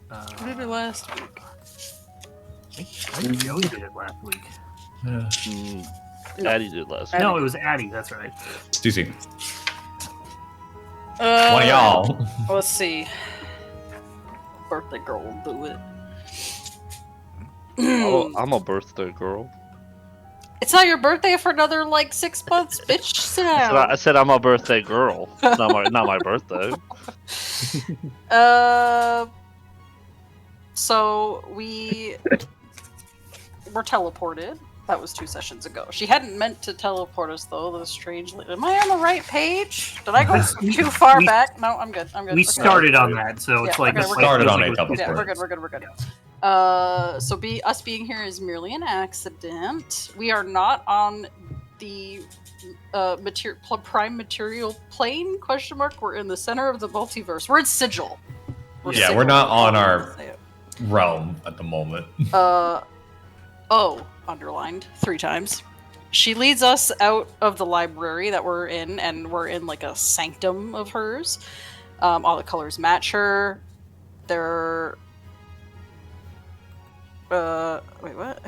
Who did it last week? I think Joey did it last week. Addie did last week. No, it was Addie. That's right. Excuse one of y'all. Let's see. Birthday girl will do it. Oh, I'm a birthday girl. It's not your birthday for another 6 months, bitch. Sit down. I said I'm a birthday girl. It's not my birthday. So we were teleported. That was 2 sessions ago. She hadn't meant to teleport us though. Those strangely. Am I on the right page? Did I go too far back? No, I'm good. We started on that, so it's like okay, we started on a couple. Yeah, we're good. So us being here is merely an accident. We are not on the prime material plane? ? We're in the center of the multiverse. We're in Sigil. We're not on our realm at the moment. Underlined 3 times. She leads us out of the library that we're in, and we're in a sanctum of hers. All the colors match her. They're wait, what?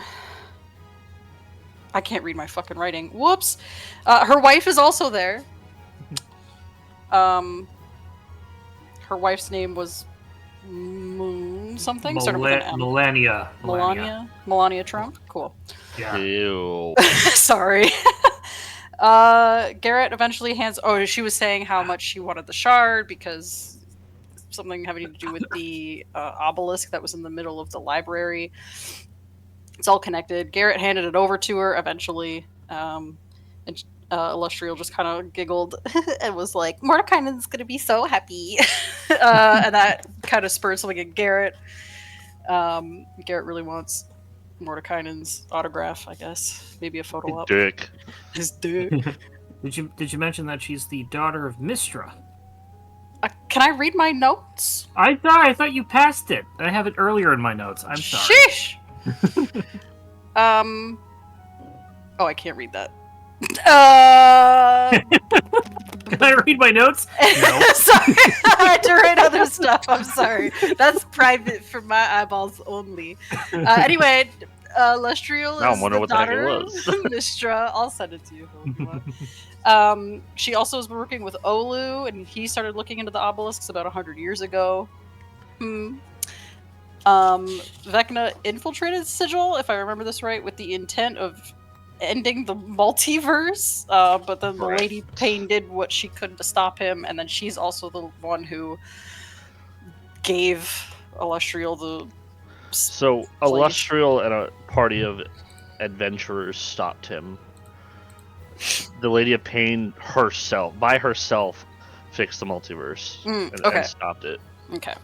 I can't read my fucking writing. Whoops. Her wife is also there. Her wife's name was Moon something. Started with an M. Melania Trump. Cool. Yeah. Ew. Sorry. Garret eventually hands. Oh, she was saying how much she wanted the shard because something having to do with the obelisk that was in the middle of the library. It's all connected. Garret handed it over to her eventually, and Illustrial just kind of giggled and was like, "Mordekainen's gonna be so happy," and that kind of spurred something in Garret. Garret really wants Mordekainen's autograph, I guess. Maybe a photo op. Dick. His dick. Did you mention that she's the daughter of Mistra? Can I read my notes? I thought you passed it. I have it earlier in my notes. I'm sorry. Sheesh. Oh, I can't read that. Can I read my notes? No. Sorry, I had to write other stuff. I'm sorry. That's private for my eyeballs only. Anyway, Lestriel Now is I wonder the what the heck it daughter of was. Mistra. I'll send it to you if you want. She also has been working with Olu, and he started looking into the obelisks about 100 years ago. Vecna infiltrated Sigil, if I remember this right, with the intent of ending the multiverse, but then the Lady Pain did what she could to stop him, and then she's also the one who gave Illustrial the... So, Illustrial and a party of adventurers stopped him. The Lady of Pain by herself, fixed the multiverse and stopped it. Okay.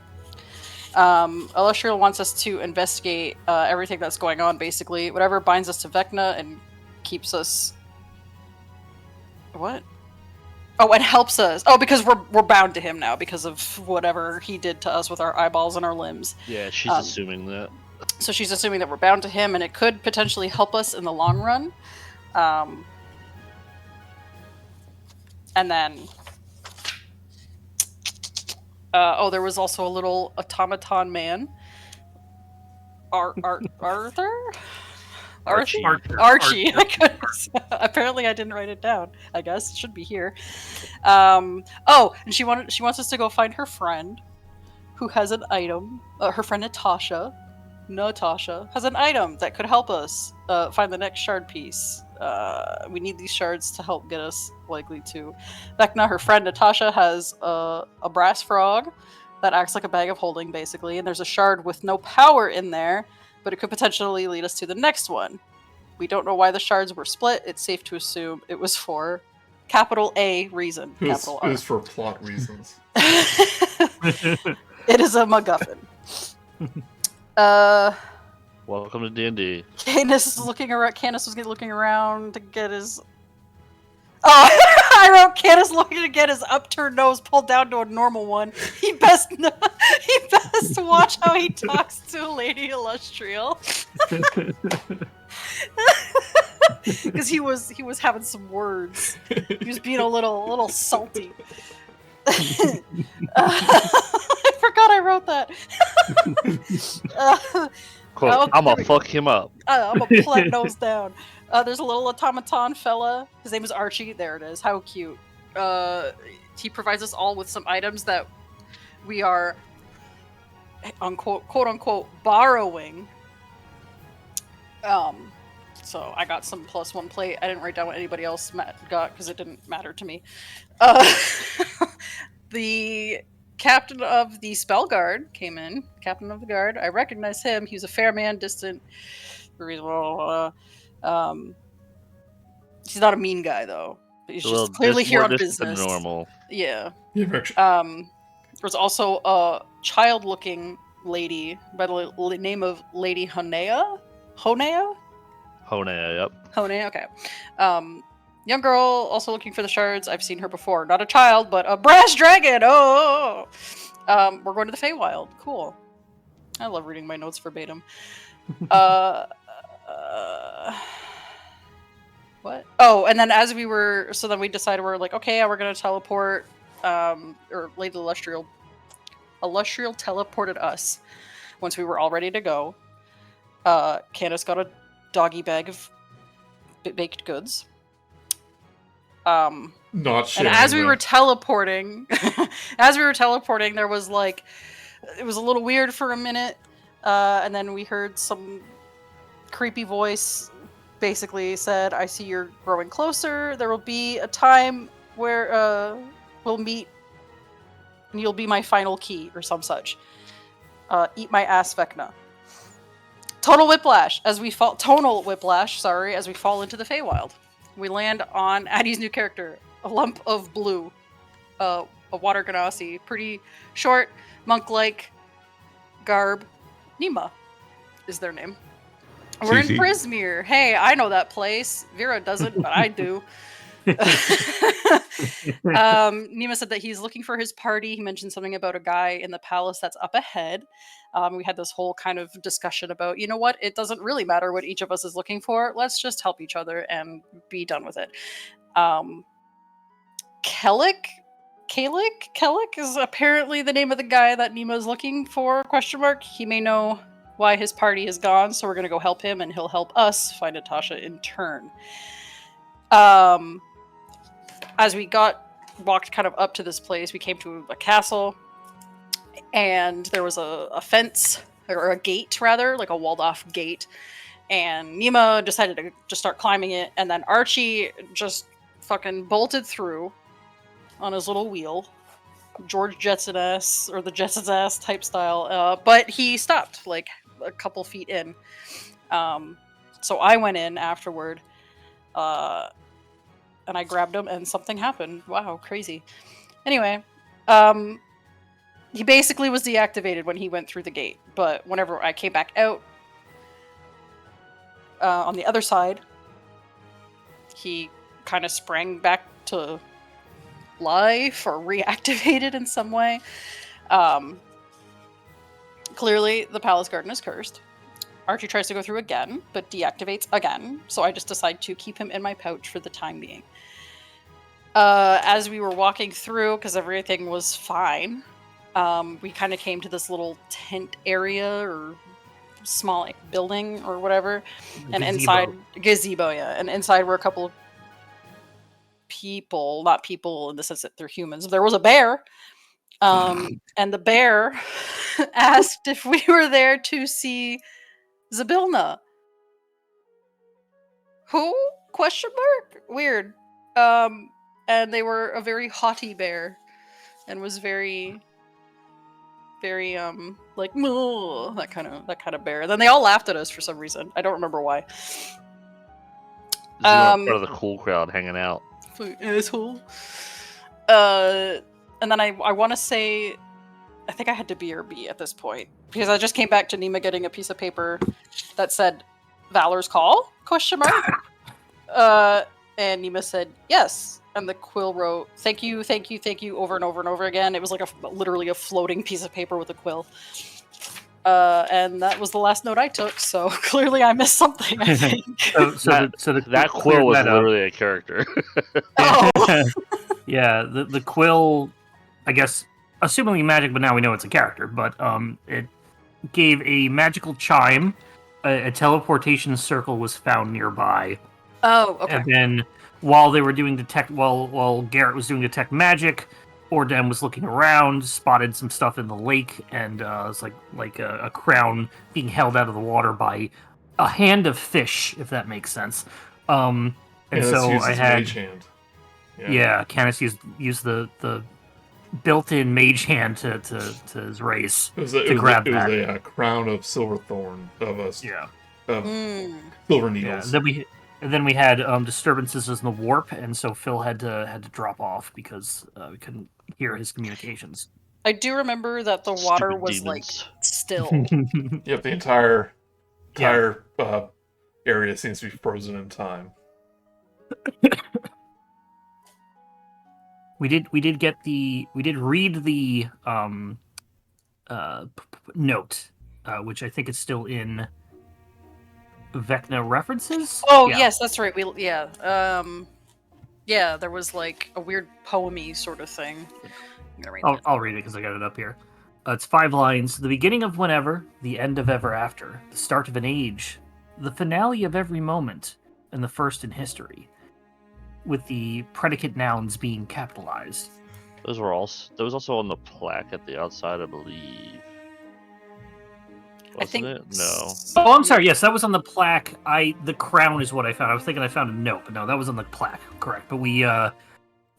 Illustrial wants us to investigate everything that's going on, basically. Whatever binds us to Vecna and keeps us... What? Oh, and helps us. Oh, because we're bound to him now because of whatever he did to us with our eyeballs and our limbs. Yeah, she's assuming that. So she's assuming that we're bound to him, and it could potentially help us in the long run. And then... there was also a little automaton man. Arthur? Archie. Archie. Apparently I didn't write it down. I guess it should be here. And she wants us to go find her friend, who has an item. Her friend Natasha has an item that could help us find the next shard piece. We need these shards to help get us likely to Vecna. Her friend Natasha has a brass frog that acts like a bag of holding, basically, and there's a shard with no power in there, but it could potentially lead us to the next one. We don't know why the shards were split. It's safe to assume it was for capital A reason. It was for plot reasons. It is a MacGuffin. Welcome to D&D. Canis was looking around to get his... Oh, I wrote Canis looking to get his upturned nose pulled down to a normal one. He best watch how he talks to Lady Illustrial. Because he was having some words. He was being a little salty. I forgot I wrote that. Quote, I'm gonna fuck him up. I'm gonna plant nose down. There's a little automaton fella. His name is Archie. There it is. How cute. He provides us all with some items that we are, unquote, quote unquote, borrowing. So I got some +1 plate. I didn't write down what anybody else got because it didn't matter to me. The captain of the spell guard came in. Captain of the guard. I recognize him. He was a fair man, distant, reasonable. He's not a mean guy though. He's just clearly here on business. Normal. Yeah. Yeah, There's also a child-looking lady by the name of Lady Honea. Honea, yep. Honea, okay. Young girl, also looking for the shards. I've seen her before. Not a child, but a brass dragon. Oh! We're going to the Feywild. Cool. I love reading my notes verbatim. What? Oh, and then as we were... So then we decided we're like, okay, we're going to teleport. Or Lady Illustrial teleported us once we were all ready to go. Canis got a doggy bag of baked goods. not And as we were teleporting, there was like, it was a little weird for a minute, and then we heard some creepy voice basically said, I see you're growing closer. There will be a time where we'll meet and you'll be my final key or some such. Eat my ass, Vecna. Tonal whiplash as we fall into the Feywild. We land on Addie's new character, a lump of blue, a water Genasi, pretty short, monk-like garb. Nima is their name. We're in Prismere. Hey, I know that place. Vera doesn't, but I do. Nima said that he's looking for his party. He mentioned something about a guy in the palace that's up ahead. We had this whole kind of discussion about, you know what, it doesn't really matter what each of us is looking for. Let's just help each other and be done with it. Cleric is apparently the name of the guy that Nima is looking for, ? He may know why his party is gone, so we're going to go help him, and he'll help us find Natasha in turn. As we walked kind of up to this place, we came to a castle, and there was a fence, or a gate rather, like a walled off gate, and Nima decided to just start climbing it, and then Archie just fucking bolted through on his little wheel, George Jetson-ass, or the Jetson's ass type style, but he stopped like a couple feet in. So I went in afterward, and I grabbed him, and something happened. Wow, crazy. Anyway, he basically was deactivated when he went through the gate, but whenever I came back out, on the other side, he kind of sprang back to life, or reactivated in some way. Clearly, the palace garden is cursed. Archie tries to go through again, but deactivates again, so I just decide to keep him in my pouch for the time being. As we were walking through, because everything was fine, we kind of came to this little tent area, or small like, building, or whatever, and inside... Gazebo, yeah. And inside were a couple of people, not people in the sense that they're humans. There was a bear, and the bear asked if we were there to see Zybilna. Who? ? Weird. And they were a very haughty bear, and was very, very like moo, that kind of bear. And then they all laughed at us for some reason. I don't remember why. Part of the cool crowd hanging out. Asshole. And then I want to say, I think I had to BRB at this point, because I just came back to Nima getting a piece of paper that said Valor's Call? ? And Nima said yes, and the quill wrote thank you over and over and over again. It was like literally a floating piece of paper with a quill. And that was the last note I took, so clearly I missed something, I think. That quill was literally a character. Oh. Yeah, the quill, I guess, assumingly magic, but now we know it's a character, but it gave a magical chime. A teleportation circle was found nearby. Oh, okay. And then while they were doing while Garret was doing detect magic, Oordem was looking around, spotted some stuff in the lake, and it's like a crown being held out of the water by a hand of fish, if that makes sense. And so I had mage hand. Yeah, Canis used the built-in mage hand to his race to grab that. It was a crown of silverthorn of us. Yeah. Silver needles. Yeah. Then we had disturbances in the warp, and so Phil had to drop off because we couldn't hear his communications. I do remember that the water Stupid was demons. like still. Yep, the entire area seems to be frozen in time. We did read the note, which I think is still in Vecna references. Oh Yeah. yes, that's right. Yeah, there was like a weird poemy sort of thing. I'm gonna read that. I'll read it because I got it up here. It's 5 lines. The beginning of whenever, the end of ever after, the start of an age, the finale of every moment, and the first in history, with the predicate nouns being capitalized. Those was also on the plaque at the outside, I believe. Wasn't it? No. Oh, I'm sorry. Yes, that was on the plaque. The crown is what I found. I was thinking I found a note, but no, that was on the plaque. Correct. But we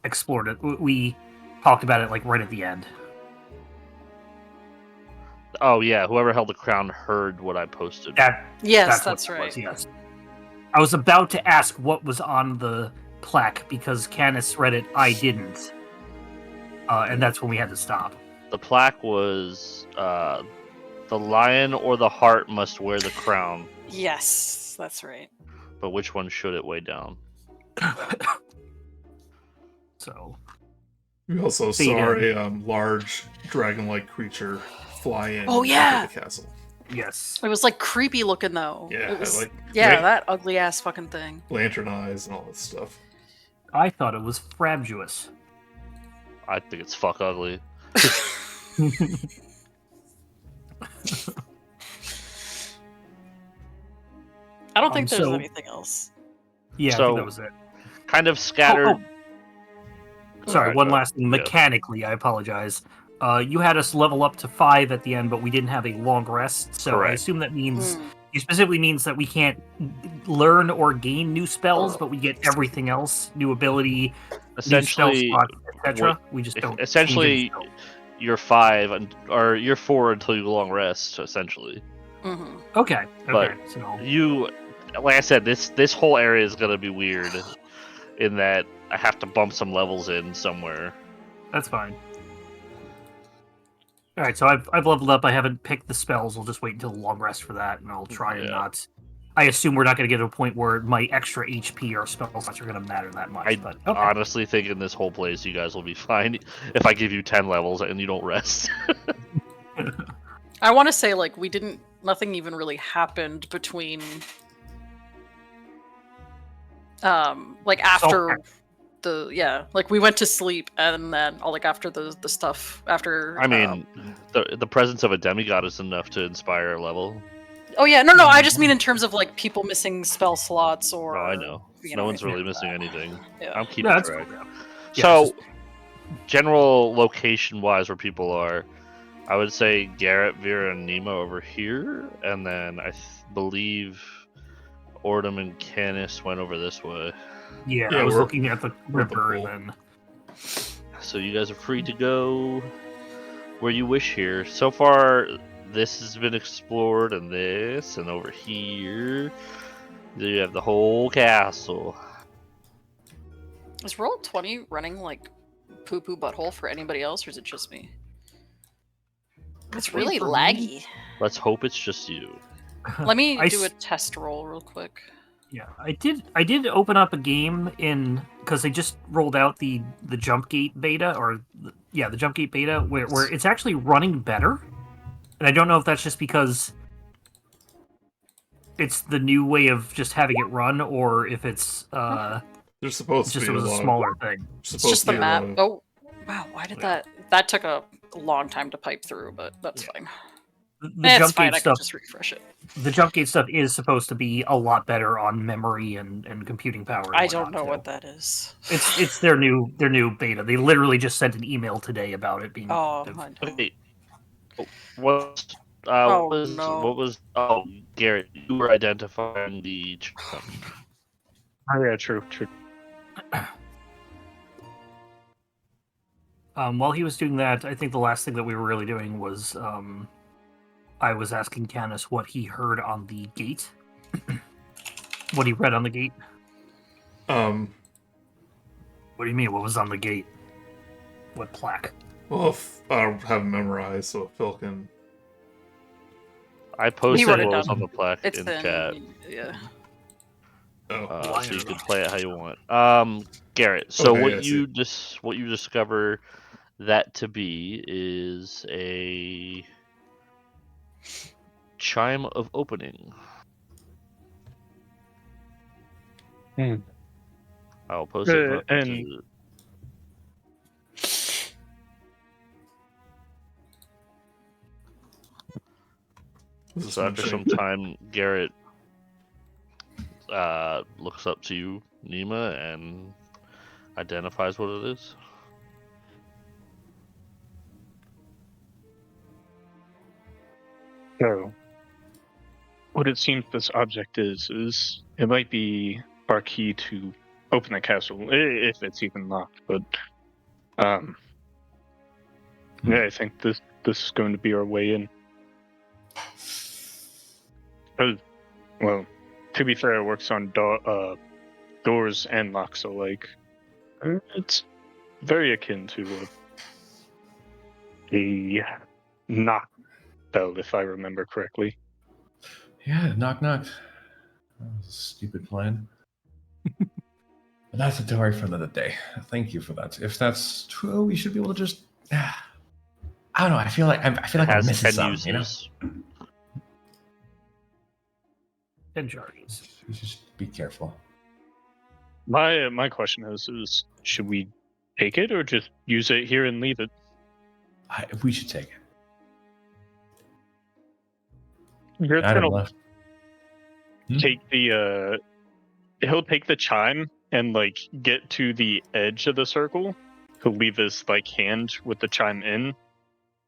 explored it. We talked about it like right at the end. Oh yeah, whoever held the crown heard what I posted. Yes, what that's it right. was, yes. I was about to ask what was on the plaque because Canis read it. I didn't, and that's when we had to stop. The plaque was the lion or the heart must wear the crown. Yes, that's right. But which one should it weigh down? So We also saw a large dragon-like creature fly in Oh, yeah! into the castle. yes, It was like creepy looking though. Yeah, it was, like that ugly ass fucking thing. lantern eyes and all that stuff. I thought it was frabjous. I think it's fuck ugly. I don't think there's so- anything else. Yeah, I So- think that was it. Kind of scattered. Sorry, Alright, one go. last thing. Yeah. Mechanically, I apologize. You had us level up to 5 at the end, but we didn't have a long rest, so I Correct. assume that means Hmm. you specifically means that we can't learn or gain new spells, but we get everything else, new ability, Essentially, new spell slots, etc. We just don't. essentially, change any spells. you're 5 or you're 4 until you long rest. Essentially, Mhm. Okay. but So you, like I said, this whole area is gonna be weird, in that I have to bump some levels in somewhere. that's fine. All right, so I've leveled up. I haven't picked the spells. I'll just wait until the long rest for that, and I'll try and Yeah. not. I assume we're not going to get to a point where my extra HP or spell slots are going to matter that much. I but okay. honestly think in this whole place you guys will be fine if I give you 10 levels and you don't rest. I want to say like nothing even really happened between like after like we went to sleep and then like after the stuff after I mean, the presence of a demigod is enough to inspire a level. oh yeah, no, I just mean in terms of like people missing spell slots or Oh, I know. you No know, one's anything really like missing that. anything. Yeah. I'm keeping No, that's track. cool. Yeah, So, it's general location-wise, where people are, I would say Garret, Vera, and Nima over here, and then I believe Oordem and Canis went over this way. yeah, Yeah, I was we're- looking at the we're at the river and pool. then. So you guys are free to go where you wish here. So far, this has been explored, and this, and over here. You have the whole castle. Is Roll20 running like poo poo butthole for anybody else, or is it just me? It's really For me. laggy. Let's hope it's just you. Let me I do a s- test roll real quick. Yeah, I did open up a game in because they just rolled out the jump gate beta the jump gate beta where it's actually running better, and I don't know if that's just because it's the new way of just having it run or if it's There's supposed to just be it was a lot smaller thing. It's supposed just to the be map. a lot of- Oh, wow! Why did that took a long time to pipe through, but that's Yeah. fine. The It's jump fine. gate I can stuff. just refresh it. The jump gate stuff is supposed to be a lot better on memory and computing power. And I don't whatnot, know too. what that is. It's their new beta. They literally just sent an email today about it being. Oh, active. I know. Okay. What Oh, was no. what was Garrett? You were identifying the. Oh yeah, true. While he was doing that, I think the last thing that we were really doing was I was asking Canis what he heard on the gate. What he read on the gate. What do you mean? What was on the gate? What plaque? Well, if I have it memorized, so if Phil can. I posted wrote it what was down. on the plaque It's in chat, yeah. Oh, so you can play it how you want. Garrett. So Okay, what I you what you discover that to be is a chime of opening. I'll post it. And so after some time, Garrett looks up to you, Nima, and identifies what it is. so, what it seems this object is it might be our key to open the castle, if it's even locked. But yeah, I think this is going to be our way in. Well, to be fair, it works on doors and locks, so like it's very akin to a knock bell, if I remember correctly. Yeah, knock knock. That was a stupid plan. But that's a story for another day. Thank you for that. If that's true, we should be able to just. I don't know. I feel like I'm Has missing 10 something. You know, uses. 10 charges. we should just be careful. My question is should we take it or just use it here and leave it? We should take it. You're Adam gonna left. take the he'll take the chime and like get to the edge of the circle. He'll leave his like hand with the chime in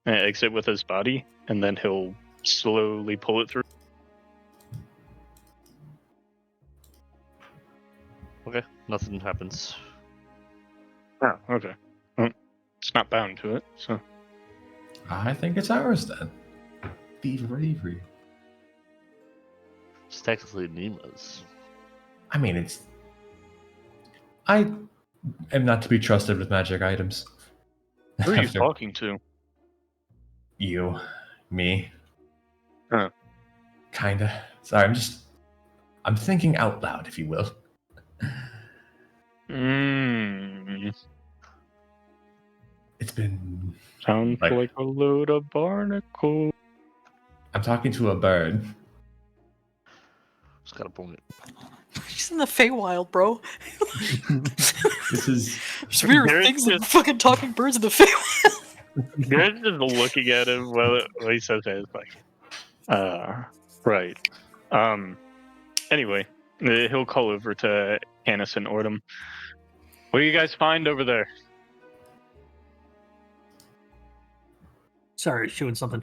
and exit with his body, and then he'll slowly pull it through. Okay, nothing happens. Oh, okay. Well, it's not bound to it, so I think it's ours then. Bravery. It's technically Nima's. I mean, I am not to be trusted with magic items. who are you After talking to? you, me. Huh. Kinda. Sorry, I'm thinking out loud, if you will. It's been. Sounds Like- like a load of barnacles. I'm talking to a bird. Just got a point. He's in the Feywild, bro. This is. There's weird There's things than just- fucking talking birds in the Feywild. You're just looking at him while he says it. It's like, right. Anyway, he'll call over to Canis and Oordem. What do you guys find over there? Sorry, chewing something.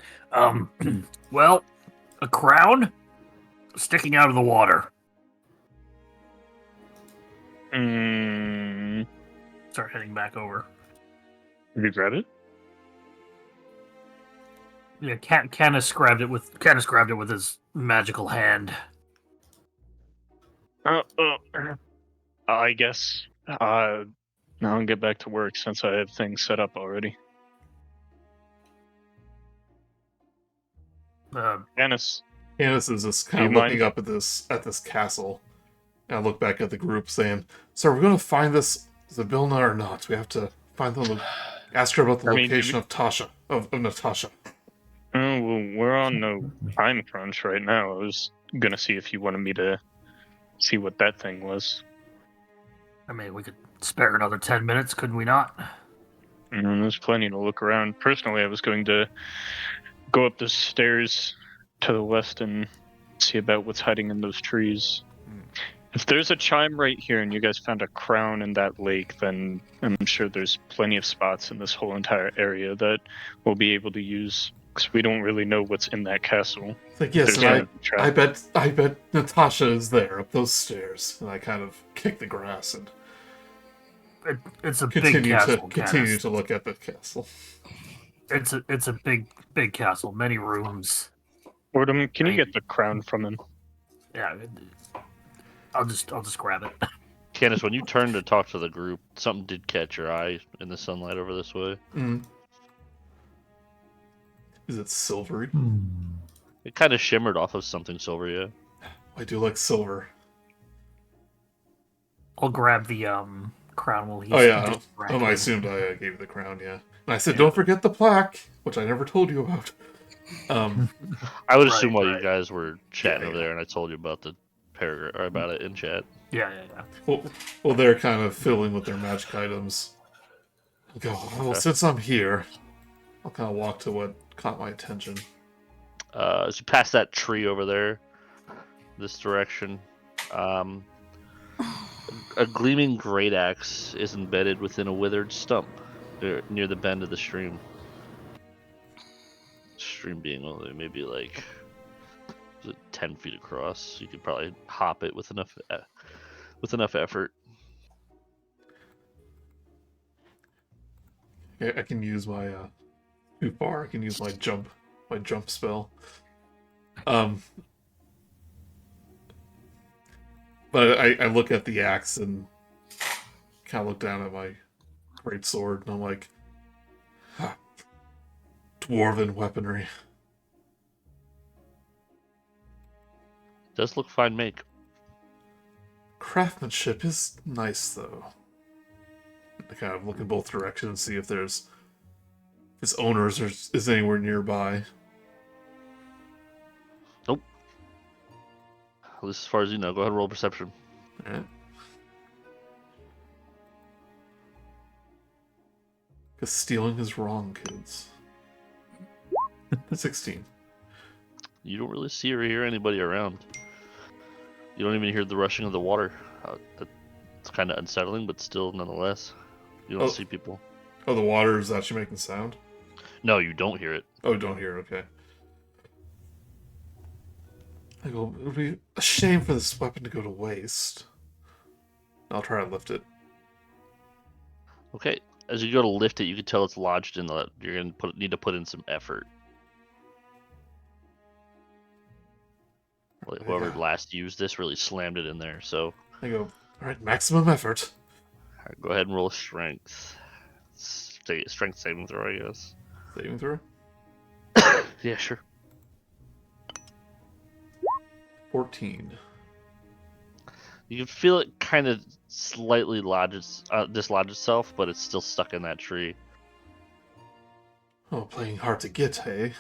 Well, a crown sticking out of the water. Start heading back over. Have you read it? Yeah, Canis grabbed it with his magical hand. I guess now I'll get back to work since I have things set up already. Canis, Canis is just kind Do of you looking mind? up at this castle, and I look back at the group, saying, "So we're going to find this Zabilna or not? We have to find the ask her about the I mean, location of Tasha of Natasha." well, we're on no time crunch right now. I was gonna see if you wanted me to see what that thing was. I mean, we could spare another 10 minutes, couldn't we not? There's plenty to look around. Personally, I was going to go up the stairs to the west and see about what's hiding in those trees. If there's a chime right here and you guys found a crown in that lake, then I'm sure there's plenty of spots in this whole entire area that we'll be able to use, because we don't really know what's in that castle. It's like, yes, There's and gonna be traps. I bet Natasha is there up those stairs. And I kind of kick the grass and It's a big castle. continue Canis. to look at the castle. It's a big castle, many rooms. Oordem, can you get the crown from him? Yeah, I'll just grab it. Canis, when you turned to talk to the group, something did catch your eye in the sunlight over this way. Is it silvery? It kind of shimmered off of something silver, yeah. I do like silver. I'll grab the crown while he's. Oh yeah, distracted. I assumed I gave you the crown. Yeah, and I said, don't forget the plaque, which I never told you about. I would assume while right. you guys were chatting Yeah, over there, and I told you about the paragraph or about it in chat. Yeah. Well, they're kind of fiddling with their magic items. I go, well, since I'm here, I'll kind of walk to what caught my attention. As you pass that tree over there, this direction, a gleaming great axe is embedded within a withered stump near the bend of the stream. Stream being only maybe like 10 feet across. You could probably hop it with enough effort. I can use my too far. I can use my jump spell. But I look at the axe and kind of look down at my great sword, and I'm like, dwarven weaponry. Does look fine make. Craftsmanship is nice, though. I kind of look in both directions, see if there's its owners is anywhere nearby. Nope. At least as far as you know. Go ahead and roll perception. Alright. Because stealing is wrong, kids. 16. You don't really see or hear anybody around. You don't even hear the rushing of the water. It's kind of unsettling, but still, nonetheless, you don't see people. Oh, the water is actually making sound? No, you don't hear it. Oh, don't hear, okay. I go, it would be a shame for this weapon to go to waste. I'll try to lift it. Okay, as you go to lift it, you can tell it's lodged in the. You're gonna need to put in some effort. Like whoever last used this really slammed it in there. So I go, alright, maximum effort. go ahead and roll a strength. Strength saving throw, I guess. Saving throw? Yeah, sure. 14. You can feel it kind of slightly dislodge itself, but it's still stuck in that tree. Oh, playing hard to get, hey?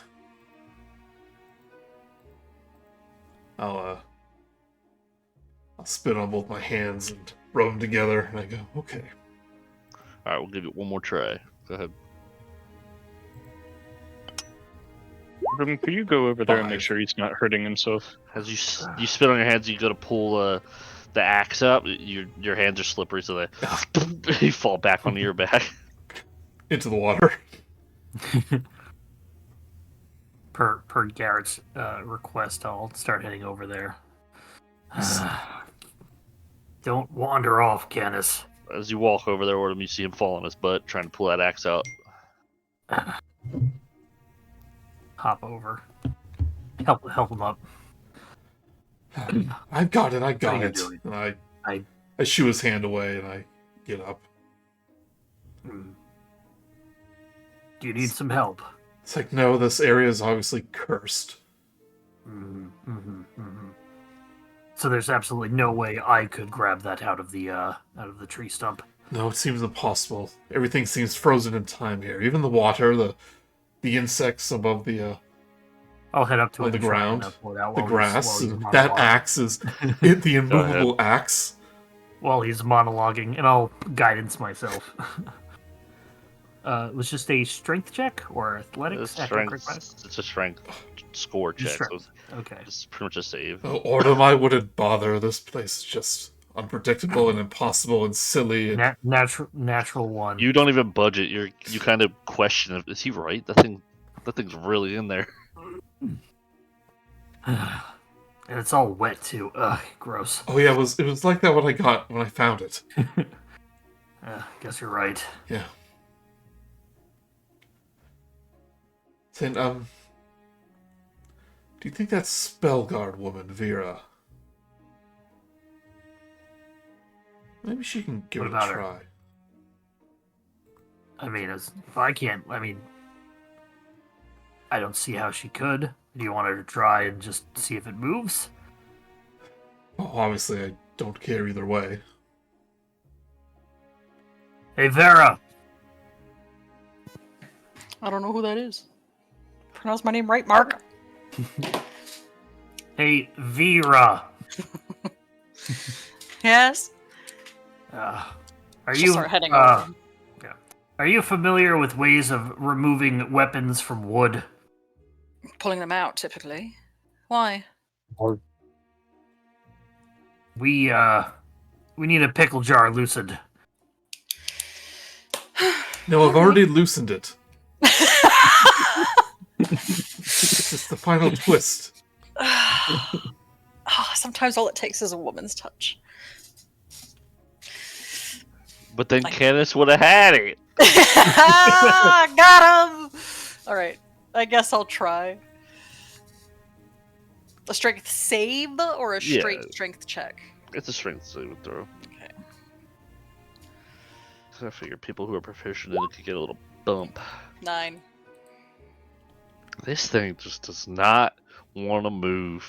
I'll spit on both my hands and rub them together, and I go, okay. Alright, we'll give it one more try. Go ahead. Could you go over there and make 5. sure he's not hurting himself? As you spit on your hands, you go to pull the axe up. Your hands are slippery, so they you fall back onto your back. Into the water. Per Garrett's request, I'll start heading over there. Don't wander off, Canis. As you walk over there, Oordem, you see him fall on his butt, trying to pull that axe out. Hop over. Help him up. I got it. What are you And doing? I shoo his hand away, and I get up. Do you need some help? It's like, no, this area is obviously cursed. So there's absolutely no way I could grab that out of the tree stump. No, it seems impossible. Everything seems frozen in time here. Even the water, the insects above the I'll head up to on it the and try ground, and pull it out the while grass. he's That monologuing. axe is the immovable axe. While he's monologuing, and I'll guidance myself. was just a strength check or athletics. It's a strength score check. Strength. So Okay. it's pretty much a save. Oh, Oordem, I wouldn't bother. This place is just unpredictable and impossible and silly. And... Natural one. You don't even budget. You kind of question if is he right? That thing's really in there. And it's all wet too. Ugh, gross. Oh yeah, it was like that when I found it. Guess you're right. Yeah. Then, do you think that Spellguard woman, Vera? Maybe she can give it a try. I mean, if I can't, I don't see how she could. Do you want her to try and just see if it moves? Oh, obviously, I don't care either way. Hey, Vera! I don't know who that is. Pronounce my name right, Mark. Hey, Vera! Yes? Are She'll you start heading over. Yeah. Are you familiar with ways of removing weapons from wood? Pulling them out, typically. Why? We need a pickle jar loosened. No, I've already loosened it. It's just the final twist. Sometimes all it takes is a woman's touch. But then Canis would have had it. Got him! Alright, I guess I'll try. A strength save or a straight strength check? It's a strength saving throw. Okay. So I figure people who are proficient in it could get a little bump. 9. This thing just does not want to move.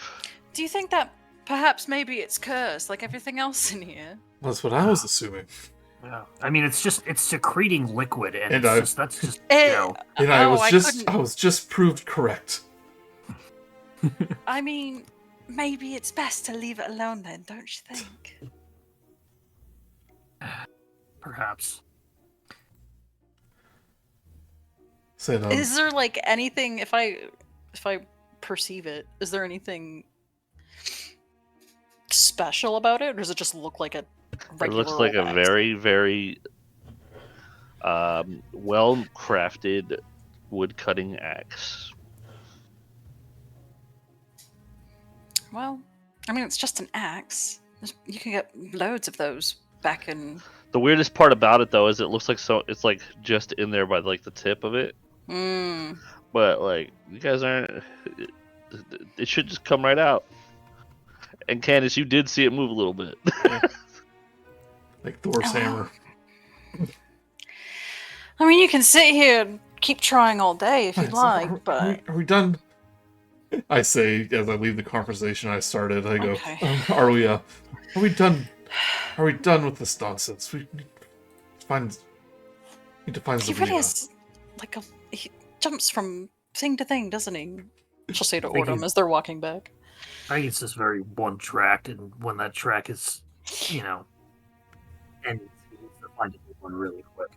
Do you think that perhaps maybe it's cursed, like everything else in here? That's what I was assuming. Yeah. I mean, it's secreting liquid, and I was just proved correct. I mean, maybe it's best to leave it alone then, don't you think? Perhaps. Is there like anything, if I perceive it, is there anything special about it, or does it just look like a regular? It looks like a very, very well-crafted wood-cutting axe. Well, I mean, it's just an axe. You can get loads of those back in. The weirdest part about it, though, is it looks like it's like just in there by like the tip of it. But like you guys aren't. It should just come right out. And Canis, you did see it move a little bit. Like Thor's hammer. I mean, you can sit here and keep trying all day if you'd like, but are we done? I say as I leave the conversation I started. I go, okay. Are we done? Are we done with this nonsense? We need to find He really is like he jumps from thing to thing, doesn't he? She'll say to Oordem as they're walking back. I think it's just very one-tracked, and when that track is, and he needs to find a new one really quick.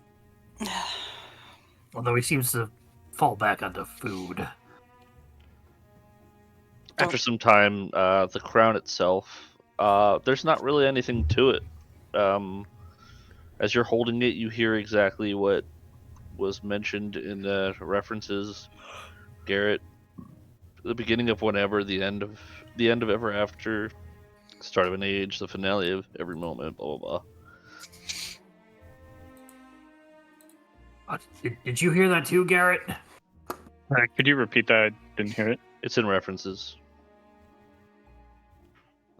Although he seems to fall back onto food. After some time, the crown itself, there's not really anything to it. As you're holding it, you hear exactly what was mentioned in the references. Garret, the beginning of whenever, the end of ever after, start of an age, the finale of every moment, blah blah blah. Did you hear that too, Garret? Could you repeat that? I didn't hear it. It's in references.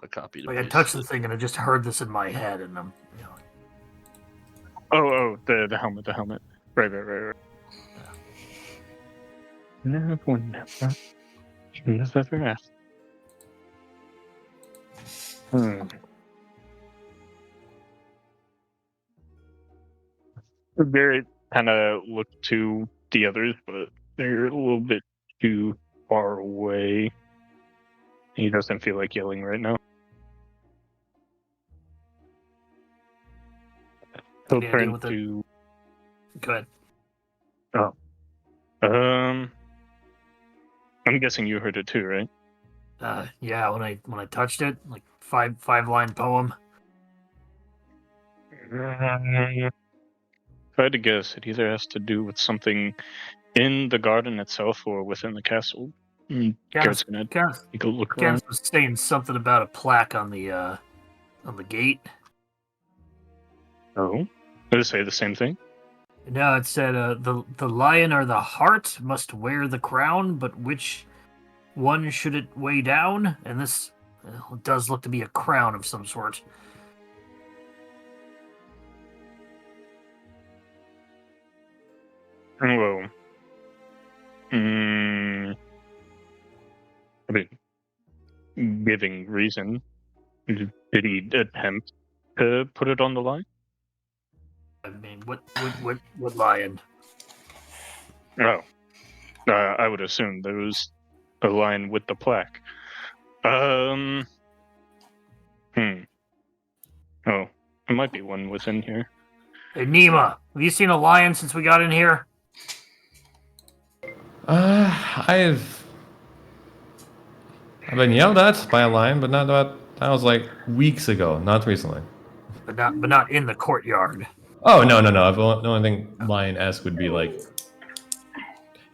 I copied it. Like I touched the thing and I just heard this in my head, and I'm, Oh, the helmet, Right. Never asked. Garret kind of looked to the others, but they're a little bit too far away. He doesn't feel like yelling right now. He'll turn to... Go ahead. Oh. I'm guessing you heard it too, right? Yeah, when I touched it, like five-line poem. If I had to guess, it either has to do with something in the garden itself or within the castle. Garrett's gonna take a look around. Canis was saying something about a plaque on the gate. Oh, did it say the same thing? No, it said the lion or the heart must wear the crown, but which one should it weigh down? And this does look to be a crown of some sort. Well, I mean, giving reason. Did he attempt to put it on the line? I mean, what lion? Oh, I would assume there was a line with the plaque. Oh, there might be one within here. Hey, Nima, have you seen a lion since we got in here? I've been yelled at by a lion, but not that. That was like weeks ago, not recently. But not in the courtyard. Oh no! The only thing lion-esque would be like,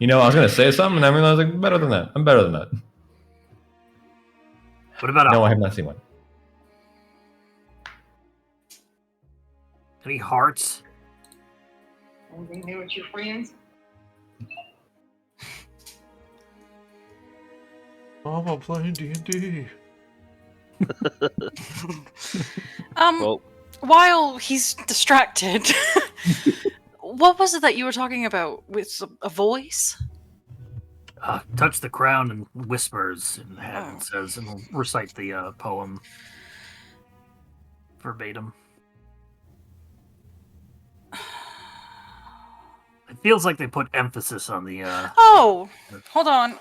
I was gonna say something, and I realized like better than that. I'm better than that. What about No, I have not seen one. Any hearts? Anything new with your friends? Mama playing D&D. Well, While he's distracted, what was it that you were talking about with a voice? Touch the crown and whispers in the head, Oh. it says, and we'll recite the poem verbatim. It feels like they put emphasis on the. Oh, hold on.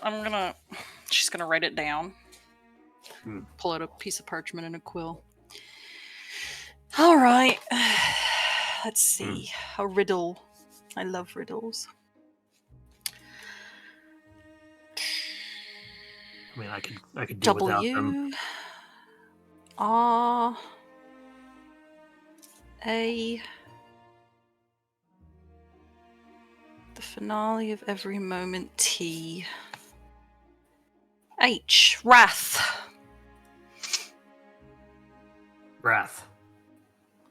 She's gonna write it down. Hmm. Pull out a piece of parchment and a quill. All right. Let's see. A riddle. I love riddles. I mean, I could do without them. R A. The finale of every moment. T. H. Wrath. Wrath.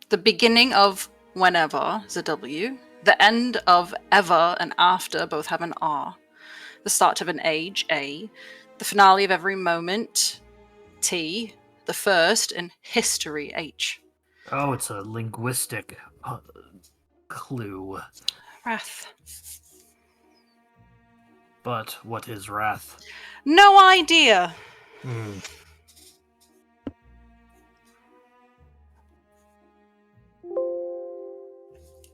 The beginning of whenever is a W. The end of ever and after both have an R. The start of an age, A. The finale of every moment, T. The first in history, H. Oh, it's a linguistic clue. Wrath. But what is wrath? No idea.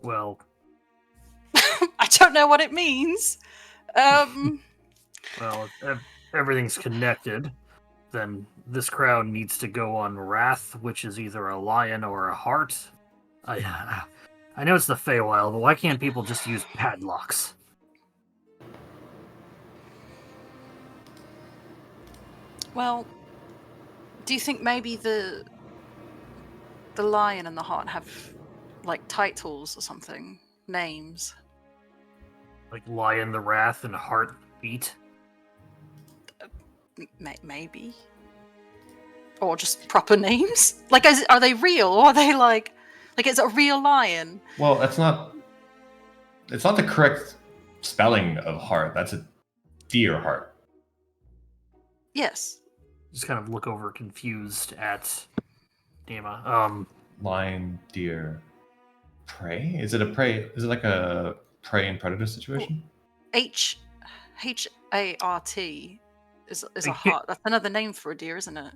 Well, I don't know what it means. well, if everything's connected, then this crown needs to go on wrath, which is either a lion or a heart. I know it's the Feywild, but why can't people just use padlocks? Well, do you think maybe the lion and the heart have like titles or something? Names? Like lion the wrath and heart beat? Maybe. Or just proper names? Like, are they real? Or are they like is it a real lion? Well, it's not the correct spelling of heart. That's a deer heart. Yes. Just kind of look over confused at Nima. Lion, deer, prey? Is it a prey? Is it like a prey and predator situation? H-A-R-T is a heart. That's another name for a deer, isn't it?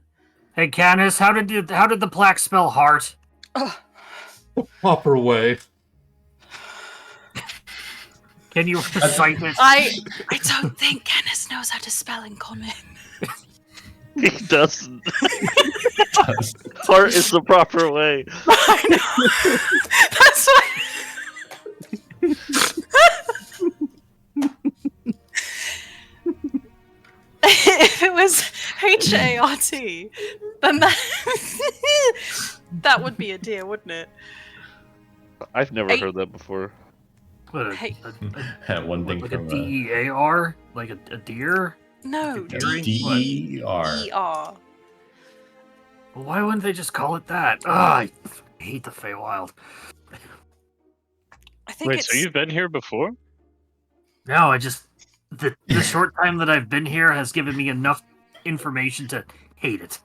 Hey, Canis, how did the plaque spell heart? Proper way. Can you recite it? I don't think Canis knows how to spell in common. he doesn't. Heart is the proper way. I know. That's was HART, then that would be a deer, wouldn't it? I've never Hey. heard that before. What, Hey. One thing like from a DEAR? Like a deer? No, Like a deering? DER. DER. Well, why wouldn't they just call it that? I hate the Feywild. I think Wait, it's... so you've been here before? No, I just the short time that I've been here has given me enough information to hate it.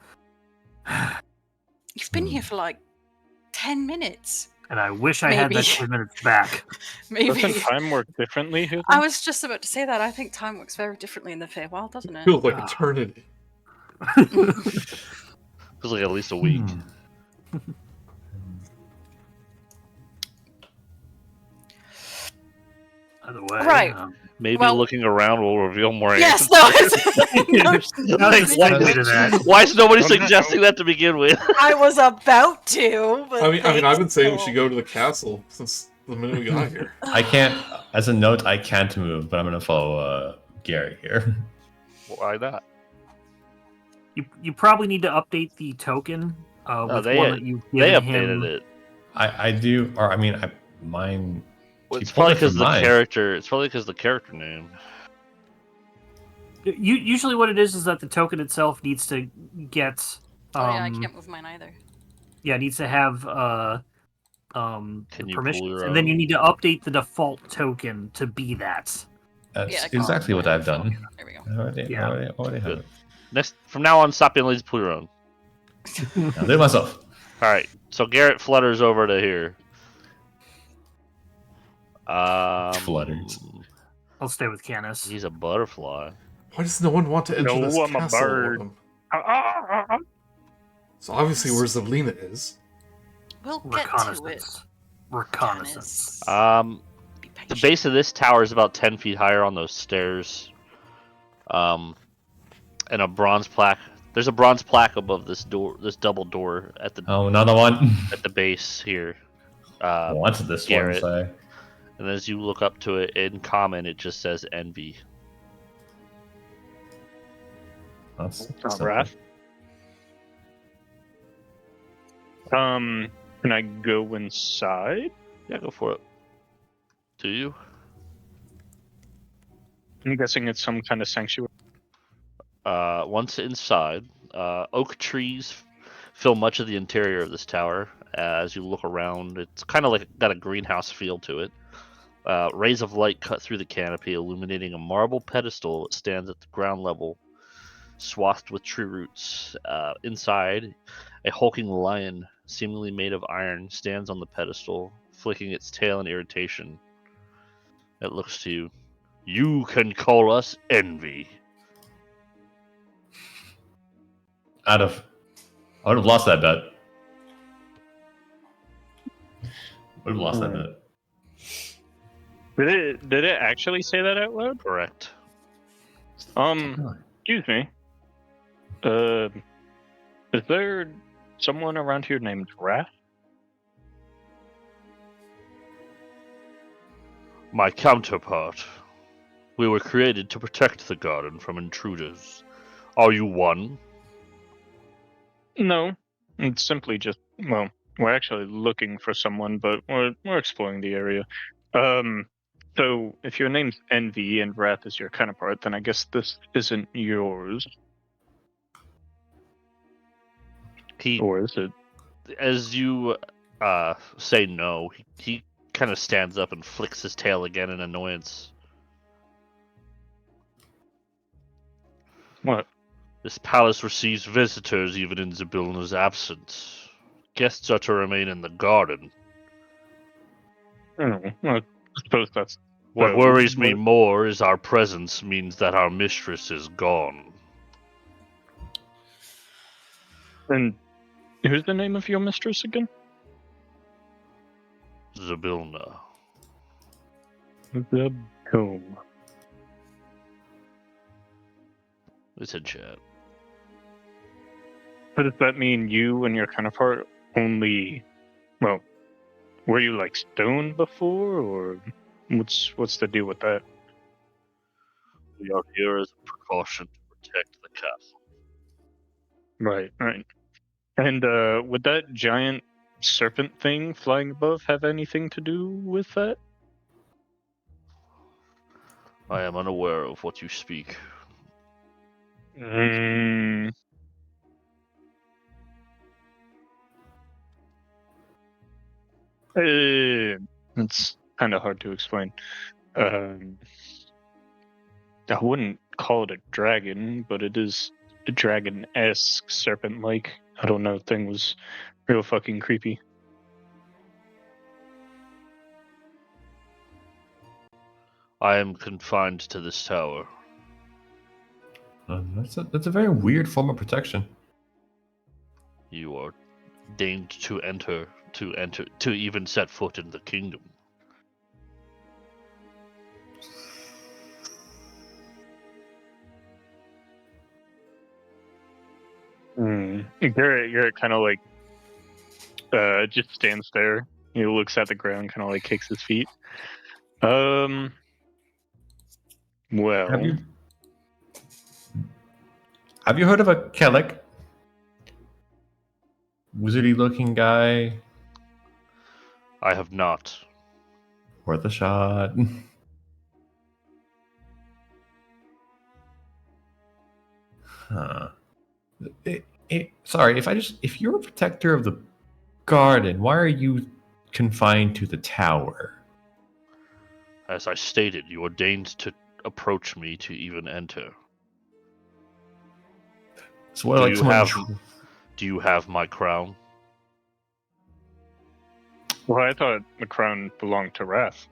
You've been here for like 10 minutes. And I wish I had that Maybe. 10 minutes back. Maybe. Doesn't time work differently here? I was just about to say that. I think time works very differently in the Feywild, doesn't it? Feels like eternity. Feels like at least a week. Either way, Right. Maybe Well- looking around will reveal more Yes, answers. no, Nothing's likely to that. Why is nobody I'm not- suggesting that to begin with? I was about to. But I mean, I've been saying we thanks, should go to the castle since the minute we got here. I can't. As a note, I can't move, but I'm gonna follow Gary here. Why not? You probably need to update the token with they- one that you've They given updated him. it. I do, or I mean, mine. Well, He it's pulled probably it from because the mine. character. It's probably because the character name. Usually what it is that the token itself needs to get... Oh, yeah, I can't move mine either. Yeah, it needs to have Can you pull permissions, your and then own? you need to update the default token to be that. That's Yeah, I can't exactly what I've done. There we go. I already have Good. it. Next, from now on, stop being lazy. Pull your own. I'll do it myself. All right. So Garret flutters over to here. Flutters. I'll stay with Canis. He's a butterfly. Why does no one want to enter No, this I'm a castle? bird. Oordem? So obviously where Zelina is. We'll get to it. Reconnaissance. Canis. Be The patient. base of this tower is about 10 feet higher on those stairs. And a bronze plaque. There's a bronze plaque above this door, this double door at the Oh, another one. at the base here. What's this Garret. one say? And as you look up to it in common, it just says envy. That's Not simple. wrath. Can I go inside? Yeah, go for it. Do you? I'm guessing it's some kind of sanctuary. Once inside, oak trees fill much of the interior of this tower. As you look around, it's kind of like got a greenhouse feel to it. Rays of light cut through the canopy, illuminating a marble pedestal that stands at the ground level, swathed with tree roots. Inside, a hulking lion, seemingly made of iron, stands on the pedestal, flicking its tail in irritation. It looks to you. You can call us envy. I would have lost that bet. Would have lost that bet. Did it actually say that out loud? Correct. Excuse me. Is there someone around here named Wrath? My counterpart. We were created to protect the garden from intruders. Are you one? No, it's simply just, well, we're actually looking for someone, but we're exploring the area. So if your name's Envy and Wrath is your counterpart, then I guess this isn't yours, He, or is it? as you say no, he kind of stands up and flicks his tail again in annoyance. What? This palace receives visitors even in Zybilna's absence. Guests are to remain in the garden. I don't know. Well, I suppose that's... What So, worries me what- more is our presence means that our mistress is gone. And who's the name of your mistress again? Zybilna. The Comb. It's in chat. But does that mean you and your counterpart only... Well, were you like stoned before, or what's the deal with that? We are here as a precaution to protect the castle. Right. And would that giant serpent thing flying above have anything to do with that? I am unaware of what you speak. It's kind of hard to explain. I wouldn't call it a dragon, but it is a dragon-esque serpent-like. I don't know. Thing was real fucking creepy. I am confined to this tower. That's a very weird form of protection. You are deigned to enter, to even set foot in the kingdom. Garret kind of like just stands there. He looks at the ground, kind of like kicks his feet. Well, Have you heard of a Cleric? Wizardy looking guy? I have not. Worth a shot. Huh. Sorry, if you're a protector of the garden, why are you confined to the tower? As I stated, you are deigned to approach me to even enter. So what? Do you have my crown? well, I thought the crown belonged to Wrath.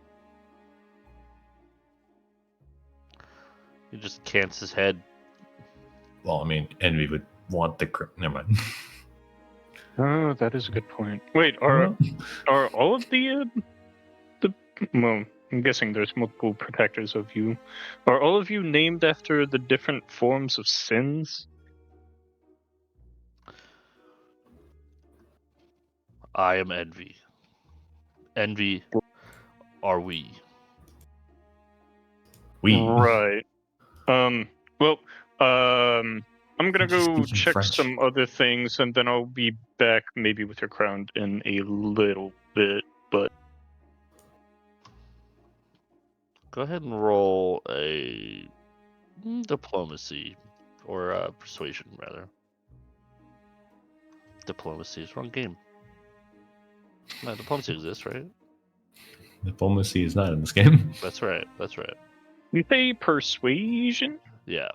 He just cants his head. Well, I mean, Envy would want the. Never mind. Oh, that is a good point. Wait, are all of the well, I'm guessing there's multiple protectors of you. Are all of you named after the different forms of sins? I am Envy. Envy are we. Right. Well, I'm gonna go check French. some other things, and then I'll be back maybe with your crown in a little bit. But Go ahead and roll a diplomacy or persuasion, rather. Diplomacy is wrong game. No, diplomacy exists, right? Diplomacy is not in this game. That's right. That's right. you say persuasion? Yeah.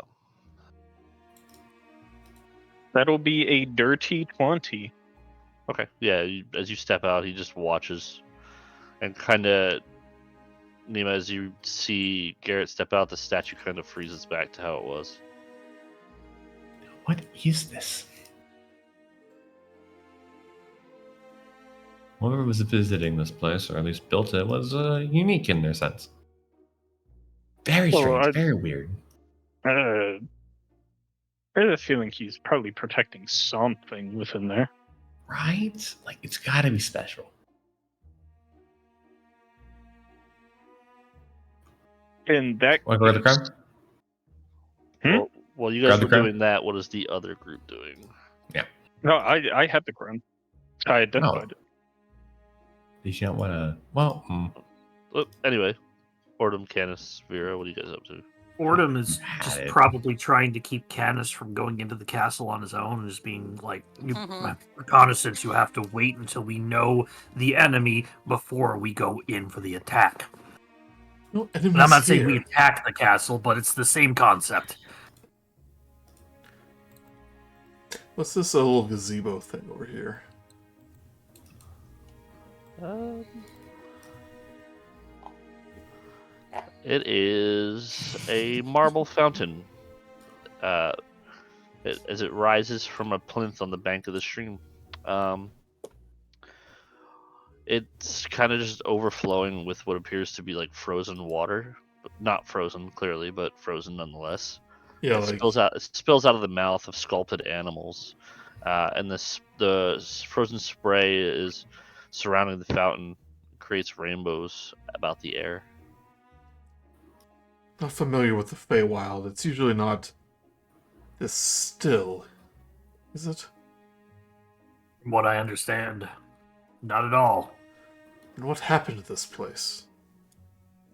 That'll be a dirty 20. Okay. Yeah. As you step out, he just watches, and kind of, Nima, as you see Garret step out, the statue kind of freezes back to how it was. What is this? Whoever was visiting this place, or at least built it, was unique in their sense. Very strange, very weird. I have a feeling he's probably protecting something within there. Right? Like, it's gotta be special. In that Want to go to the crown? Well, you guys were doing that. What is the other group doing? No, I had the crown. I identified it. Did you not want to? Well, Anyway, Oordem, Canis, Vera, what are you guys up to? Oordem is just probably trying to keep Canis from going into the castle on his own, and just being like, reconnaissance, you have to wait until we know the enemy before we go in for the attack. No, and I'm not saying we attack the castle, but it's the same concept. What's this little gazebo thing over here? It is a marble fountain. As it rises from a plinth on the bank of the stream. It's kind of just overflowing with what appears to be like frozen water. Not frozen, clearly, but frozen nonetheless. Yeah, it spills out of the mouth of sculpted animals. And the frozen spray is surrounding the fountain, creates rainbows about the air. Not familiar with the Feywild. It's usually not this still. is it? From what I understand, not at all. And what happened to this place?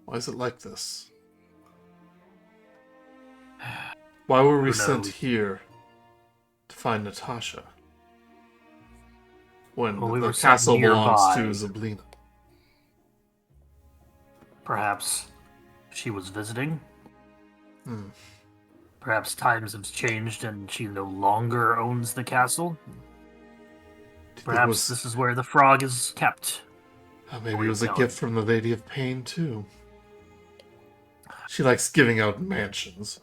Why is it like this? Why were we Who sent knows? here to find Natasha? When Well, we the were sent castle belongs to nearby. Zablina. Perhaps she was visiting. Hmm. Perhaps times have changed and she no longer owns the castle. Perhaps this is where the frog is kept. Maybe it was a gift from the Lady of Pain, too. She likes giving out mansions.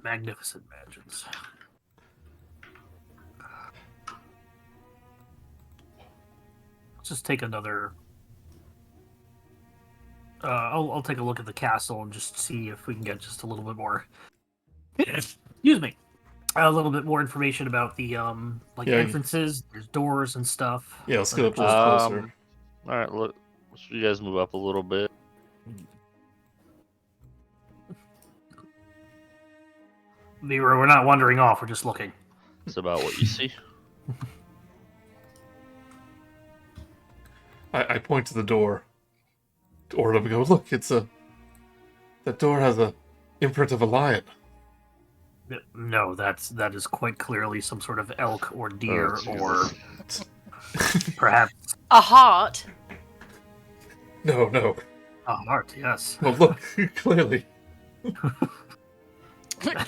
Magnificent mansions. Let's just take another... I'll take a look at the castle and just see if we can get just a little bit more... Excuse me. A little bit more information about the entrances. There's doors and stuff. Yeah, let's get up closer. All right, look. So you guys move up a little bit. Vera, we're not wandering off. We're just looking. It's about what you see. I point to the door. To Oordem and go, look, that door has a imprint of a lion. No, that is quite clearly some sort of elk or deer or perhaps a heart. No. A heart, yes. Well, look, clearly.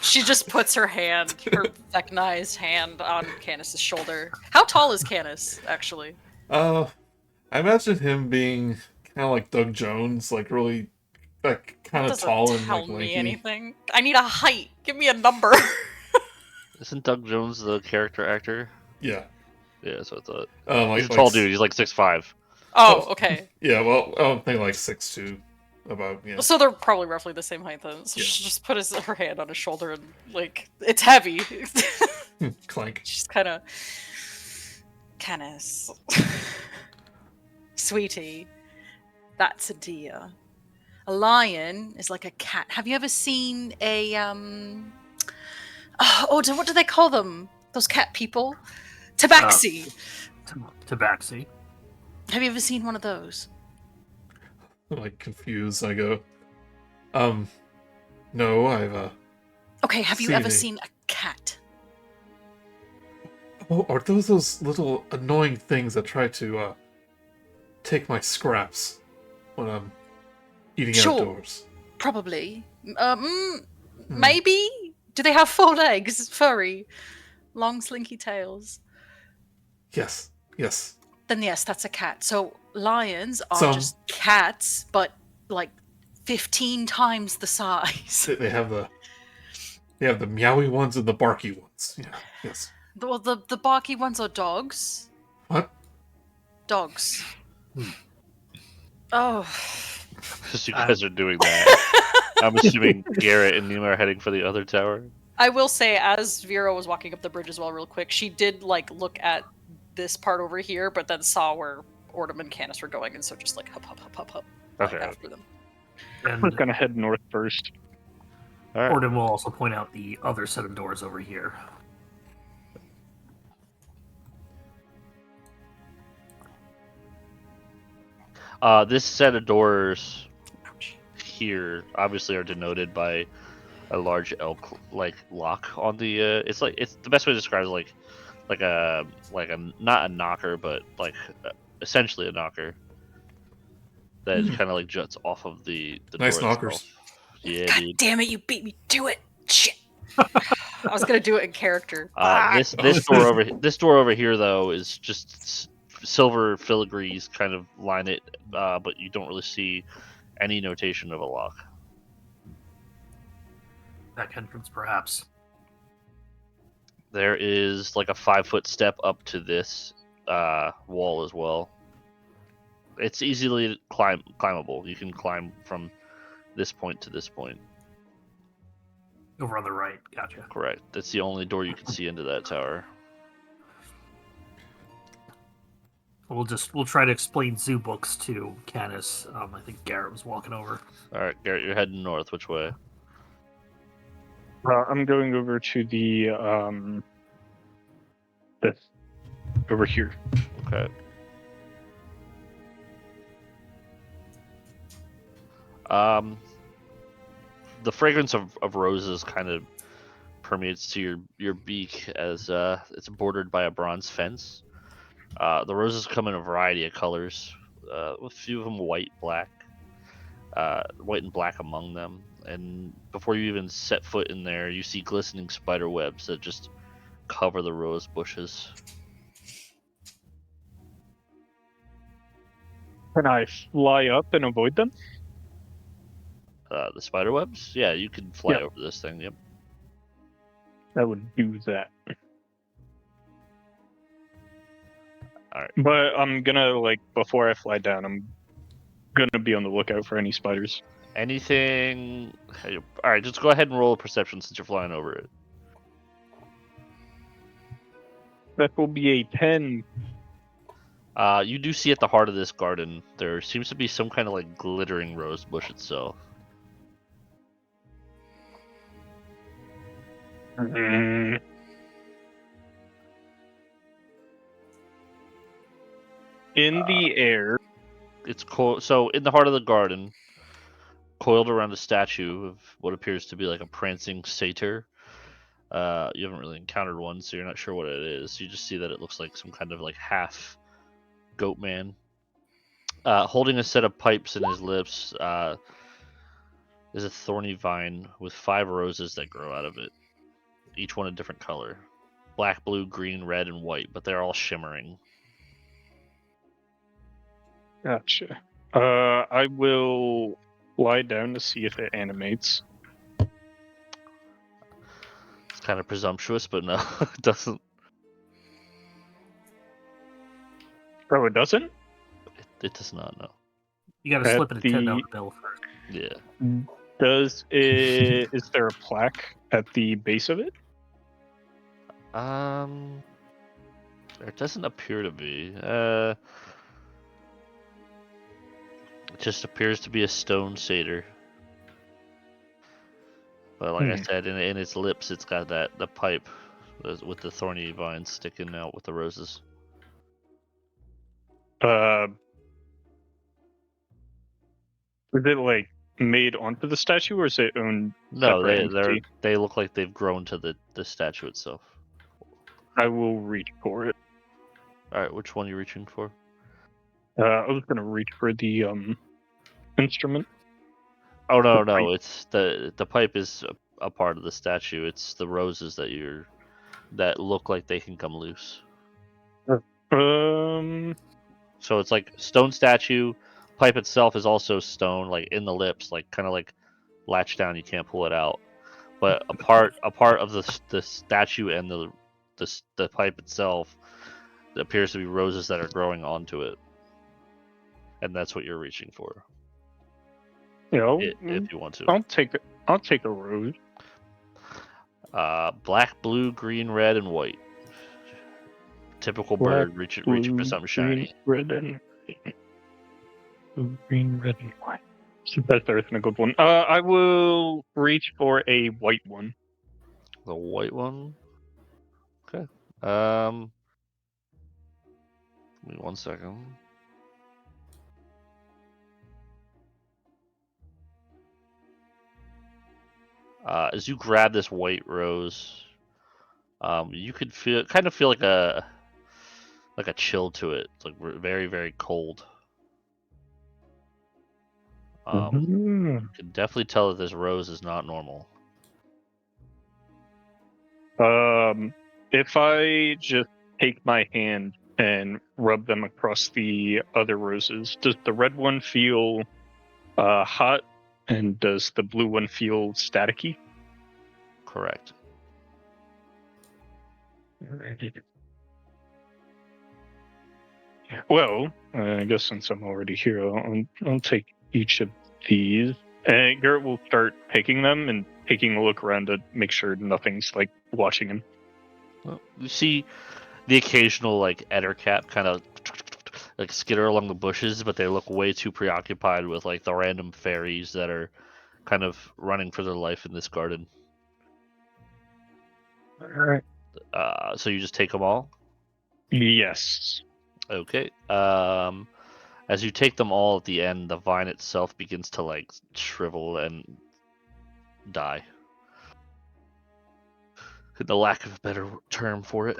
She just puts her Vecnized hand on Canis's shoulder. How tall is Canis, actually? I imagine him being kind of like Doug Jones, like really, like kind of tall and tell like me lanky. anything. I need a height. Give me a number. Isn't Doug Jones the character actor? Yeah. Yeah, that's what I thought. He's a tall dude. He's like 6'5". Oh, okay. Yeah, well, I'm thinking like 6'2", about, yeah. So they're probably roughly the same height then. So Yeah. she just put her hand on his shoulder and, like, it's heavy. Clank. She's kind of... Canis. Sweetie. That's a deer. A lion is like a cat. Have you ever seen a, what do they call them? Those cat people? Tabaxi. Tabaxi. Have you ever seen one of those? I'm like confused. I go, no, I've Okay, have you seen ever a- seen a cat? Oh, are those little annoying things that try to take my scraps when I'm eating Sure. outdoors? Probably. Maybe? Do they have 4 legs? Furry? Long slinky tails? Yes. Then yes, that's a cat. So lions are Some- just cats, but like 15 times the size. They have the meowy ones and the barky ones. Yeah. Yes. Well, the barky ones are dogs. What? Dogs. Oh. Because you guys are doing that. I'm assuming Garret and Nima are heading for the other tower. I will say, as Vera was walking up the bridge as well, real quick, she did like look at this part over here, but then saw where Oordem and Canis were going, and so just like hop Okay. after them. And We're gonna head north first. All right. Oordem will also point out the other set of doors over here. This set of doors here obviously are denoted by a large elk like lock on the it's the best way to describe it like a not a knocker but like essentially a knocker that kind of like juts off of the Nice door knockers. itself. Yeah, God dude. damn it, you beat me to it! Shit! I was gonna do it in character. This door over here though is just silver filigrees kind of line it, but you don't really see any notation of a lock. Back entrance, perhaps. There is like a 5-foot step up to this wall as well. It's easily climbable. You can climb from this point to this point. Over on the right. Gotcha. Correct. That's the only door you can see into that tower. We'll try to explain zoo books to Canis. I think Garret was walking over. All right, Garret, you're heading north. Which way? I'm going over to the this over here. Okay. The fragrance of roses kind of permeates to your beak as it's bordered by a bronze fence. The roses come in a variety of colors, with a few of them white and black among them. And before you even set foot in there, you see glistening spider webs that just cover the rose bushes. Can I fly up and avoid them? The spider webs? Yeah, you can fly Yeah. over this thing. Yep. I would do that. Alright. But I'm gonna, like, before I fly down, I'm gonna be on the lookout for any spiders. Anything? All right, just go ahead and roll a perception since you're flying over it. That will be a 10. You do see at the heart of this garden there seems to be some kind of like glittering rose bush itself. Mm. In the air. It's so in the heart of the garden, coiled around a statue of what appears to be like a prancing satyr. You haven't really encountered one, so you're not sure what it is. You just see that it looks like some kind of like half goat man. Holding a set of pipes in his lips is a thorny vine with 5 roses that grow out of it, each one a different color. Black, blue, green, red, and white, but they're all shimmering. Gotcha. I will lie down to see if it animates. It's kind of presumptuous, but no, it doesn't. Oh, it doesn't? It does not, no. You gotta At slip it a $10 the- bill first. Yeah. Does it? Is there a plaque at the base of it? There doesn't appear to be. It just appears to be a stone satyr. But like I said, in its lips, it's got the pipe with the thorny vines sticking out with the roses. Is it like made onto the statue, or is it owned? No, separate they look like they've grown to the statue itself. I will reach for it. All right, which one are you reaching for? I was gonna reach for the instrument. Oh no, The no, it's the pipe is a part of the statue. It's the roses that look like they can come loose. So it's like stone statue. Pipe itself is also stone, like in the lips, like kind of like latched down. You can't pull it out. But a part of the statue and the pipe itself appears to be roses that are growing onto it, and that's what you're reaching for. You know, If you want to. I'll take a rose. Black, blue, green, red, and white. Typical Black, bird reaching blue, for something shiny. Green, red, and blue, green, red, and white. So that's a good one. I will reach for a white one. The white one. Okay. Give me 1 second. As you grab this white rose, you could feel like a chill to it. It's like very, very cold. You can definitely tell that this rose is not normal. If I just take my hand and rub them across the other roses, does the red one feel hot, and does the blue one feel staticky? Correct. Well, I guess since I'm already here, I'll take each of these. And Garret will start picking them and taking a look around to make sure nothing's like watching him. Well, you see the occasional like ettercap kind of like skitter along the bushes, but they look way too preoccupied with like the random fairies that are kind of running for their life in this garden. All right. So you just take them all? Yes. Okay. As you take them all at the end, the vine itself begins to like shrivel and die. The lack of a better term for it.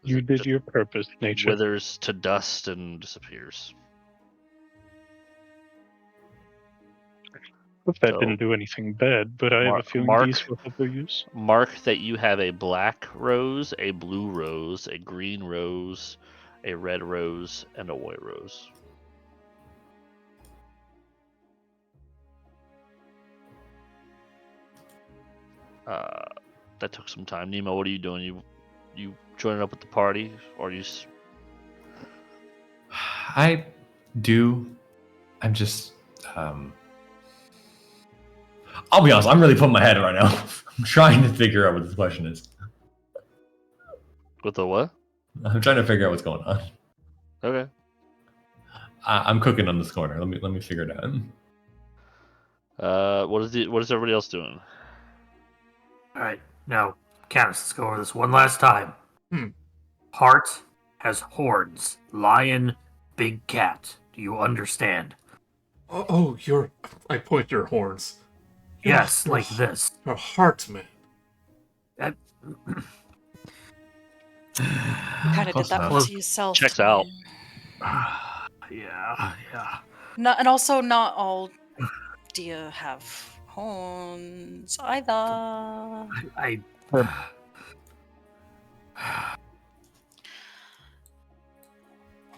You did your purpose, nature. Withers to dust and disappears. Hope that So, didn't do anything bad, but I have a feeling Mark- these will have their use. Mark that you have a black rose, a blue rose, a green rose, a red rose, and a white rose. That took some time. Nima, what are you doing? You joining up with the party, or you? I do. I'm just. I'll be honest. I'm really putting my head right now. I'm trying to figure out what this question is. With the what? I'm trying to figure out what's going on. Okay. I'm cooking on this corner. Let me figure it out. What is everybody else doing? All right, now, Canis, let's go over this one last time. Hmm. Heart has horns. Lion, big cat. Do you understand? Oh, I point your horns. Yes, Your- like this. Your heart, man. That- You kind of did that enough. to yourself. Checks out. yeah. And also, not all deer have horns either. I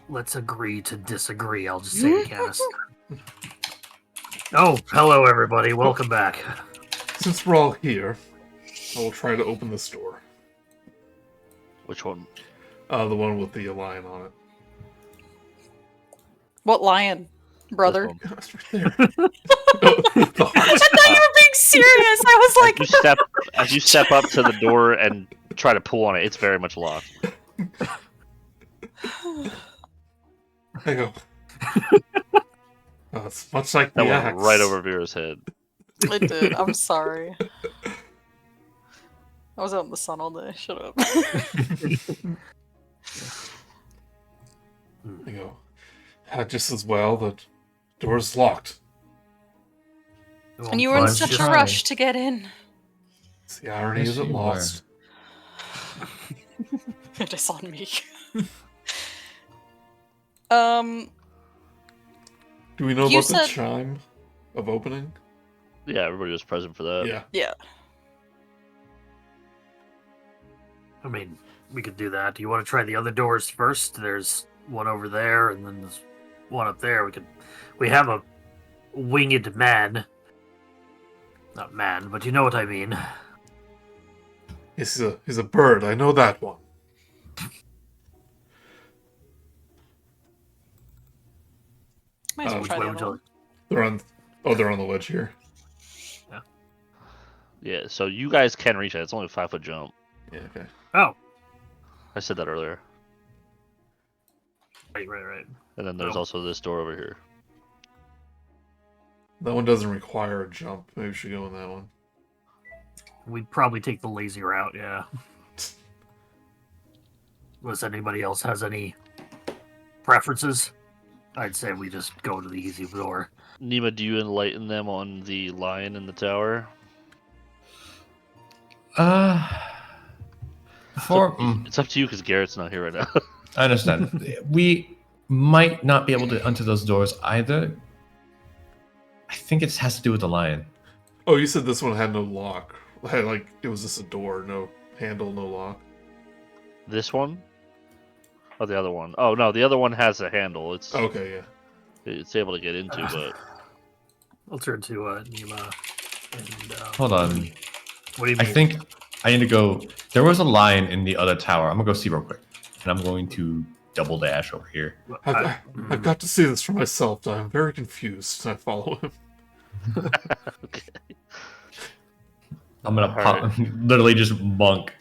Let's agree to disagree. I'll just say to Canis. Oh, hello everybody. Welcome back. Since we're all here, I will try to open this door. Which one? The one with the lion on it. What lion, brother? This one. Yeah, it's right there. The heart. I thought you were being serious. I was like, As you step up to the door and try to pull on it, it's very much locked. I go. Oh, it's much like That the went axe. right over Vera's head. it did. I'm sorry. I was out in the sun all day. Shut up. I go. Just as well, the door's locked. And you were in Well, such just- a rush to get in. It's the irony Yes, isn't you lost. It is on me. Do we know You about said- the chime of opening? Yeah, everybody was present for that. Yeah. Yeah. I mean, we could do that. Do you want to try the other doors first? There's one over there, and then there's one up there. We have a winged man. Not man, but you know what I mean. He's a bird. I know that one. Might as well Which try way the would other you one. They're on the ledge here. Yeah, so you guys can reach it. It's only a 5-foot jump. Yeah, okay. Oh, I said that earlier. right. And then there's Oh. also this door over here. That one doesn't require a jump. Maybe we should go in that one. We'd probably take the lazy route, yeah. Unless anybody else has any preferences, I'd say we just go to the easy door. Nima, do you enlighten them on the lion in the tower? It's up to you because Garrett's not here right now. I understand. We might not be able to enter those doors either. I think it has to do with the lion. Oh, you said this one had no lock. Like it was just a door, no handle, no lock. This one? Or the other one? Oh no, the other one has a handle. It's Okay, yeah. it's able to get into, but I'll turn to Nima. And, Hold on. What do you I mean? think I need to go. There was a lion in the other tower. I'm gonna go see real quick, and I'm going to double dash over here. I've got to see this for myself. I'm very confused. I follow him. okay. I'm gonna pop, literally just monk,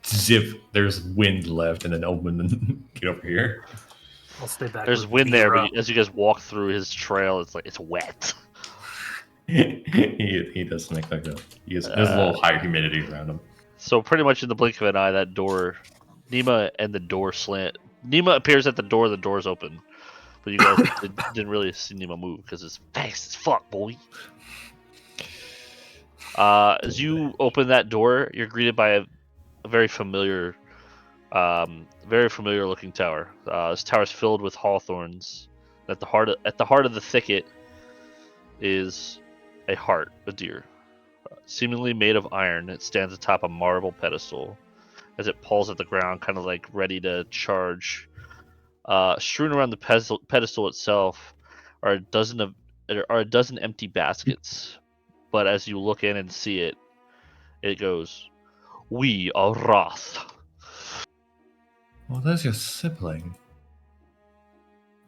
zip. There's wind left, and then open and get over here. I'll stay back. There's with wind there, Vera. but as you guys walk through his trail, it's like it's wet. he does make like that. There's a little higher humidity around him. So pretty much in the blink of an eye, that door, Nima and the door slant. Nima appears at the door's open. But you guys didn't really see Nima move because it's fast as fuck, boy. As you open that door, you're greeted by a very familiar looking tower. This tower is filled with hawthorns. At the heart of the thicket is a heart, a deer, seemingly made of iron. It stands atop a marble pedestal as it pulls at the ground, kind of like ready to charge. Strewn around the pedestal itself are a dozen empty baskets. But as you look in and see it, it goes, "We are Wrath." Well, there's your sibling.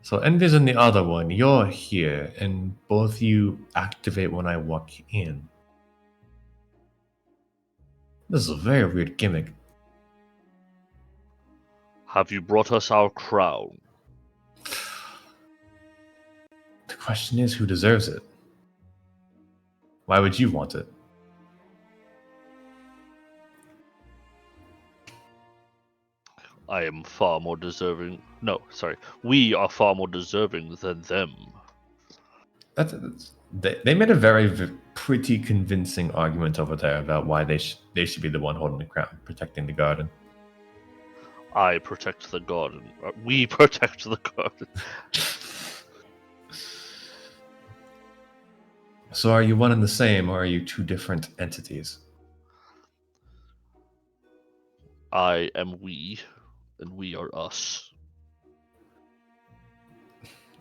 So envision the other one. You're here, and both you activate when I walk in. This is a very weird gimmick. Have you brought us our crown? The question is, who deserves it? Why would you want it? I am far more deserving. No, sorry. We are far more deserving than them. They made a pretty convincing argument over there about why they should be the one holding the crown, protecting the garden. I protect the garden. We protect the garden. So are you one and the same, or are you two different entities? I am we, and we are us.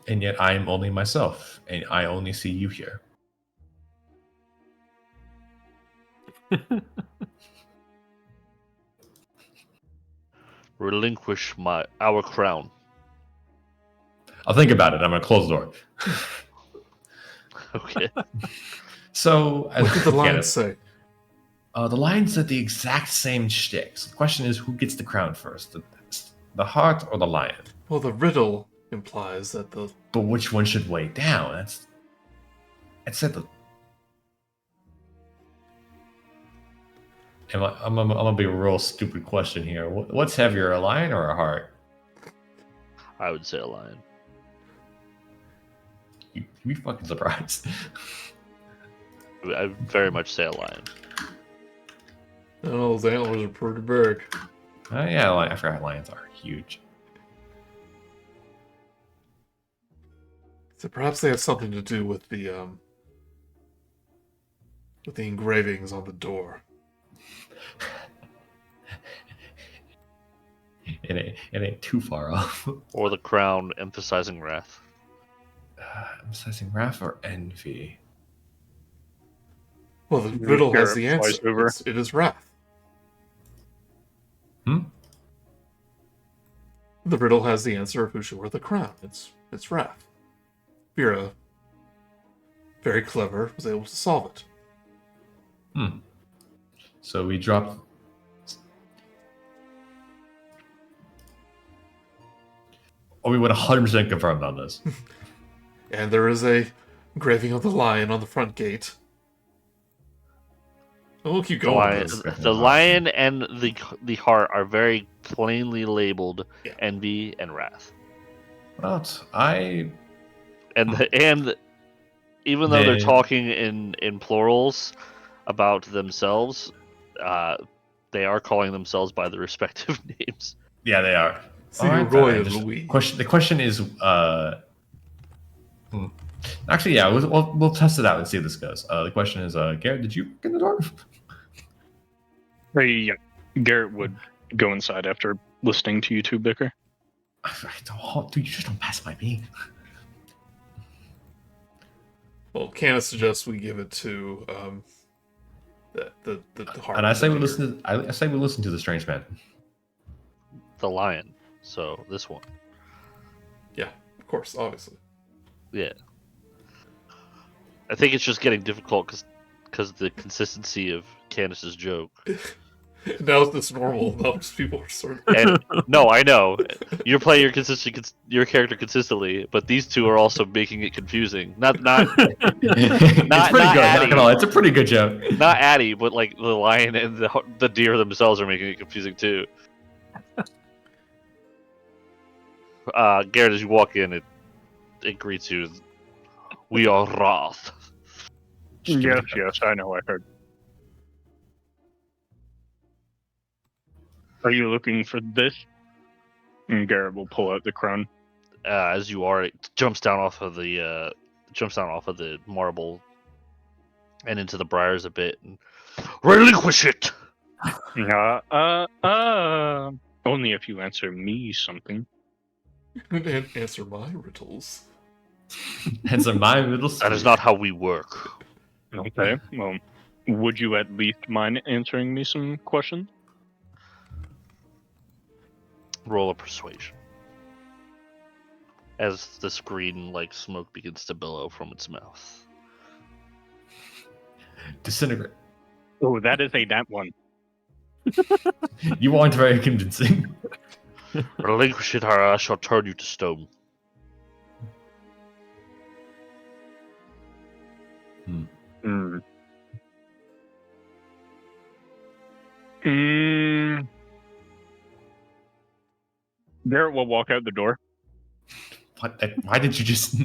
And yet I am only myself, and I only see you here. Relinquish our crown. I'll think about it. I'm going to close the door. Okay. So, What did the lions say? The lions said the exact same shtick. So the question is, who gets the crown first? The heart or the lion? Well, the riddle implies that the... But which one should weigh down? It said the... I'm gonna be a real stupid question here. What's heavier, a lion or a heart? I would say a lion. You'd be fucking surprised. I would very much say a lion. Oh, those antlers are pretty big. Yeah, I forgot lions are huge. So perhaps they have something to do with the engravings on the door. It ain't too far off. Or the crown emphasizing wrath. Emphasizing wrath or envy? Well, the riddle has the Garret answer. flies over. It is wrath. The riddle has the answer of who should wear the crown. It's wrath. Vera, very clever, was able to solve it. So we dropped... Oh, we would 100% confirmed on this. And there is a engraving of the lion on the front gate. And we'll keep going with this. The lion and the heart are very plainly labeled Yeah. envy and wrath. Well, And even though they're talking in plurals about themselves, they are calling themselves by the respective names. Yeah, they are. See, Alright, Roy just- and Louis. The question is, actually, yeah, we'll test it out and see how this goes. The question is, Garret, did you get in the door? Yeah, Garret would go inside after listening to you two bicker. Dude, you just don't pass by me. Well, Canis suggests we give it to the heart. And I say we listen to. I say we listen to the strange man. The lion. So this one. Yeah, of course, obviously. Yeah. I think it's just getting difficult because the consistency of Canis's joke. Now it's this normal. Now just people are sort of. And no, I know you're playing your character consistently, but these two are also making it confusing. Not It's pretty good. Not Addie. gonna lie, it's a pretty good joke. Not Addie, but like the lion and the deer themselves are making it confusing too. Garret, as you walk in, it greets you. We are Wrath. Yes, I know. I heard. Are you looking for this? And Garret will pull out the crown. As you are, it jumps down off of the marble and into the briars a bit. And, relinquish it. Only if you answer me something. And answer my riddles. Answer my riddle. That is not how we work. Okay. Well, would you at least mind answering me some questions? Roll a persuasion. As this green like smoke begins to billow from its mouth. Disintegrate. Oh, that is a nat one. You aren't very convincing. Relinquish it, or I shall turn you to stone. Garret will walk out the door. What? Why did you just?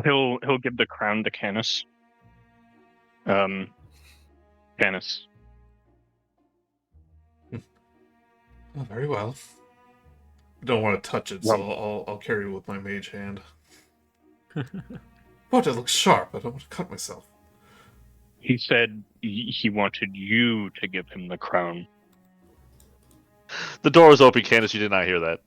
He'll give the crown to Canis. Canis. Oh, very well. I don't want to touch it, so I'll carry it with my mage hand. But it looks sharp. I don't want to cut myself. He said he wanted you to give him the crown. The door was open, Canis. You did not hear that.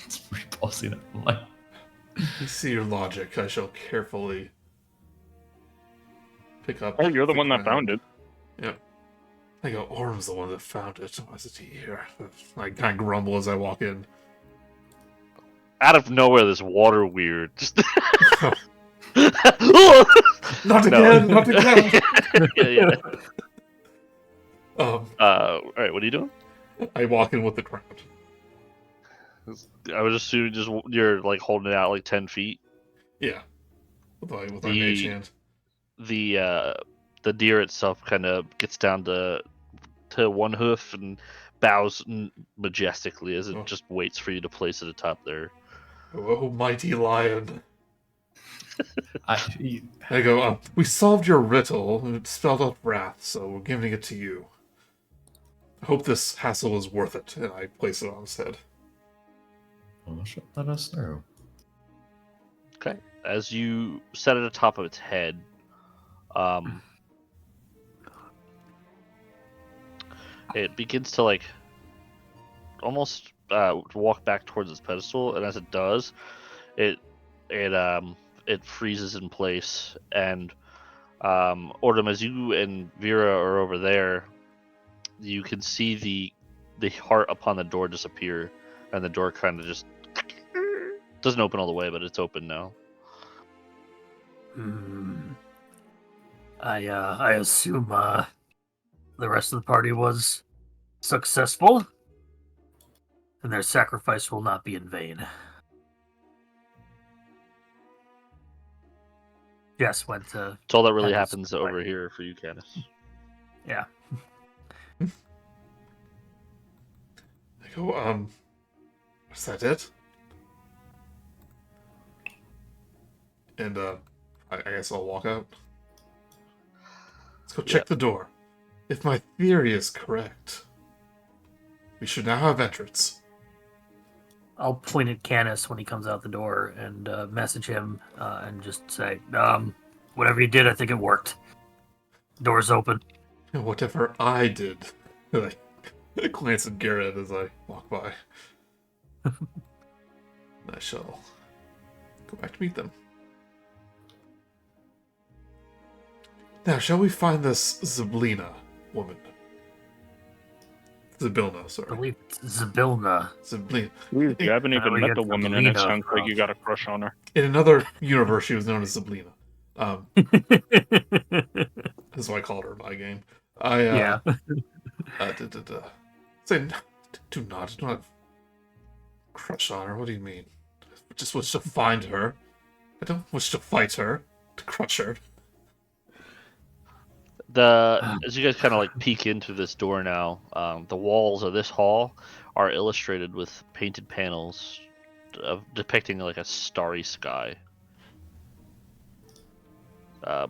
It's pretty bossy. Not like. You see your logic. I shall carefully pick up. Oh, you're the one that crown. found it. Yep. I go, Oordem's the one that found it. Why isn't he here? I kind of grumble as I walk in. Out of nowhere, this water weird. Just... Not again! No. Not again! yeah. All right, what are you doing? I walk in with the crowd. I would assume just you're like holding it out like 10 feet. Yeah, with my mage hand. The deer itself kind of gets down to one hoof and bows majestically as it just waits for you to place it atop there. Oh, mighty lion! I go, we solved your riddle, and it spelled out wrath, so we're giving it to you. I hope this hassle is worth it, and I place it on his head. Oh, shit, let us know. Okay. As you set it atop of its head, it begins to like almost walk back towards its pedestal, and as it does, it freezes in place. And Oordem, as you and Vera are over there, you can see the heart upon the door disappear, and the door kind of just doesn't open all the way, but it's open now. I assume the rest of the party was successful, and their sacrifice will not be in vain. Jess went to... It's all that really Canis happens over here for you, Canis. Yeah. I go, is that it? And, I guess I'll walk out. Let's go check the door. If my theory is correct, we should now have entrance. I'll point at Canis when he comes out the door and message him and just say, whatever you did, I think it worked. Door's open. And whatever I did. I glance at Garret as I walk by. I shall go back to meet them. Now, shall we find this Zyblina woman? Zabilna, I sorry. believe it's Zabilna. Zabilna. You haven't even we met get the woman, and it Zabilna sounds like from- you got a crush on her. In another universe, she was known as Zabilna. That's why I called her in my game. Yeah. Say, do not crush on her. What do you mean? I just wish to find her. I don't wish to fight her, to crush her. As you guys kind of like peek into this door now, the walls of this hall are illustrated with painted panels depicting like a starry sky. The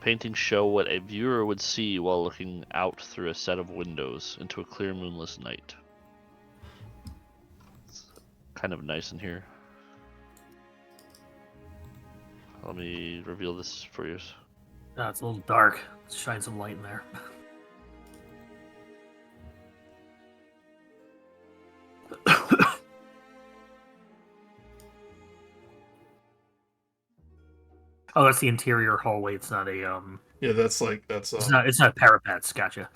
paintings show what a viewer would see while looking out through a set of windows into a clear moonless night. It's kind of nice in here. Let me reveal this for you. It's a little dark. Let's shine some light in there. Oh, that's the interior hallway. It's not a Yeah, that's It's not parapets. Gotcha.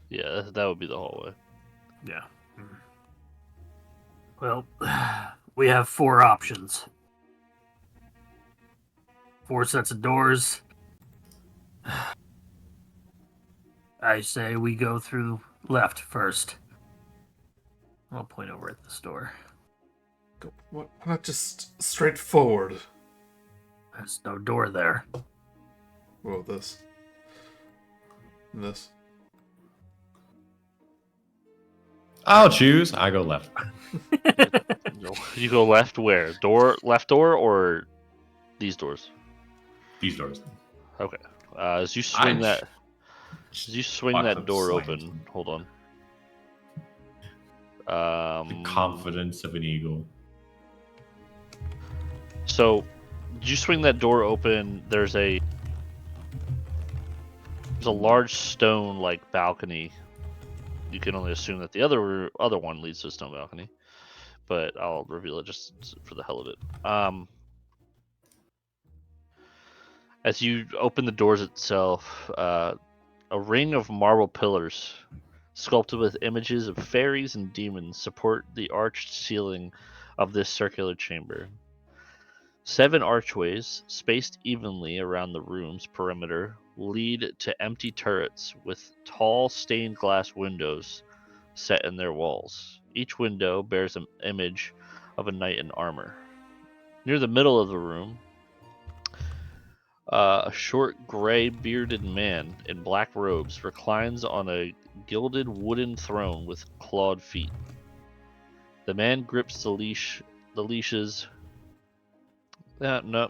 Yeah, that would be the hallway. Yeah. Well, we have 4 options. 4 sets of doors. I say we go through left first. I'll point over at this door. Why not just straight forward? There's no door there. Well, this. And this. I'll choose. I go left. You go left where? Left door or these doors? These doors. Okay. As you swing Watch that them door slam. open, hold on. The confidence of an eagle. So, you swing that door open. There's a large stone like balcony. You can only assume that the other one leads to a stone balcony, but I'll reveal it just for the hell of it. As you open the doors itself, a ring of marble pillars, sculpted with images of fairies and demons, support the arched ceiling of this circular chamber. 7 archways, spaced evenly around the room's perimeter, lead to empty turrets with tall stained glass windows set in their walls. Each window bears an image of a knight in armor. Near the middle of the room, a short, gray, bearded man in black robes reclines on a gilded wooden throne with clawed feet. The man grips the leashes. The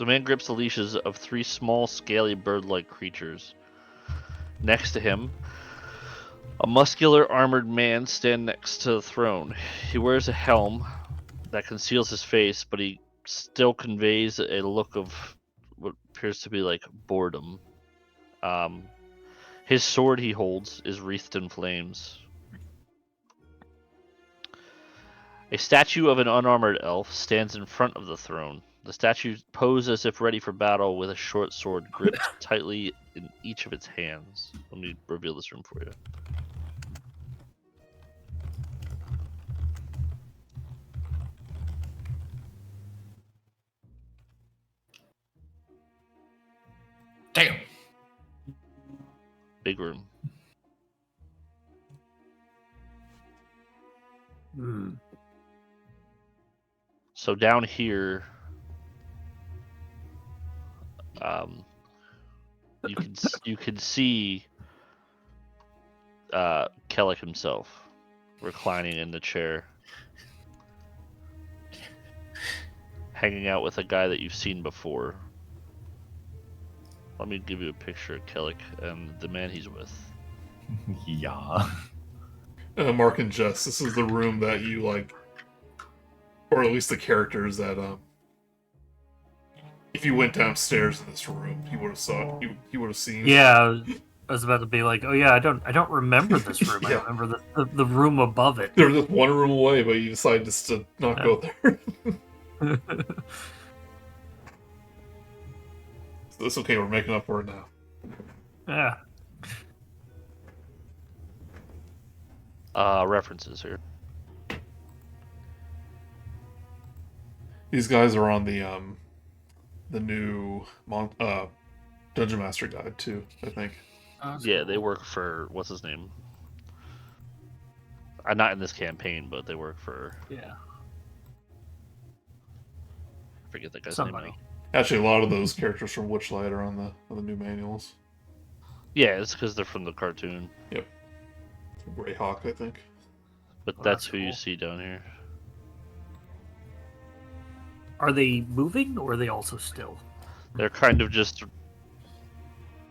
man grips the leashes of 3 small, scaly, bird-like creatures. Next to him, a muscular, armored man stands next to the throne. He wears a helm that conceals his face, but he still conveys a look of what appears to be like boredom. His sword he holds is wreathed in flames. A statue of an unarmored elf stands in front of the throne. The statue poses as if ready for battle with a short sword gripped tightly in each of its hands. Let me reveal this room for you. Damn. Big room. So down here, you can see Kellic himself reclining in the chair, hanging out with a guy that you've seen before. Let me give you a picture of Kellic and the man he's with. Yeah. Mark and Jess, this is the room that you like, or at least the characters that if you went downstairs in this room, you would have saw. You would have seen. Yeah, I was about to be like, oh yeah, I don't remember this room. Yeah. I remember the room above it. They're just one room away, but you decided just to not go there. That's okay. We're making up for it now. Yeah. References here. These guys are on the new Dungeon Master Guide too, I think. Yeah, they work for what's his name? Not in this campaign, but they work for. Yeah. I forget that guy's Somebody. name Actually, a lot of those characters from Witchlight are on the new manuals. now. Yeah, it's because they're from the cartoon. Yep. Greyhawk, I think. But Well, that's that's who you cool. see down here. Are they moving or are they also still? They're kind of just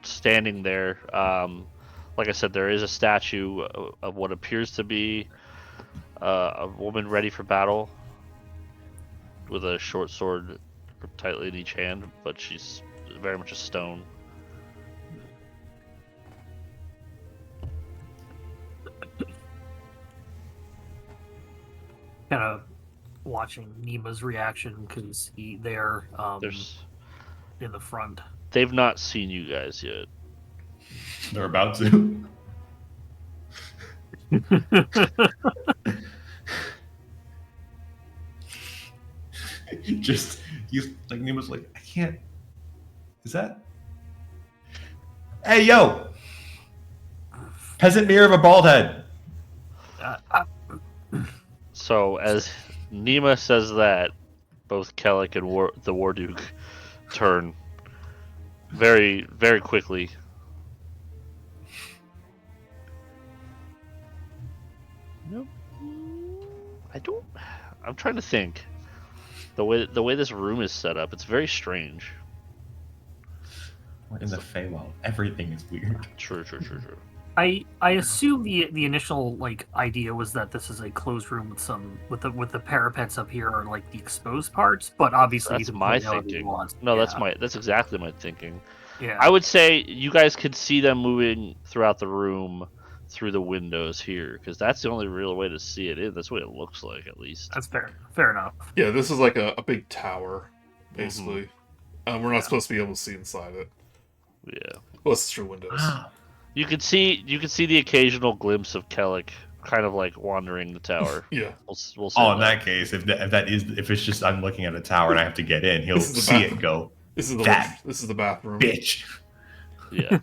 standing there. Like I said, there is a statue of what appears to be a woman ready for battle with a short sword tightly in each hand, but she's very much a stone. Kind of watching Nima's reaction because they're There's in the front. They've not seen you guys yet. They're about to. Just he's like Nima's like, I can't. Is that? Hey yo! Peasant mirror of a bald head. So as Nima says that, both Kellic and the Warduke turn very, very quickly. Nope. I'm trying to think. The way this room is set up, it's very strange. We're in the Feywild. Everything is weird. True. I assume the initial idea was that this is a closed room with the parapets up here are like the exposed parts, but obviously That's you can my point out if you thinking. want. No, Yeah. that's exactly my thinking. Yeah. I would say you guys could see them moving throughout the room through the windows here, because that's the only real way to see it. That's what it looks like, at least. That's fair. Fair enough. Yeah, this is like a big tower, basically. We're not supposed to be able to see inside it. Yeah. Well, it's through windows. Wow. You could see the occasional glimpse of Kellic kind of like wandering the tower. Yeah. We'll say Oh, in that case, if it's just I'm looking at a tower and I have to get in, he'll This is the see it bathroom. and go, This is the bathroom. bitch. Yeah.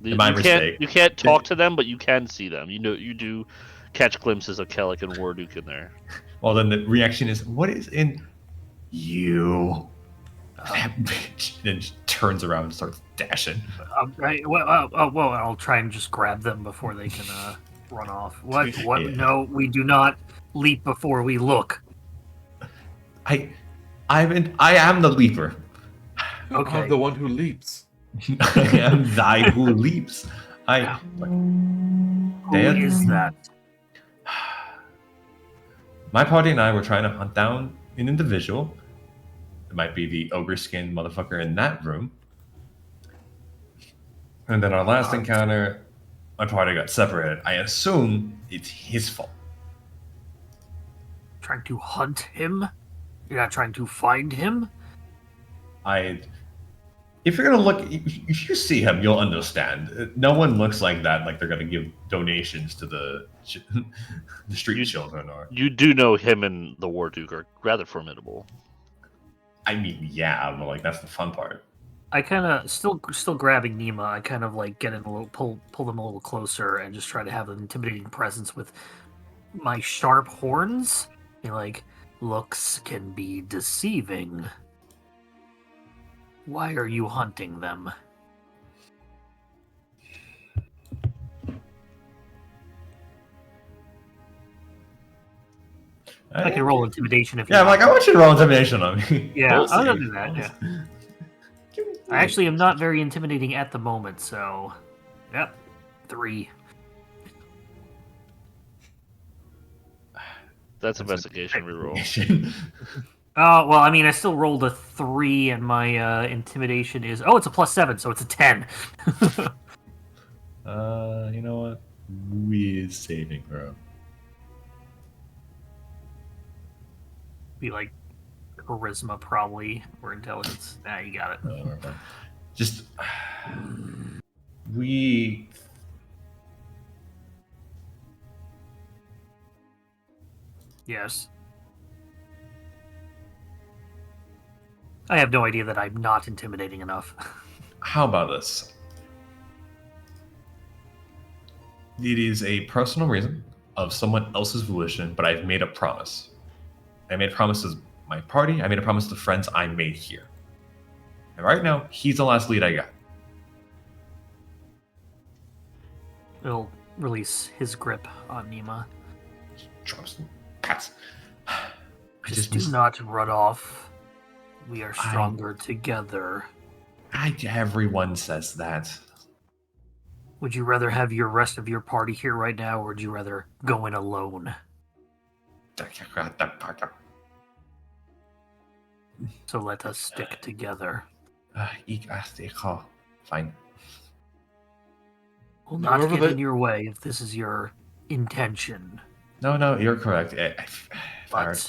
You mistake. can't talk to them, but you can see them. You do catch glimpses of Kellic and Warduke in there. Well, then the reaction is, what is in you? That bitch. And then just turns around and starts dashing. Well, I'll try and just grab them before they can run off. What? Yeah. No, we do not leap before we look. I am the leaper. Okay. I'm the one who leaps. I am thy who leaps. Who is that? My party and I were trying to hunt down an individual. It might be the ogre-skinned motherfucker in that room. And then our last encounter, my party got separated. I assume it's his fault. Trying to hunt him? You're not trying to find him? If you're gonna look, if you see him, you'll understand. No one looks like that. Like they're gonna give donations to the street children. Or You do know him and the Warduke are rather formidable. I mean, yeah, but like that's the fun part. I kind of still grabbing Nima. I kind of get in a little pull them a little closer and just try to have an intimidating presence with my sharp horns. Looks can be deceiving. Why are you hunting them? I can roll intimidation if you Yeah, want. I want you to roll intimidation on me. Yeah, We'll I'm gonna see. do that. Yeah. I actually am not very intimidating at the moment, so yep, 3. That's investigation reroll. Well, I mean, I still rolled a 3, and my intimidation is it's a +7, so it's a 10. You know what? Weird saving throw. Be like charisma, probably, or intelligence. Nah, you got it. Just Yes. I have no idea that I'm not intimidating enough. How about this? It is a personal reason of someone else's volition, but I've made a promise. I made a promise to my party. I made a promise to friends I made here. And right now, he's the last lead I got. He'll release his grip on Nima. Drops and pats. Just do not run off. We are stronger together. Everyone says that. Would you rather have your rest of your party here right now, or would you rather go in alone? So let us stick together. Fine. Will not Whoever get they- in your way if this is your intention. No, you're correct. If I were to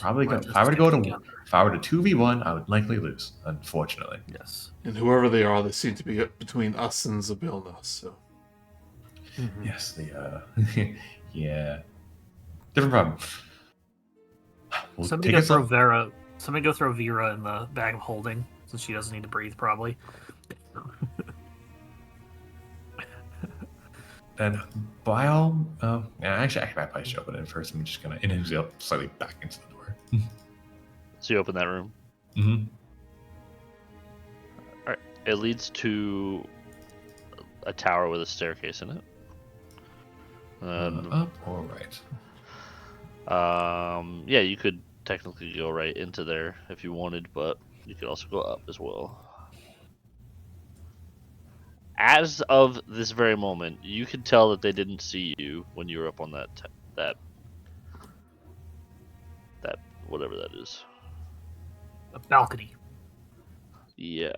2v1, I would likely lose, unfortunately. Yes. And whoever they are, they seem to be between us and Zabilna, so... Mm-hmm. Yes, yeah. Different problem. We'll Somebody take go us throw up. Vera. Somebody go throw Vera in the bag of holding, since she doesn't need to breathe, probably. And by all, actually, I probably should open it first. I'm just gonna inhale slightly back into the door. So you open that room. Mm-hmm. Alright. It leads to a tower with a staircase in it. Up or right? Yeah, you could technically go right into there if you wanted, but you could also go up as well. As of this very moment, you can tell that they didn't see you when you were up on that whatever that is. A balcony. Yeah.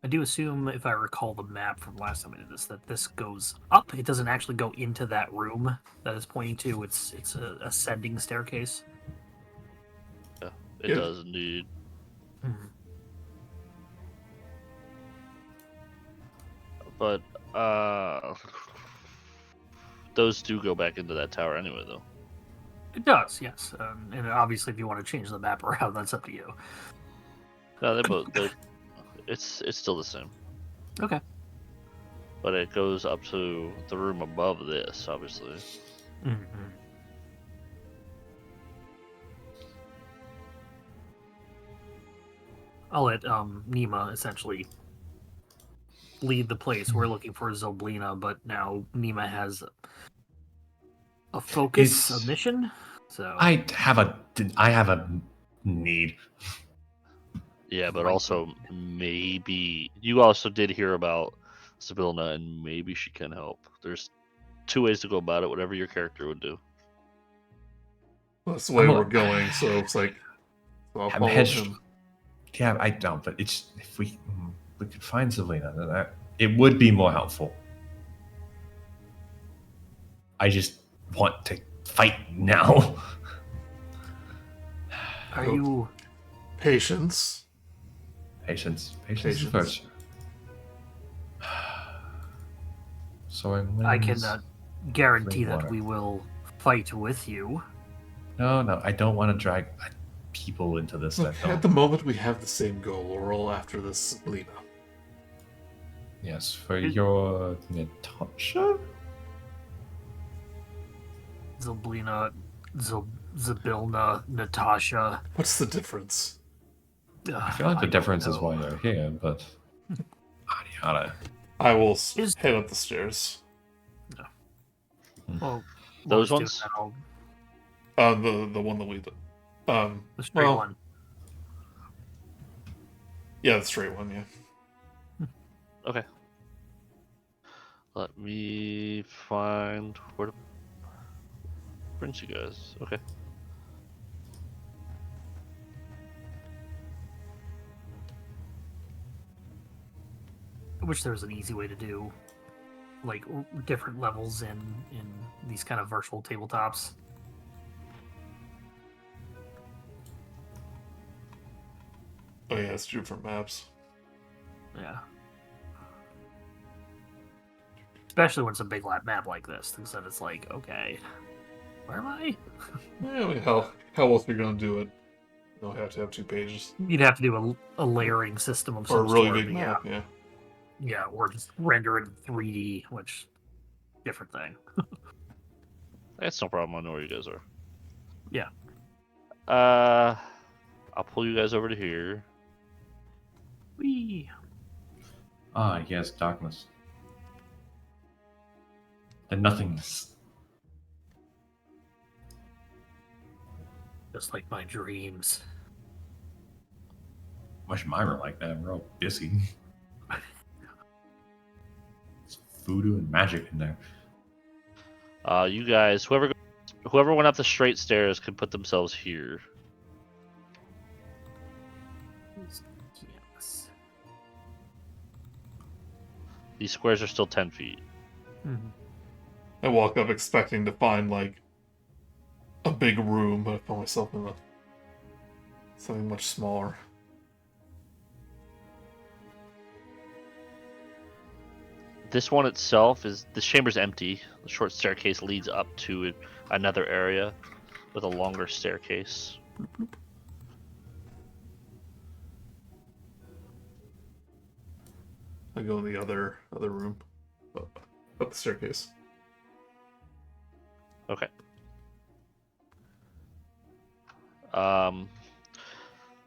I do assume, if I recall the map from last time I did this, that this goes up. It doesn't actually go into that room that it's pointing to. It's a ascending staircase. It Yeah. does indeed. Mhm. But those do go back into that tower anyway, though. It does, yes. And obviously, if you want to change the map around, that's up to you. No, they both. It's still the same. Okay. But it goes up to the room above this, obviously. Mm-hmm. I'll let Nima essentially lead the place. We're looking for Zoblina, but now Nima has a focus, a mission. So I have a need. Yeah, but also maybe you also did hear about Sibilna, and maybe she can help. There's two ways to go about it. Whatever your character would do. Well, that's the way we're going, so it's like... So I'll I'm follow hedged. him. Yeah, I don't. But it's if we could find Zelina, it would be more helpful. I just want to fight now. are you? Patience. Patience Patience. first. Soaring winds. I cannot guarantee Flame that water. we will fight with you. No, I don't want to drag people into this. Look, That at the moment, we have the same goal. We're all after this Lena. Yes, for your Natasha. Zoblina, Zabilna, Natasha. What's the difference? I feel like the don't difference is know. why you're here, but yada. I will Is- head up the stairs. Well, Those we'll ones? just do The one that we... the straight well, one. Yeah, the straight one, yeah. Okay. Let me find where to bring you guys. Okay. I wish there was an easy way to do like different levels in these kind of virtual tabletops. Oh yeah, it's different maps. Yeah. Especially when it's a big map like this, because then it's like, okay, where am I? Yeah, I mean, how else are you gonna do it? You don't have to have 2 pages. You'd have to do a layering system of Or a some really sort, big yeah. map, yeah. Yeah, or just render it in 3D, which different thing. That's no problem. I know where you guys are. Yeah. I'll pull you guys over to here. Whee! Ah, yes, darkness. And nothingness. Just like my dreams. Wish mine were like that. We're all busy. It's voodoo and magic in there. You guys, whoever went up the straight stairs could put themselves here. Yes. These squares are still 10 feet. Mm-hmm. I walk up expecting to find, like, a big room, but I found myself in something much smaller. This one itself this chamber's empty. The short staircase leads up to another area with a longer staircase. I go in the other room, up the staircase. Okay.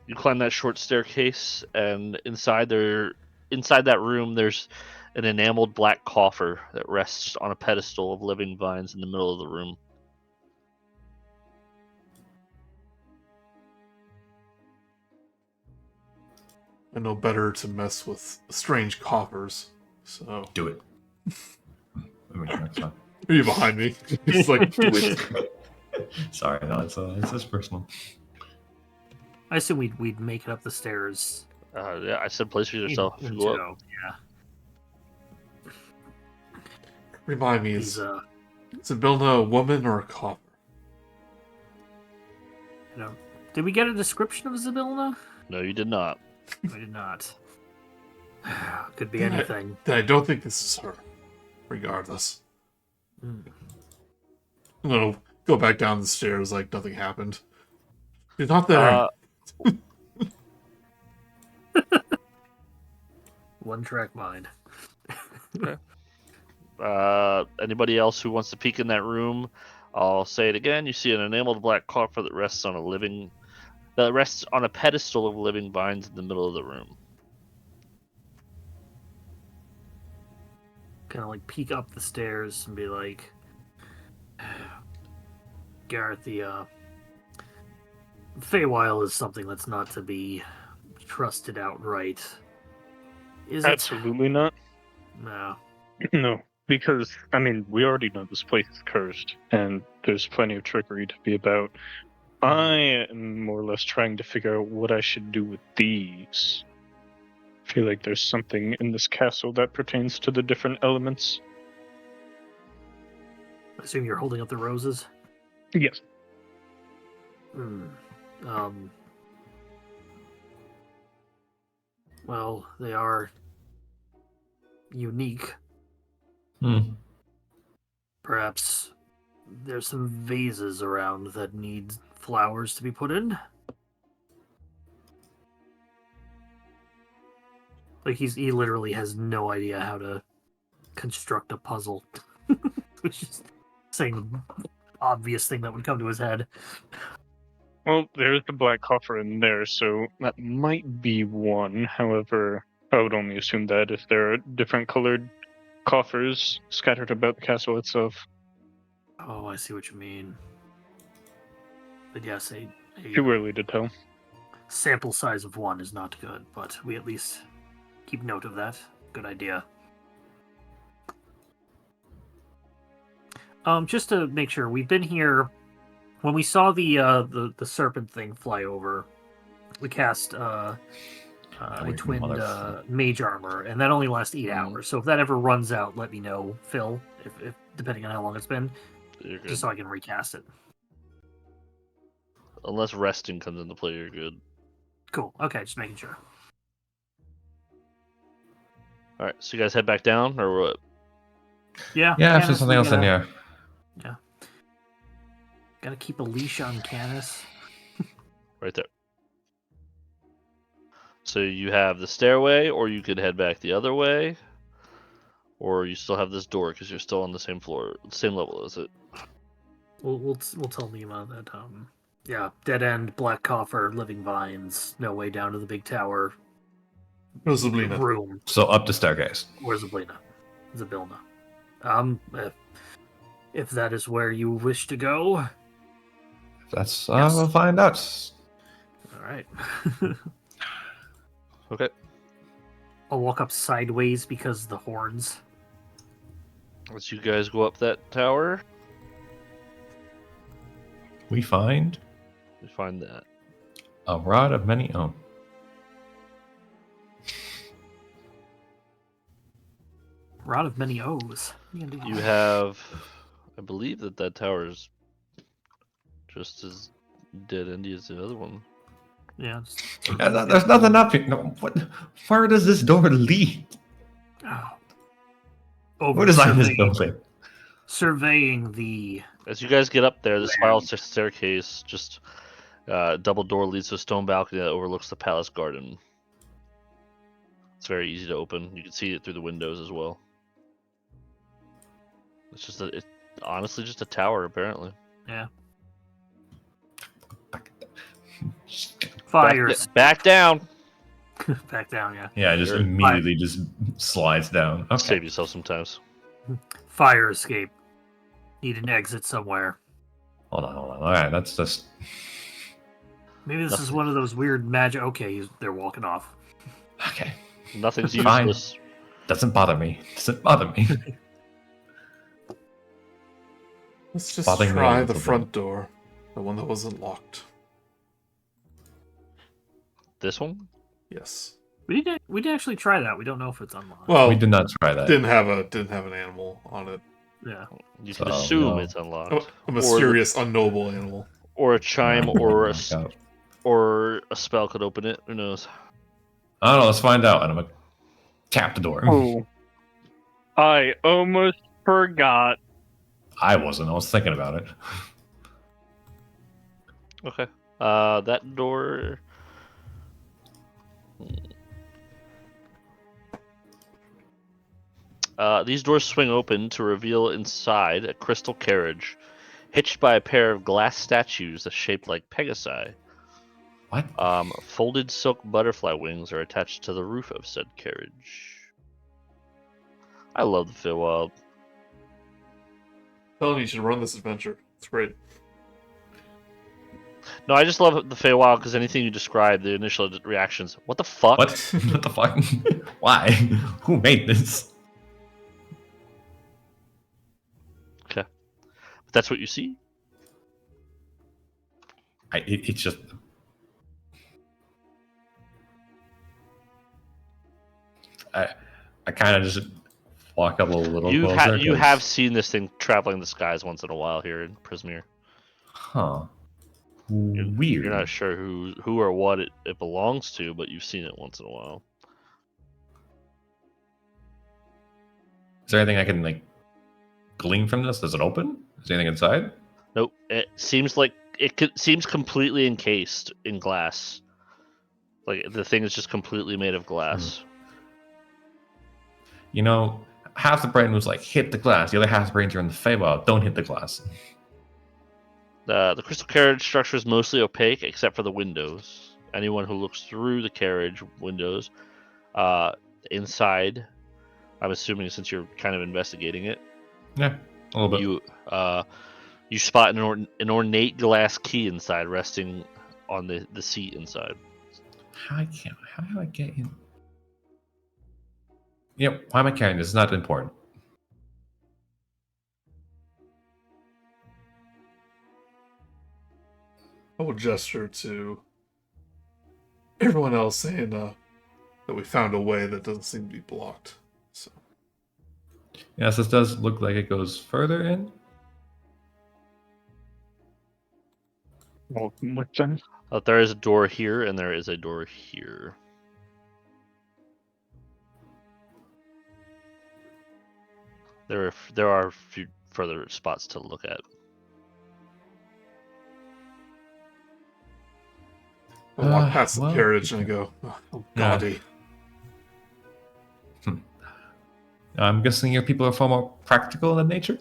You climb that short staircase, and inside that room, there's an enameled black coffer that rests on a pedestal of living vines in the middle of the room. I know better to mess with strange coffers, so... Do it. That's fine. Are you behind me? He's like, do it. Sorry, no, it's just personal. I assume we'd make it up the stairs. Yeah, I said place yourself. in Go up. tow, yeah. Remind me, He's, is Sibilna a woman or a coffer? you know, did we get a description of Sibilna? No, you did not. We did not. Could be anything. Then I don't think this is her. Regardless. Mm. I'm gonna go back down the stairs like nothing happened. She's not there. One track mind. Anybody else who wants to peek in that room? I'll say it again. You see an enameled black coffer that rests on a pedestal of living vines in the middle of the room. Kind of like peek up the stairs and be like, Garret, the Feywild is something that's not to be trusted outright. Is it? Absolutely not. No. No, because, I mean, we already know this place is cursed, and there's plenty of trickery to be about. I am more or less trying to figure out what I should do with these. I feel like there's something in this castle that pertains to the different elements. I assume you're holding up the roses? Yes. Well, they are unique. Perhaps there's some vases around that need flowers to be put in. Like he literally has no idea how to construct a puzzle. It's just saying the obvious thing that would come to his head. Well, there's the black coffer in there, so that might be one. However, I would only assume that if there are different colored coffers scattered about the castle itself. Oh, I see what you mean. But yes, a Too early to tell. sample size of one is not good, but we at least keep note of that. Good idea. Just to make sure, we've been here when we saw the serpent thing fly over. We cast a twinned mage armor, and that only lasts 8 hours. So if that ever runs out, let me know, Phil. If depending on how long it's been, just so I can recast it. Unless resting comes into play, you're good. Cool. Okay, just making sure. All right, so you guys head back down, or what? Yeah. Yeah, if Canis, there's something we else, then gotta- yeah. Gotta keep a leash on Canis. Right there. So you have the stairway, or you could head back the other way, or you still have this door because you're still on the same floor, same level as it. We'll tell Nima that yeah, dead end, black coffer, living vines, no way down to the big tower No, Zablina. room. So up the staircase. Where's Zablina? Zabilna. If that is where you wish to go. That's Yes. we'll find out. All right. Okay. I'll walk up sideways because of the horns. As you guys go up that tower, We find you find that. a rod of many. Oh, Rod of many O's. What are you gonna do? You have, I believe that tower is just as dead endy as the other one. Yeah. there's nothing up here. No, what? Where does this door lead? Who designed this building? Surveying the. As you guys get up there, the spiral staircase, just double door, leads to a stone balcony that overlooks the palace garden. It's very easy to open. You can see it through the windows as well. It's just it's honestly just a tower, apparently. Yeah. Fires. Back down. Back down, yeah. Yeah, just Sure. immediately just slides down. Okay. Save yourself sometimes. Fire escape. Need an exit somewhere. Hold on. All right, that's just. Maybe this is one of those weird magic. Okay, they're walking off. Okay. Nothing's Fine. useless. Doesn't bother me. Doesn't bother me. Let's just Bothering me a try little the bit. front door, the one that wasn't locked. This one? Yes. We did actually try that. We don't know if it's unlocked. Well, We did not try that. didn't have an animal on it. Yeah. You can So, assume no. it's unlocked. A mysterious, unknowable animal. Or a chime, or Oh, or a spell could open it. Who knows? I don't know. Let's find out. And I'm gonna tap the door. Oh, I almost forgot. I wasn't. I was thinking about it. Okay. That door. These doors swing open to reveal inside a crystal carriage, hitched by a pair of glass statues shaped like Pegasi. What? Folded silk butterfly wings are attached to the roof of said carriage. I love the Feywild. Telling you should run this adventure. It's great. No, I just love the Feywild because anything you describe, the initial reactions. What the fuck? What? What the fuck? Why? Who made this? Okay. But that's what you see? It's just. I kind of just walk up a little closer. You have seen this thing traveling the skies once in a while here in Prismere. Huh. Weird. You're not sure who or what it belongs to, but you've seen it once in a while. Is there anything I can like glean from this? Does it open? Is there anything inside? Nope. It seems like seems completely encased in glass. Like the thing is just completely made of glass. You know, half the brain was like hit the glass. The other half the brains are in the Feywild. Don't hit the glass. The crystal carriage structure is mostly opaque except for the windows. Anyone who looks through the carriage windows, inside, I'm assuming since you're kind of investigating it, Yeah, a little bit. you spot an ornate glass key inside, resting on the seat inside. How do I get in? Yep. Why am I carrying this? It's not important. I will gesture to everyone else saying that we found a way that doesn't seem to be blocked. So Yes, this does look like it goes further in. Well, which then? There is a door here, and there is a door here. There are a few further spots to look at. I walk past the well, carriage and I go, oh, Yeah. gaudy. I'm guessing your people are far more practical in nature?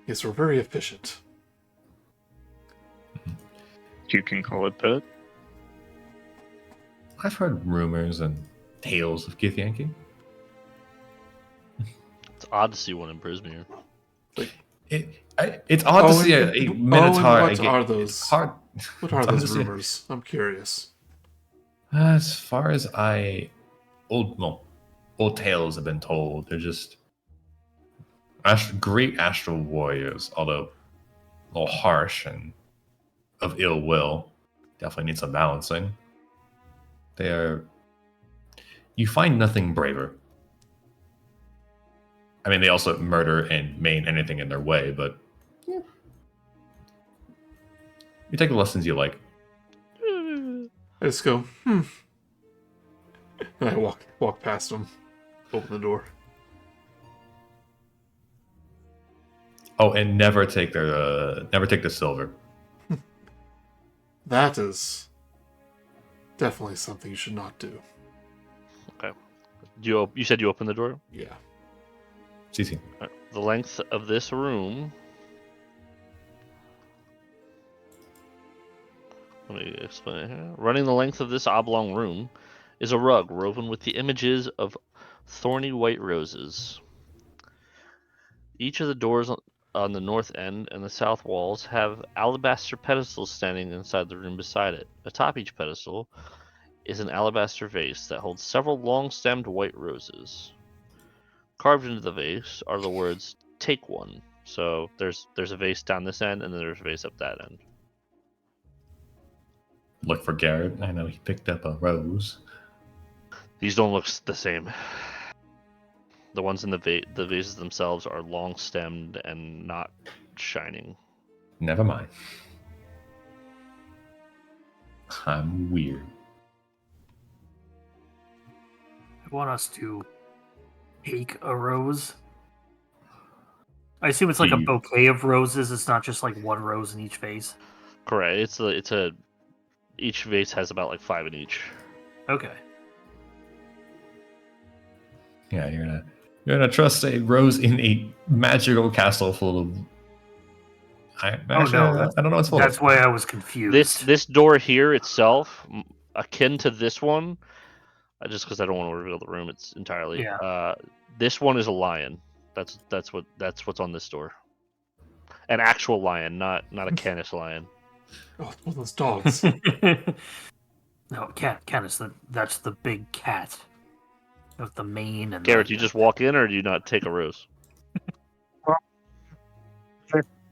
Yes, we're very efficient. You can call it that. I've heard rumors and tales of Githyanki. It's odd to see one in Brisbane. It's odd to see a Minotaur. What are those? It's hard. What are it's hard those to see. rumors? I'm curious. As far as old tales have been told, they're just great astral warriors, although a little harsh and of ill will. Definitely need some balancing. You find nothing braver. I mean, they also murder and maim anything in their way, but you take the lessons you like. I just go, And I walk past them, open the door. Oh, and never take the silver. That is definitely something you should not do. Okay. You said you opened the door? Yeah. It's easy. Right. The length of this room. Let me explain it here. Running the length of this oblong room is a rug woven with the images of thorny white roses. Each of the doors on the north end and the south walls have alabaster pedestals standing inside the room beside it. Atop each pedestal is an alabaster vase that holds several long-stemmed white roses. Carved into the vase are the words "Take one." So there's a vase down this end, and then there's a vase up that end. Look for Garret. I know he picked up a rose. These don't look the same. The ones in the vases themselves are long-stemmed and not shining. Never mind. I'm weird. I want us to take a rose. I assume it's like a bouquet of roses. It's not just like one rose in each vase. Correct. Each vase has about like 5 in each. Okay. Yeah, you're gonna trust a rose in a magical castle full of. I don't know what's full of. That's why I was confused. This door here itself, akin to this one, just because I don't want to reveal the room, it's entirely. Yeah. This one is a lion. That's what's on this door. An actual lion, not a Canis lion. Oh, one of those dogs. No, Canis. That's the big cat with the mane and. Garret, do you just walk in, or do you not take a rose?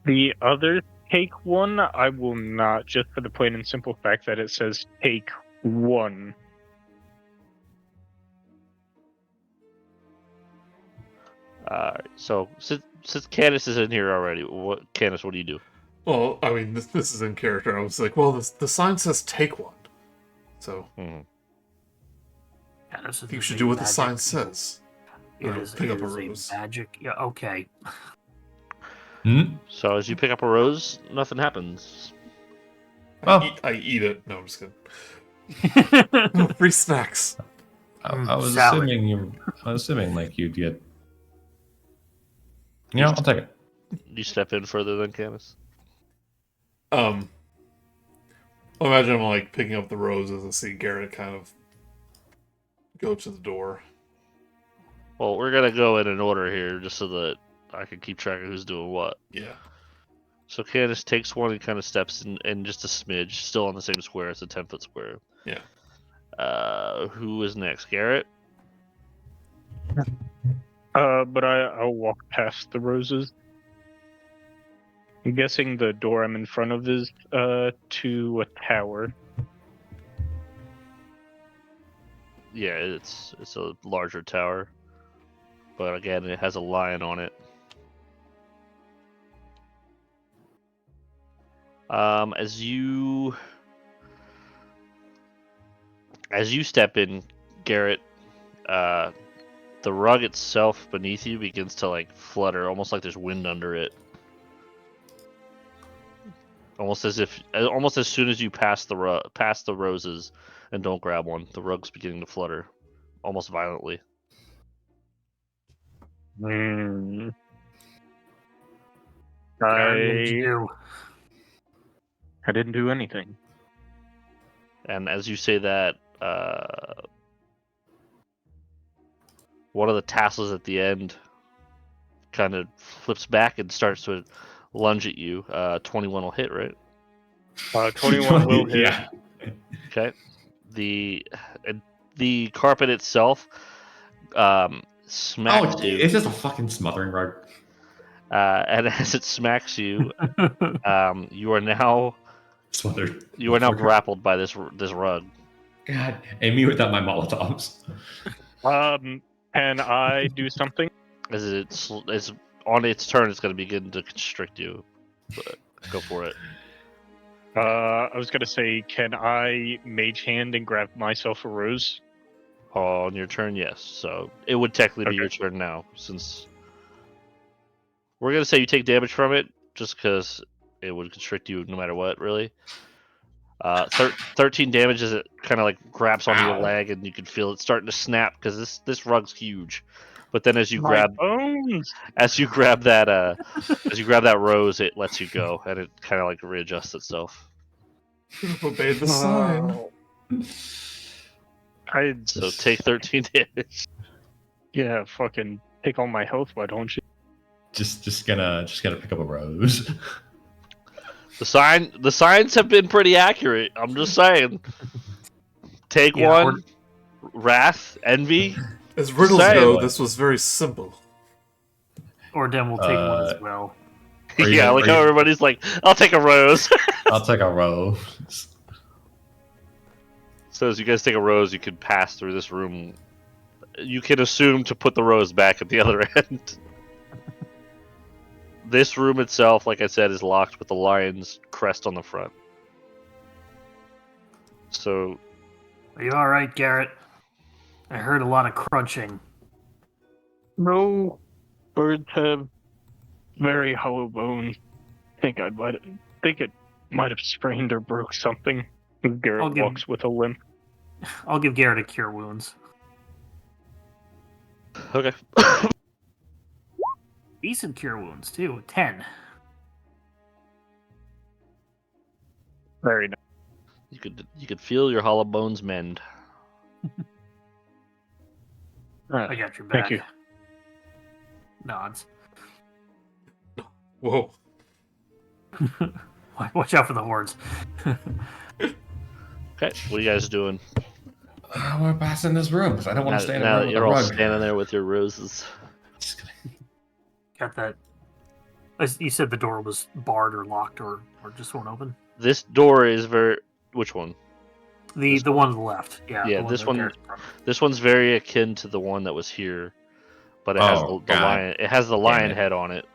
The other take one, I will not, just for the plain and simple fact that it says take one. So since Canis is in here already, Canis, what do you do? Well, I mean, this is in character. I was like, well, the sign says take one. So, I think you should do what the sign says. It is pick up a a rose. magic. Yeah, okay. So as you pick up a rose, nothing happens. I eat it. No, I'm just kidding. Free snacks. I was salad. assuming like you'd get. You know, I'll take it. You step in further than Canis. Well, imagine I'm like picking up the roses and see Garret kind of go to the door. Well, we're gonna go in an order here, just so that I can keep track of who's doing what. Yeah. So Canis takes one and kind of steps in just a smidge, still on the same square. It's a 10-foot square. Yeah. Who is next? Garret? But I'll walk past the roses. I'm guessing the door I'm in front of is to a tower. Yeah, it's a larger tower, but again, it has a lion on it. As you step in, Garret, the rug itself beneath you begins to like flutter, almost like there's wind under it. Almost as soon as you pass the roses and don't grab one, the rug's beginning to flutter, almost violently. Mm. Garret, what did you do? I didn't do anything. And as you say that, one of the tassels at the end kind of flips back and starts to lunge at you. 21 will hit, right? 21 will hit. Yeah. Okay. The carpet itself smacks you. It's just a fucking smothering rug. And as it smacks you, you are now Smothered. You are now grappled by this rug. God, and me without my Molotovs. Can I do something? As it's on its turn, it's going to begin to constrict you. But go for it. I was gonna say, can I mage hand and grab myself a rose? On your turn, yes. So it would technically be your turn now, since we're going to say you take damage from it, just because it would constrict you no matter what, really. 13 damage as it kind of like grabs onto your leg, and you can feel it starting to snap because this rug's huge. But then as you grab that rose, it lets you go, and it kind of like readjusts itself. Obey the sign. So take 13 damage. Yeah, fucking take all my health. Why don't you? Just gonna pick up a rose. The signs have been pretty accurate. I'm just saying. Take one. Wrath, envy. As riddles go, this was very simple. Oordem will take one as well. How everybody's like, I'll take a rose. I'll take a rose. So as you guys take a rose, you can pass through this room. You can assume to put the rose back at the other end. This room itself, like I said, is locked with the lion's crest on the front. So... Are you alright, Garret? I heard a lot of crunching. No, birds have very hollow bones. Think it might have sprained or broke something. Garret walks with a limp. I'll give Garret a cure wounds. Okay. Decent cure wounds too. 10. Very nice. You could feel your hollow bones mend. I got your back. Thank you. Nods. Whoa. Watch out for the hordes. Okay, what are you guys doing? We're passing this room because I don't want to stand in now there that with you're a all rug. standing there with your roses. Got that. You said the door was barred or locked or just won't open? This door is very... Which one? The one on the left. Yeah, this one's very akin to the one that was here, but it has the lion. It has the lion head on it.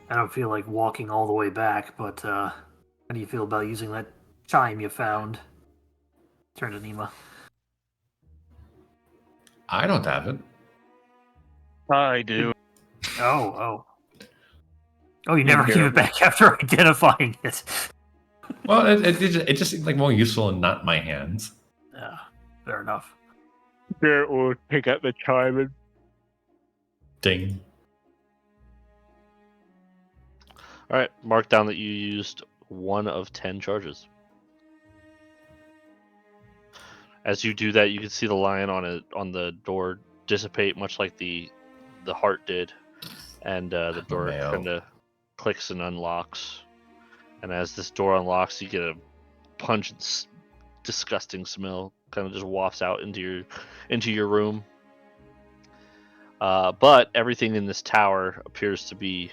I don't feel like walking all the way back, but how do you feel about using that chime you found? Turn to Nima. I don't have it. I do. Oh, you never give it back after identifying it. Well, it just seemed like more useful and not in my hands. Yeah, fair enough. Garret will pick up the chime and... Ding. Alright, mark down that you used 1 of 10 charges. As you do that, you can see the lion on the door dissipate, much like the heart did, and the door kind of clicks and unlocks. And as this door unlocks, you get a pungent, disgusting smell, kind of just wafts out into your room. But everything in this tower appears to be,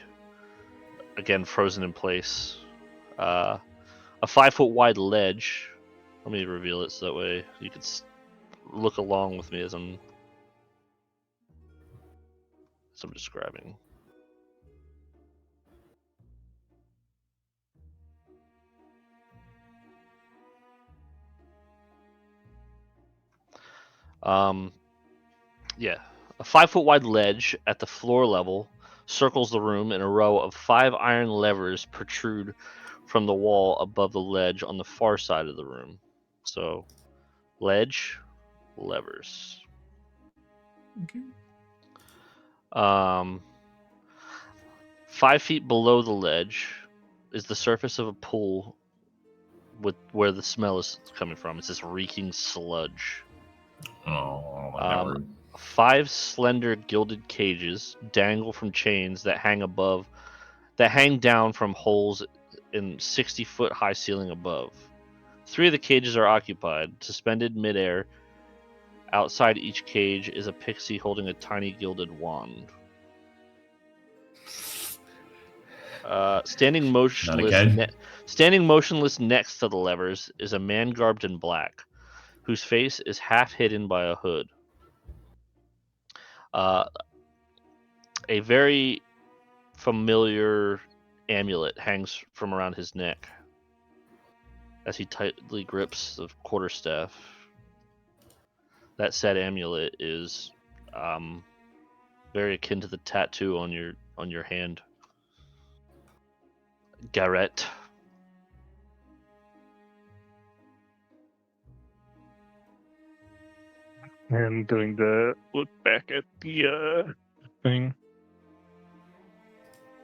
again, frozen in place. A 5-foot wide ledge. Let me reveal it so that way you can look along with me as I'm describing. Yeah. A 5-foot wide ledge at the floor level circles the room, and a row of 5 iron levers protrude from the wall above the ledge on the far side of the room. So, ledge, levers. Okay. 5 feet below the ledge is the surface of a pool with where the smell is coming from. It's this reeking sludge. Oh, never. 5 slender gilded cages dangle from chains that hang down from holes in 60-foot high ceiling above. 3 of the cages are occupied. Suspended midair outside each cage is a pixie holding a tiny gilded wand. Standing motionless next to the levers is a man garbed in black, whose face is half hidden by a hood. A very familiar amulet hangs from around his neck as he tightly grips the quarterstaff. That said amulet is very akin to the tattoo on your hand. Garret. I'm going to look back at the thing.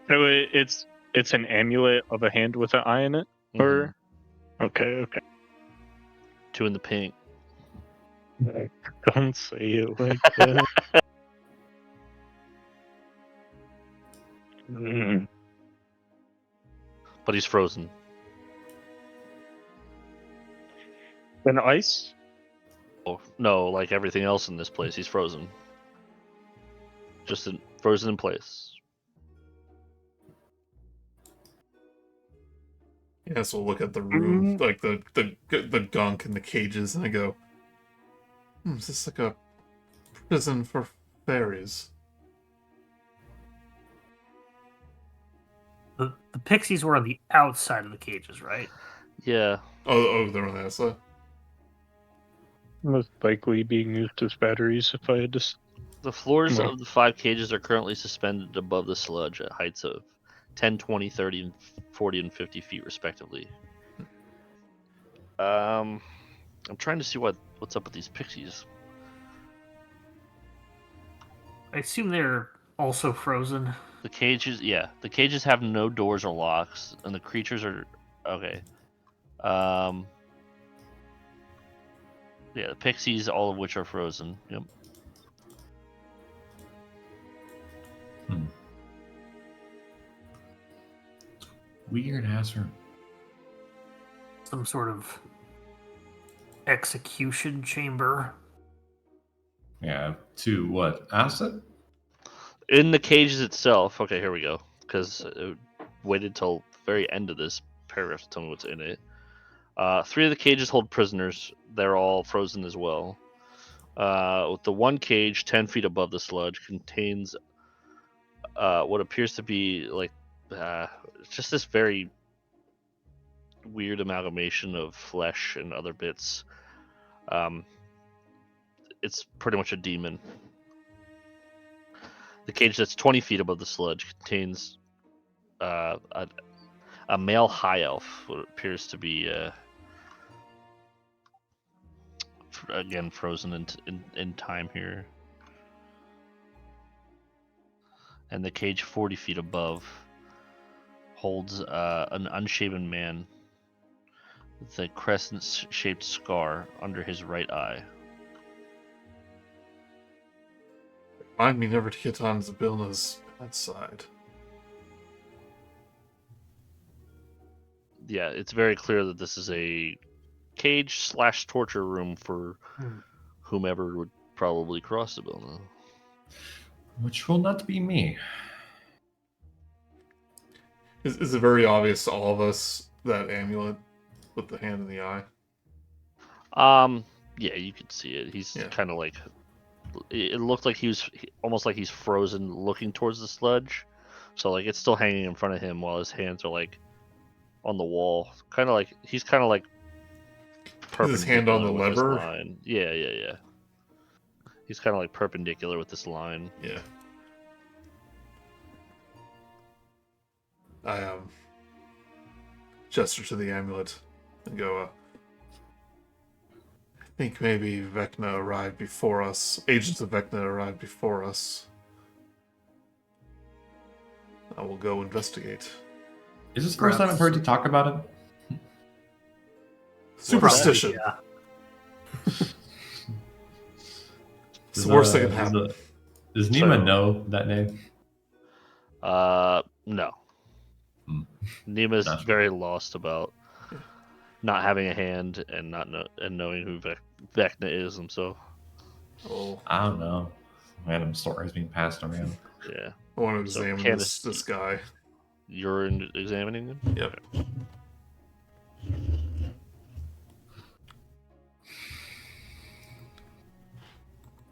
So it's an amulet of a hand with an eye in it, or okay. 2 in the pink. Don't say it like that. But he's frozen. An ice? Oh, no, like everything else in this place, he's frozen. Frozen in place. Yeah, so we'll look at the room, like the gunk and the cages, and I go, is this like a prison for fairies? The pixies were on the outside of the cages, right? Yeah. Oh, they're on the outside. Most likely being used as batteries if I had to. The floors of the 5 cages are currently suspended above the sludge at heights of 10, 20, 30, and 40 and 50 feet, respectively. I'm trying to see what's up with these pixies. I assume they're also frozen. The cages have no doors or locks, and the creatures are okay. The pixies, all of which are frozen. Yep. Weird ass room. Some sort of execution chamber. Yeah, to what? Acid? In the cages itself. Okay, here we go. Because it waited till the very end of this paragraph to tell me what's in it. 3 of the cages hold prisoners. They're all frozen as well. With the one cage 10 feet above the sludge contains what appears to be like just this very weird amalgamation of flesh and other bits. It's pretty much a demon. The cage that's 20 feet above the sludge contains a male high elf, what appears to be again frozen in time here. And the cage 40 feet above holds an unshaven man with a crescent-shaped scar under his right eye. Remind me never to get on Zabilna's bedside. Yeah, it's very clear that this is a cage/torture room for whomever would probably cross Zabilna. Which will not be me. Is it very obvious to all of us that amulet with the hand in the eye? Yeah, you could see it. He's Yeah. kind of like, it looked like he was almost like he's frozen looking towards the sludge. So like it's still hanging in front of him while his hands are like on the wall. Kind of like he's kind of like Is his hand on the perpendicular with this lever? line. Yeah. He's kind of like perpendicular with this line. Yeah. I gesture to the amulet and go, I think maybe Vecna arrived before us. Agents of Vecna arrived before us. I will go investigate. Is this the first time I've heard you talk about it? Superstition. Yeah. It's the worst thing that can happen. Does Nima know that name? No. Hmm. Nima's Gotcha. very lost about not having a hand and knowing who Vecna is himself. Oh, I don't know. Random stories being passed around. Yeah. I want to So examine Canis- this guy. You're examining him? Yep.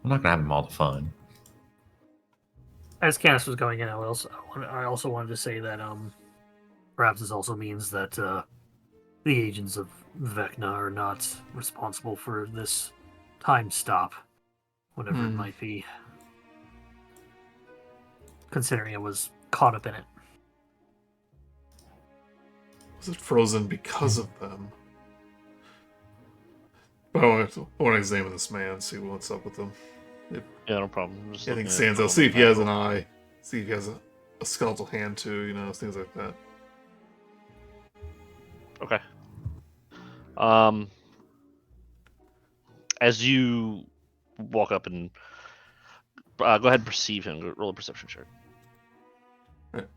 I'm not gonna have him all the fun. As Canis was going in, I also wanted to say that perhaps this also means that the agents of Vecna are not responsible for this time stop, whatever it might be. Considering I was caught up in it. Was it frozen because of them? But I want to examine this man, see what's up with him. Yeah, no problem. I'm just Anything looking at stands out. normal See if he has an battle. eye. See if he has a skeletal hand too. You know, things like that. Okay. As you walk up and go ahead and perceive him, roll a perception check. Right.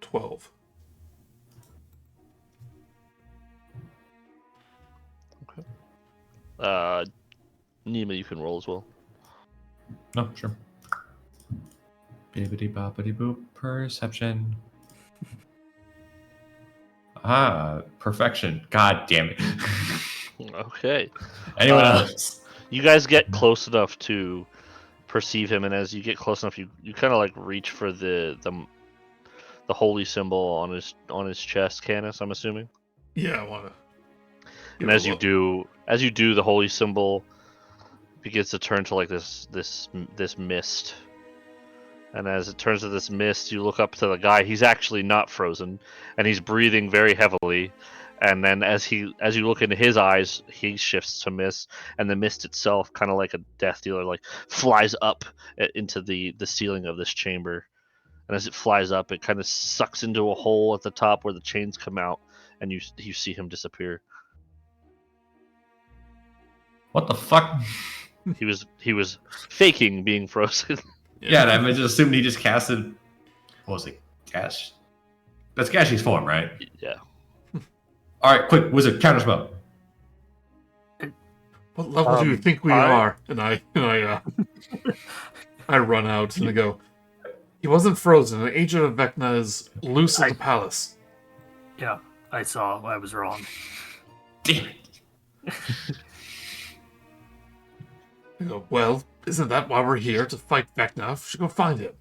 12. Nima, you can roll as well. No, sure. Bibbidi boppity boop. Perception. Perfection. God damn it. Okay. Anyone else? You guys get close enough to perceive him, and as you get close enough, you kind of like reach for the holy symbol on his chest, Canis, I'm assuming. Yeah, I want to. And as you do, the holy symbol begins to turn to like this mist. And as it turns to this mist, you look up to the guy. He's actually not frozen, and he's breathing very heavily. And then as you look into his eyes, he shifts to mist, and the mist itself, kind of like a death dealer, like flies up into the ceiling of this chamber. And as it flies up, it kind of sucks into a hole at the top where the chains come out, and you see him disappear. What the fuck? He was faking being frozen. Yeah, and I just assumed he just casted. What was it? Gash? That's Gashy's form, right? Yeah. All right, quick, wizard, counterspell. What level do you think we are? And I run out and I go. He wasn't frozen. An agent of Vecna is loose in the palace. Yeah, I saw. I was wrong. Damn it. I go, well, isn't that why we're here, to fight Vecna? We should go find him.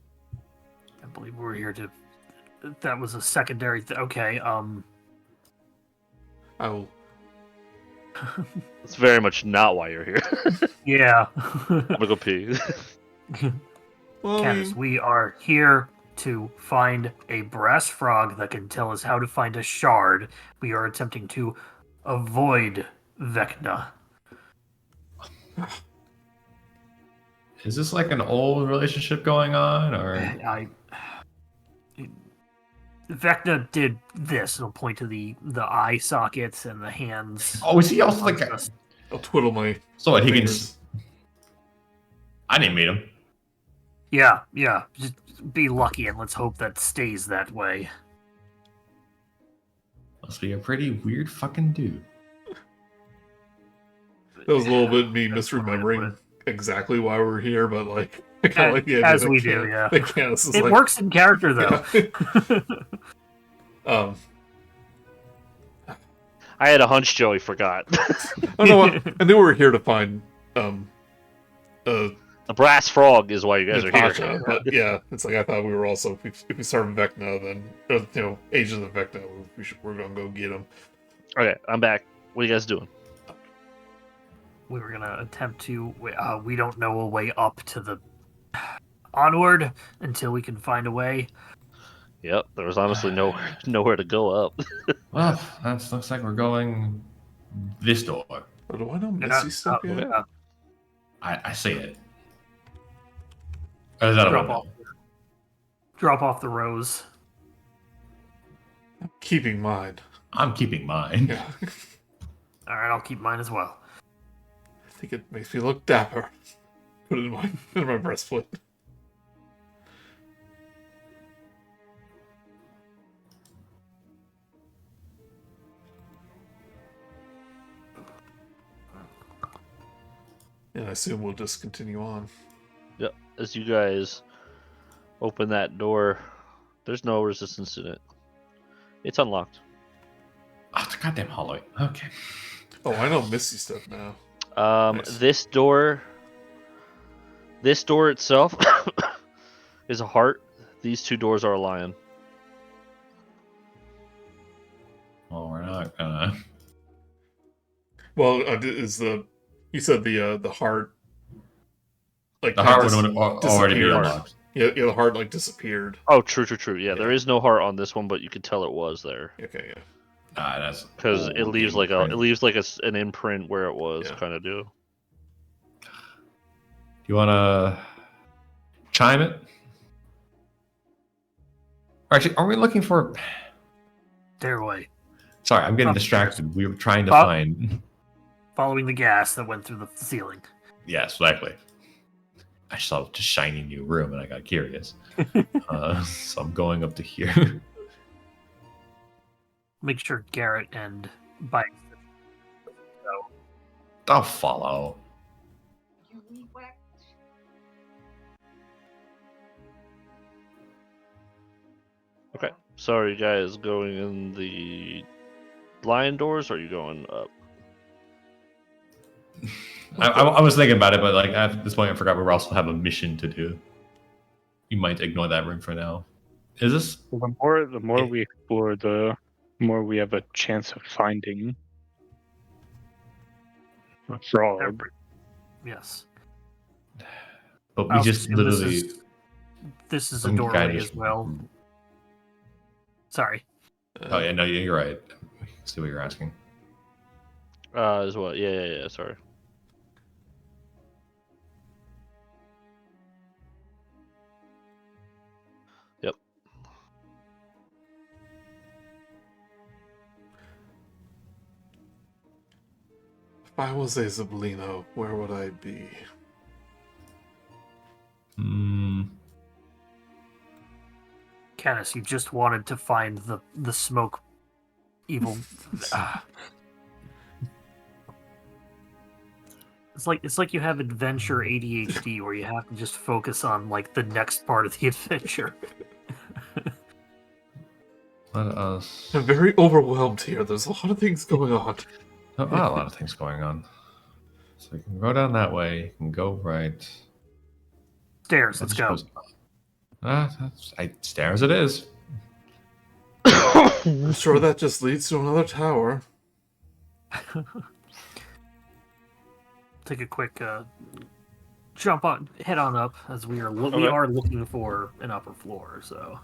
I believe we're here to. That was a secondary. Okay. I will. That's very much not why you're here. Yeah. I'm gonna go pee. Well, Canis, we are here to find a brass frog that can tell us how to find a shard. We are attempting to avoid Vecna. Is this like an old relationship going on, or? Vecna did this. It'll point to the eye sockets and the hands. Oh, is he also like a... I'll twiddle my So what, he can... fingers. I didn't meet him. Yeah. Just be lucky and let's hope that stays that way. Must be a pretty weird fucking dude. That was a little bit me That's what I misremembering would. exactly why we're here, but like, I kind of like the idea As that we do, yeah. that Canis is It like, works in character though. yeah. I had a hunch Joey forgot. I don't know what, I knew we were here to find The brass frog is why you guys are here. Natasha, but yeah, it's like I thought we were also. If we start with Vecna, then Agents of Vecna, we're gonna go get them. Okay, I'm back. What are you guys doing? We were gonna attempt to. We don't know a way up to the onward until we can find a way. Yep, there was honestly nowhere to go up. Well, that looks like we're going this door. Oh, do I know Missy stuff yet? I see it. Or is that Drop off the rose. I'm keeping mine. I'm keeping mine. Yeah. All right, I'll keep mine as well. I think it makes me look dapper. Put it in my breastplate. And I assume we'll just continue on. Yep. As you guys open that door, there's no resistance in it. It's unlocked. Oh, it's a goddamn hallway. Okay. Oh, I know Missy stuff now. Nice. This door itself is a heart. These two doors are a lion. Well, we're not gonna. Well, you said the heart, like The heart would already be disappeared. unlocked. Yeah, the heart like disappeared. Oh, true. Yeah, there is no heart on this one, but you could tell it was there Okay, yeah. That's because it leaves like an imprint where it was, Yeah. kind of do. You wanna chime it? Or actually, are we looking for? Stairway. Sorry, I'm getting distracted. We were trying to find. Following the gas that went through the ceiling. Yes, exactly. I saw a shiny new room and I got curious. So I'm going up to here. Make sure Garret and Bike. I'll follow. You weed whack. Okay. So are you guys going in the lion doors, or are you going up? I was thinking about it, but like at this point, I forgot we also have a mission to do. You might ignore that room for now. Is this? Well, the more we explore, the more we have a chance of finding a frog. Yes. But we just literally. This is a some guy doorway just- as well. Sorry. Oh yeah, no, you're right. I see what you're asking. As well. Yeah. Sorry. Yep. If I was a Zablino, where would I be? Canis, you just wanted to find the smoke evil. It's like you have adventure ADHD where you have to just focus on like the next part of the adventure. Let us. I'm very overwhelmed here. There's a lot of things going on. Oh, a lot of things going on. So you can go down that way. You can go right. Stairs, let's go. Stairs it is. I'm sure that just leads to another tower. Take a quick head on up as we are Okay. we are looking for an upper floor. So,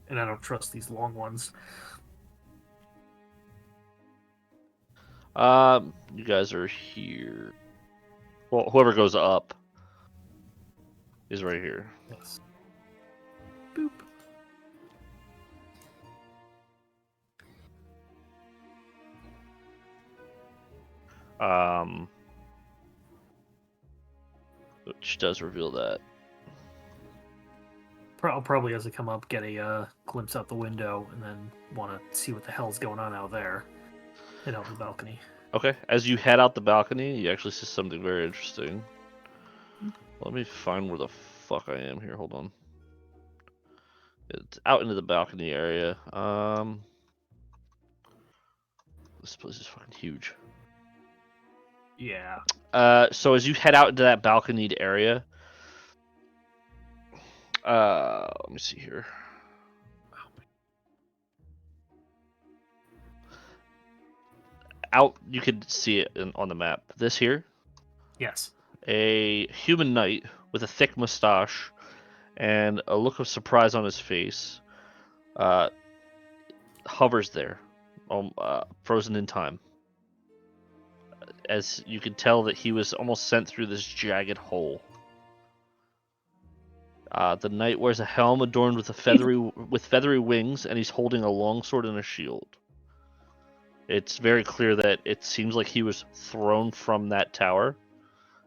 and I don't trust these long ones. You guys are here. Well, whoever goes up is right here. Yes. Boop. Which does reveal that. I'll probably, as I come up, get a glimpse out the window and then want to see what the hell's going on out there. Head out the balcony. Okay, as you head out the balcony, you actually see something very interesting. Let me find where the fuck I am here. Hold on. It's out into the balcony area. This place is fucking huge. Yeah. So as you head out into that balconied area, let me see here. Out, you can see it on the map. This here, Yes. a human knight with a thick mustache and a look of surprise on his face, hovers there, frozen in time. As you can tell that he was almost sent through this jagged hole. The knight wears a helm adorned with feathery wings, and he's holding a longsword and a shield. It's very clear that it seems like he was thrown from that tower,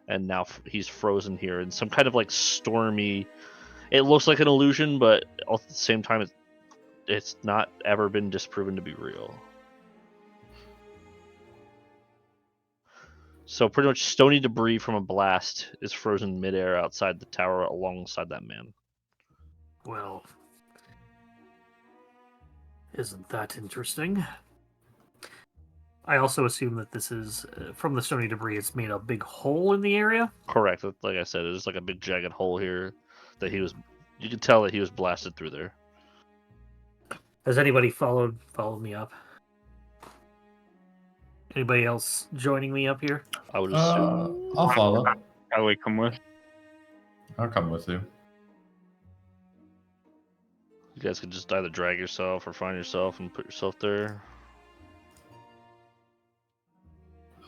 and now he's frozen here in some kind of like stormy. It looks like an illusion, but at the same time, it's not ever been disproven to be real. So pretty much stony debris from a blast is frozen midair outside the tower alongside that man. Well, isn't that interesting? I also assume that this is, from the stony debris, it's made a big hole in the area? Correct. Like I said, it's like a big jagged hole here that you can tell that he was blasted through there. Has anybody followed me up? Anybody else joining me up here? I would assume. I'll follow. Probably come with. I'll come with you. You guys could just either drag yourself or find yourself and put yourself there.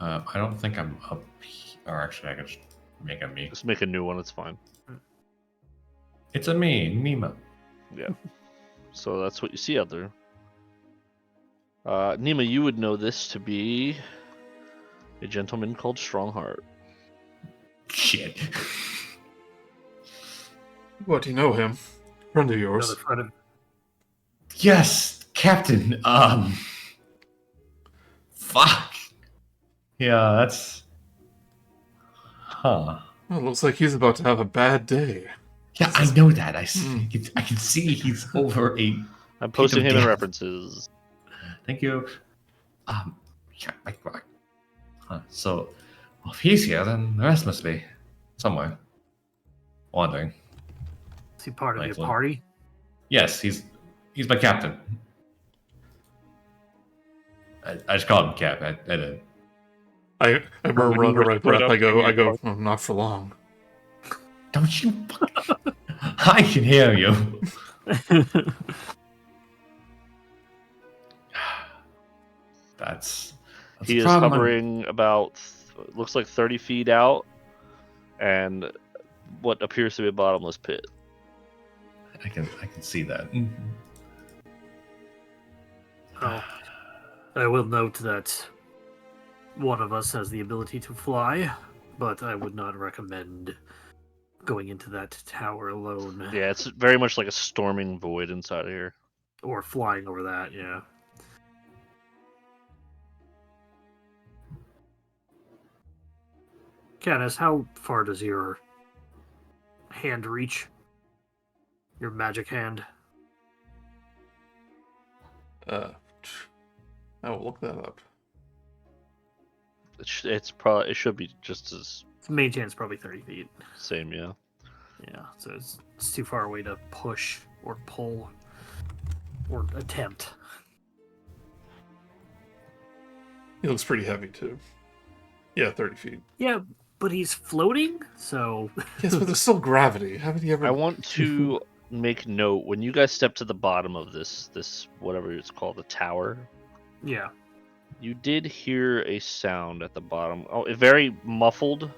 I don't think I'm up. Or actually, I can just make a me. Just make a new one. It's fine. It's a me, Nima. Yeah. So that's what you see out there. Nima, you would know this to be a gentleman called Strongheart. Shit. What, do you know him? Friend of yours. Another friend of... Yes, Captain. Fuck. Yeah, that's. Huh. Well, it looks like he's about to have a bad day. Yeah, I know that. I can see he's over a. I'm posting him in death. references. Thank you. Yeah, huh. So, well, if he's here, then the rest must be somewhere. Wandering. Is he part of your Likely. party? Yes, he's my captain. I just called him Cap. I did. I murmur under my breath. I go, oh, not for long. Don't you? I can hear you. That's He a is problem. hovering about, looks like 30 feet out, and what appears to be a bottomless pit. I can see that. Oh, I will note that one of us has the ability to fly, but I would not recommend going into that tower alone. Yeah, it's very much like a storming void inside of here. Or flying over that, yeah. Canis, how far does your hand reach? Your magic hand? I will look that up. It should be just as Main chance probably 30 feet. same, yeah. Yeah, so it's too far away to push or pull or attempt. He looks pretty heavy, too. Yeah, 30 feet. Yeah, but he's floating, so... Yes, but there's still gravity. Haven't you ever... I want to make note, when you guys step to the bottom of this whatever it's called, the tower, Yeah. you did hear a sound at the bottom. Oh, it very muffled.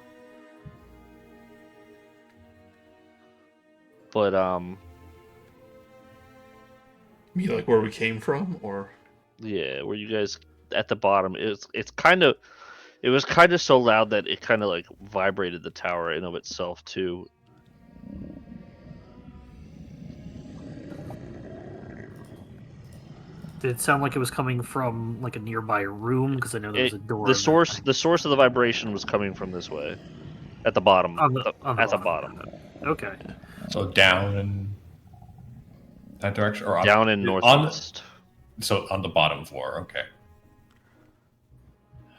But You mean like where we came from, or... yeah, where you guys at the bottom, it was kind of so loud that it kind of like vibrated the tower in of itself too. Did it sound like it was coming from like a nearby room? Because I know there was a door. The source of the vibration was coming from this way, at the bottom. On the at the bottom. Okay. So down in that direction, or Down in northwest. So on the bottom floor. Okay.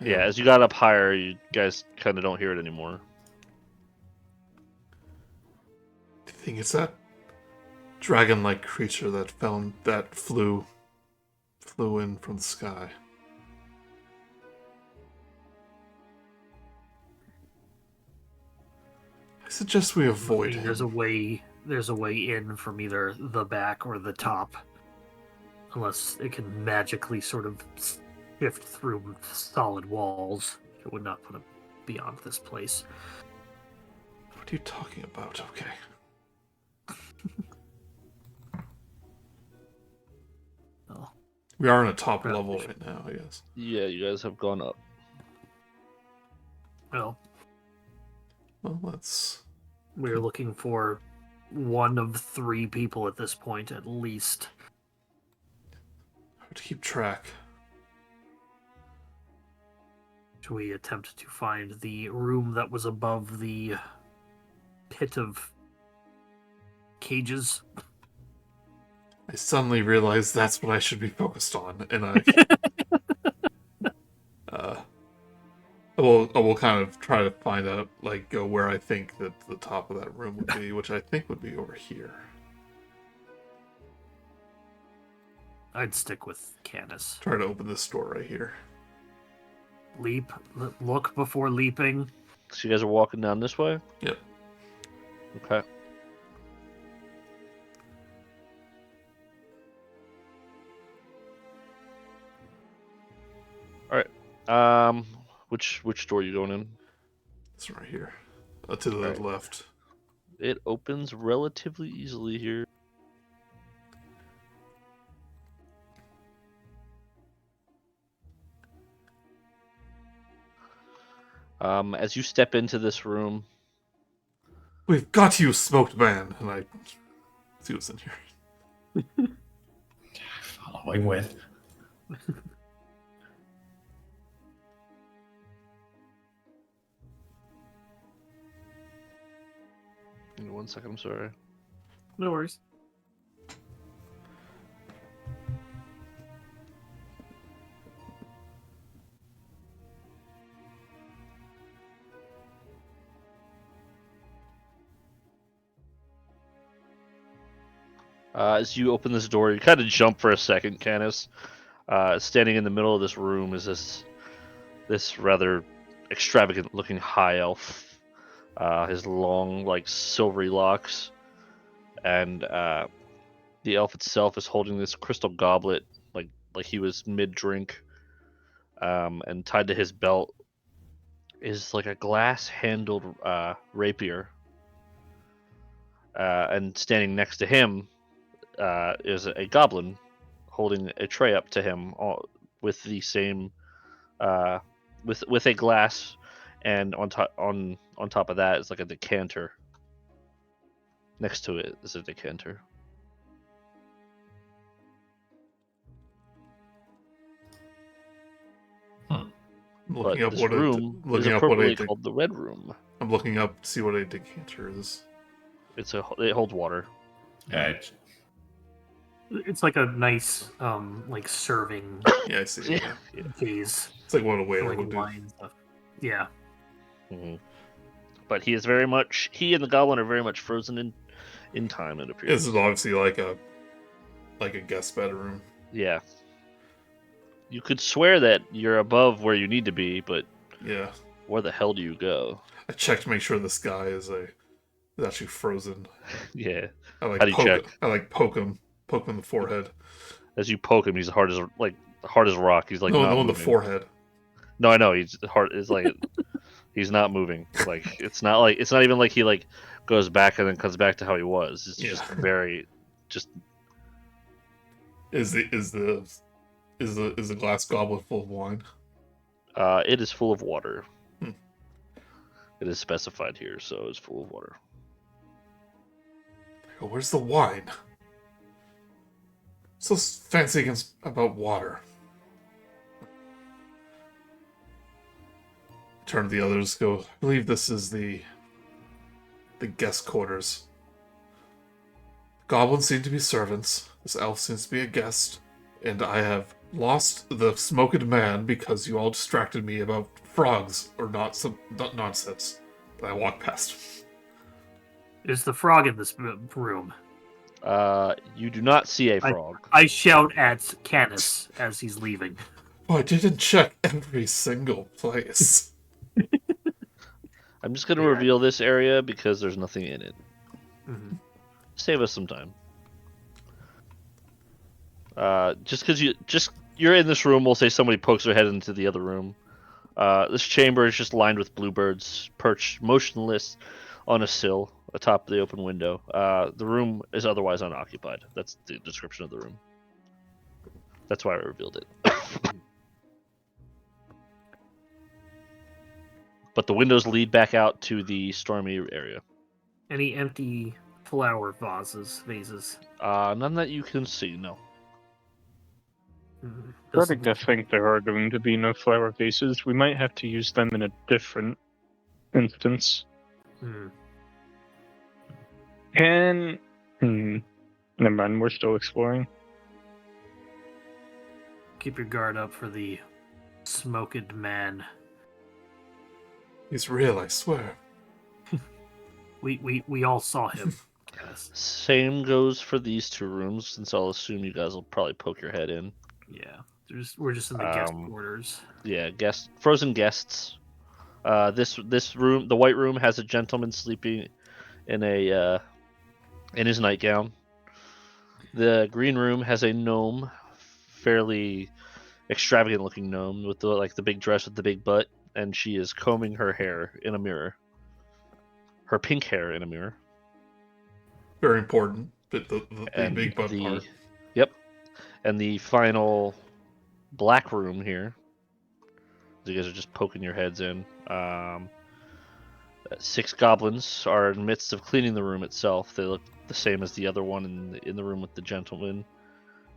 Yeah, as you got up higher, you guys kind of don't hear it anymore. Do you think it's that dragon-like creature that flew in from the sky? I suggest we avoid him. There's a way in from either the back or the top. Unless it can magically sort of shift through solid walls. It would not put it beyond this place. What are you talking about? Okay. Oh. We are on a top level right now, I guess. Yeah, you guys have gone up. Well, let's... we're looking for one of 3 people at this point, at least. Hard to keep track. Should we attempt to find the room that was above the pit of cages? I suddenly realized that's what I should be focused on, and I will kind of try to find out, go where I think that the top of that room would be, which I think would be over here. I'd stick with Canis. Try to open this door right here. Leap. Look before leaping. So you guys are walking down this way? Yep. Okay. Alright. Which door are you going in? This one right here. To the left. It opens relatively easily here. As you step into this room, We've got you, smoked man, and I see what's in here. Following with. Give me 1 second, I'm sorry. No worries. As you open this door, you kind of jump for a second, Canis. Standing in the middle of this room is this rather extravagant-looking high elf. His long, silvery locks, and the elf itself is holding this crystal goblet, like he was mid-drink, and tied to his belt is a glass-handled rapier. And standing next to him is a goblin holding a tray up to him, with the same with a glass, and on top of that is a decanter. Next to it is a decanter. Looking But up this what room is looking up what appropriately called the Red Room. I'm looking up to see what a decanter is. It holds water. Yeah, It's like a nice, serving Yeah, I see. Yeah. vase. It's like what a waiter for, would do. wine and stuff. Yeah. Mm-hmm. But he and the goblin are very much frozen in time, it appears. This is obviously like a guest bedroom. Yeah. You could swear that you're above where you need to be, but Yeah. where the hell do you go? I checked to make sure this guy is actually frozen. Yeah. I How do you check? I poke him in the forehead. As you poke him, he's hard as rock. He's no, not in the moving. forehead. No, I know. He's hard. It's he's not moving. It's not even like he goes back and then comes back to how he was. It's just very Is the glass goblet full of wine? It is full of water. Hmm. It is specified here, so it's full of water. Oh, where's the wine? So fancy about water. Turn to the others. Go. I believe this is the guest quarters. Goblins seem to be servants. This elf seems to be a guest, and I have lost the smoked man because you all distracted me about frogs or not nonsense. But I walked past. Is the frog in this room? You do not see a frog. I shout at Canis as he's leaving. Oh, I didn't check every single place. I'm just going to reveal this area because there's nothing in it. Mm-hmm. Save us some time. Just because you're in this room, we'll say somebody pokes their head into the other room. This chamber is just lined with bluebirds perched motionless on a sill atop the open window. The room is otherwise unoccupied. That's the description of the room. That's why I revealed it. But the windows lead back out to the stormy area. Any empty flower vases? None that you can see, no. Starting to think there are going to be no flower vases. We might have to use them in a different instance. Never mind, we're still exploring. Keep your guard up for the smoked man. He's real, I swear. We all saw him. Yes. Same goes for these two rooms, since I'll assume you guys will probably poke your head in. Yeah, we're just in the guest quarters. Yeah, frozen guests. This room, the white room, has a gentleman sleeping in his nightgown. The green room has a gnome, fairly extravagant looking gnome with the big dress with the big butt, and she is combing her hair in a mirror. Her pink hair in a mirror. Very important. But the big butt part. Yep. And the final black room here. You guys are just poking your heads in. 6 goblins are in the midst of cleaning the room itself. They look the same as the other one in the room with the gentleman.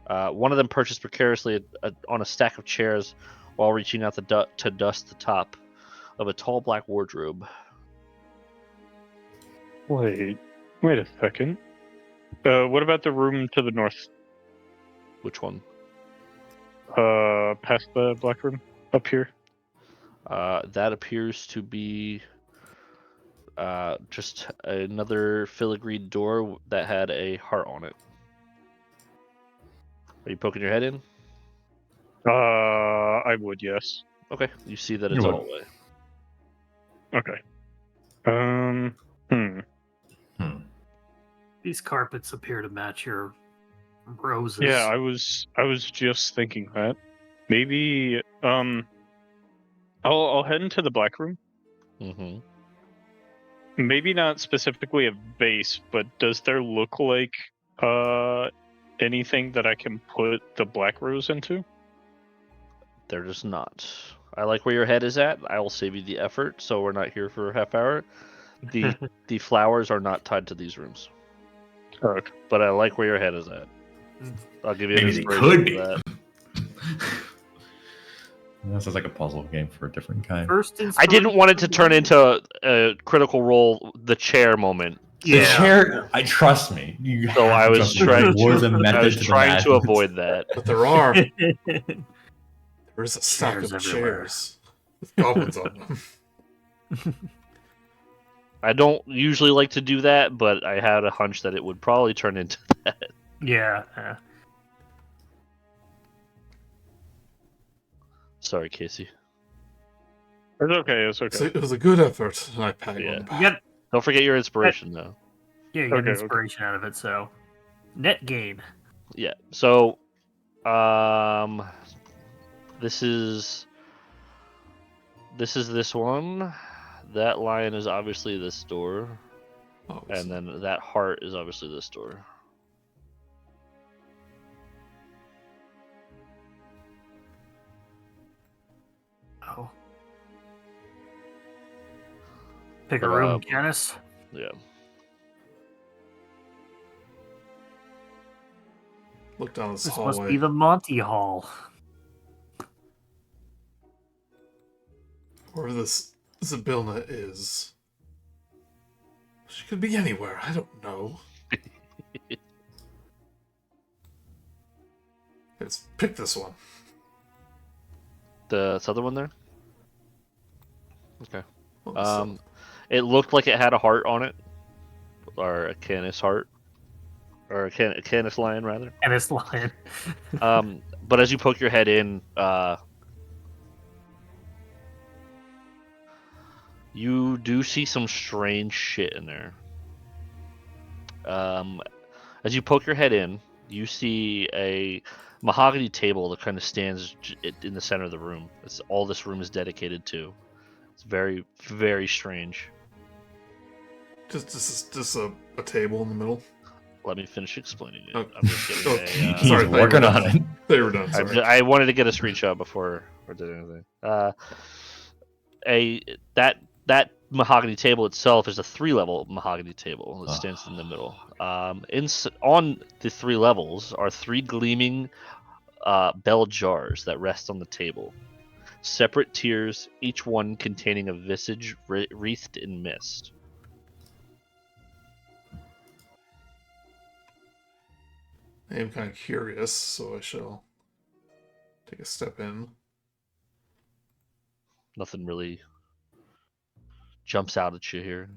One of them perches precariously on a stack of chairs while reaching out to dust the top of a tall black wardrobe. Wait a second. What about the room to the north? Which one? Past the black room, up here. That appears to be just another filigreed door that had a heart on it. Are you poking your head in? I would, yes. Okay, you see that it's a hallway. Okay. These carpets appear to match your roses. Yeah, I was just thinking that. Maybe I'll head into the black room. Mm-hmm. Maybe not specifically a vase, but does there look like anything that I can put the black rose into? There does not. I like where your head is at. I will save you the effort, so we're not here for a half hour. The flowers are not tied to these rooms. Okay. But I like where your head is at. I'll give you an Maybe they inspiration could for be. that. That sounds like a puzzle game for a different kind. First I didn't want it to turn into a Critical Role, the chair moment. The chair, trust me. So I was trying to avoid that. But there are. There is a stack Chairs of everywhere. chairs with goblins on them. I don't usually like to do that, but I had a hunch that it would probably turn into that. Yeah. Sorry, Kasey. It's okay. So it was a good effort, and I pat you on the back. Don't forget your inspiration, though. Yeah, you get inspiration out of it, so. Net gain. Yeah, so, this is this one. That lion is obviously this door. And then that heart is obviously this door. Oh. Pick a room, Canis. Yeah. Look down this This hallway. must be the Monty Hall. Where this Zabilna is. She could be anywhere. I don't know. Let's pick this one. The southern one there. Okay. So, It looked like it had a heart on it, or a Canis heart, or a Canis lion rather. Canis lion. But as you poke your head in, you do see some strange shit in there. As you poke your head in, you see a mahogany table that kind of stands in the center of the room. It's all this room is dedicated to. It's very, very strange. just a table in the middle. Let me finish explaining it. Oh. I'm just getting He's Sorry, working on it. They were done. Sorry. I wanted to get a screenshot before I did anything. That mahogany table itself is a 3-level mahogany table that stands in the middle. On the 3 levels are 3 gleaming bell jars that rest on the table. Separate tiers, each one containing a visage wreathed in mist. I am kind of curious, so I shall take a step in. Nothing really jumps out at you here,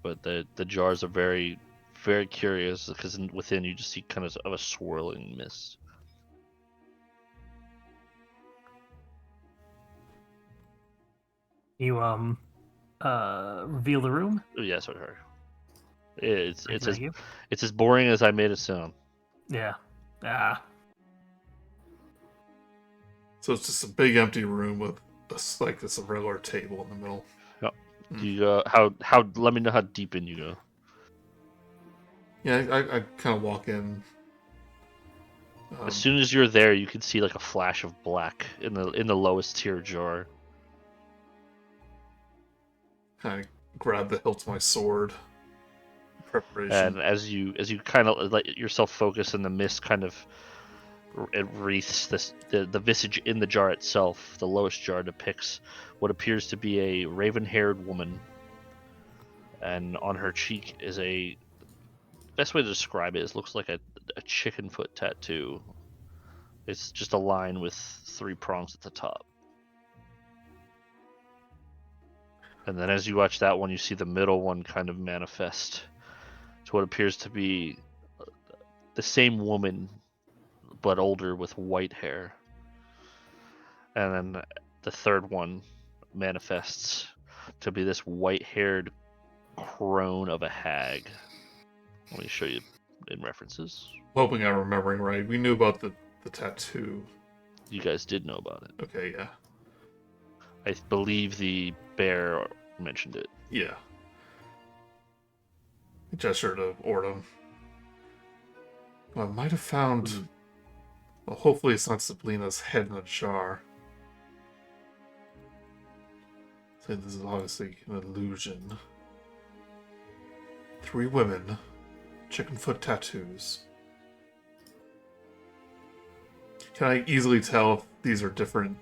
but the jars are very, very curious because within you just see kind of a swirling mist. You reveal the room. Oh, yeah, sorry. It's Thank you. it's as boring as I made it sound. Yeah. So it's just a big empty room with this regular table in the middle. Yep. You how let me know how deep in you go. Yeah, I kind of walk in. As soon as you're there, you can see like a flash of black in the lowest tier jar. Kind of grab the hilt of my sword. Preparation. And as you kind of let yourself focus, and the mist kind of it wreaths the visage in the jar itself. The lowest jar depicts what appears to be a raven-haired woman, and on her cheek is best way to describe it is looks like a chicken foot tattoo. It's just a line with 3 prongs at the top. And then as you watch that one, you see the middle one kind of manifest to what appears to be the same woman, but older with white hair. And then the third one manifests to be this white-haired crone of a hag. Let me show you in references. Hoping I'm remembering right. We knew about the tattoo. You guys did know about it. Okay, yeah. I believe the bear mentioned it. Yeah. Gesture to Oordem. Well, I might have found... Well, hopefully it's not Sablina's head in a jar. So this is obviously an illusion. 3 women. Chicken foot tattoos. Can I easily tell if these are different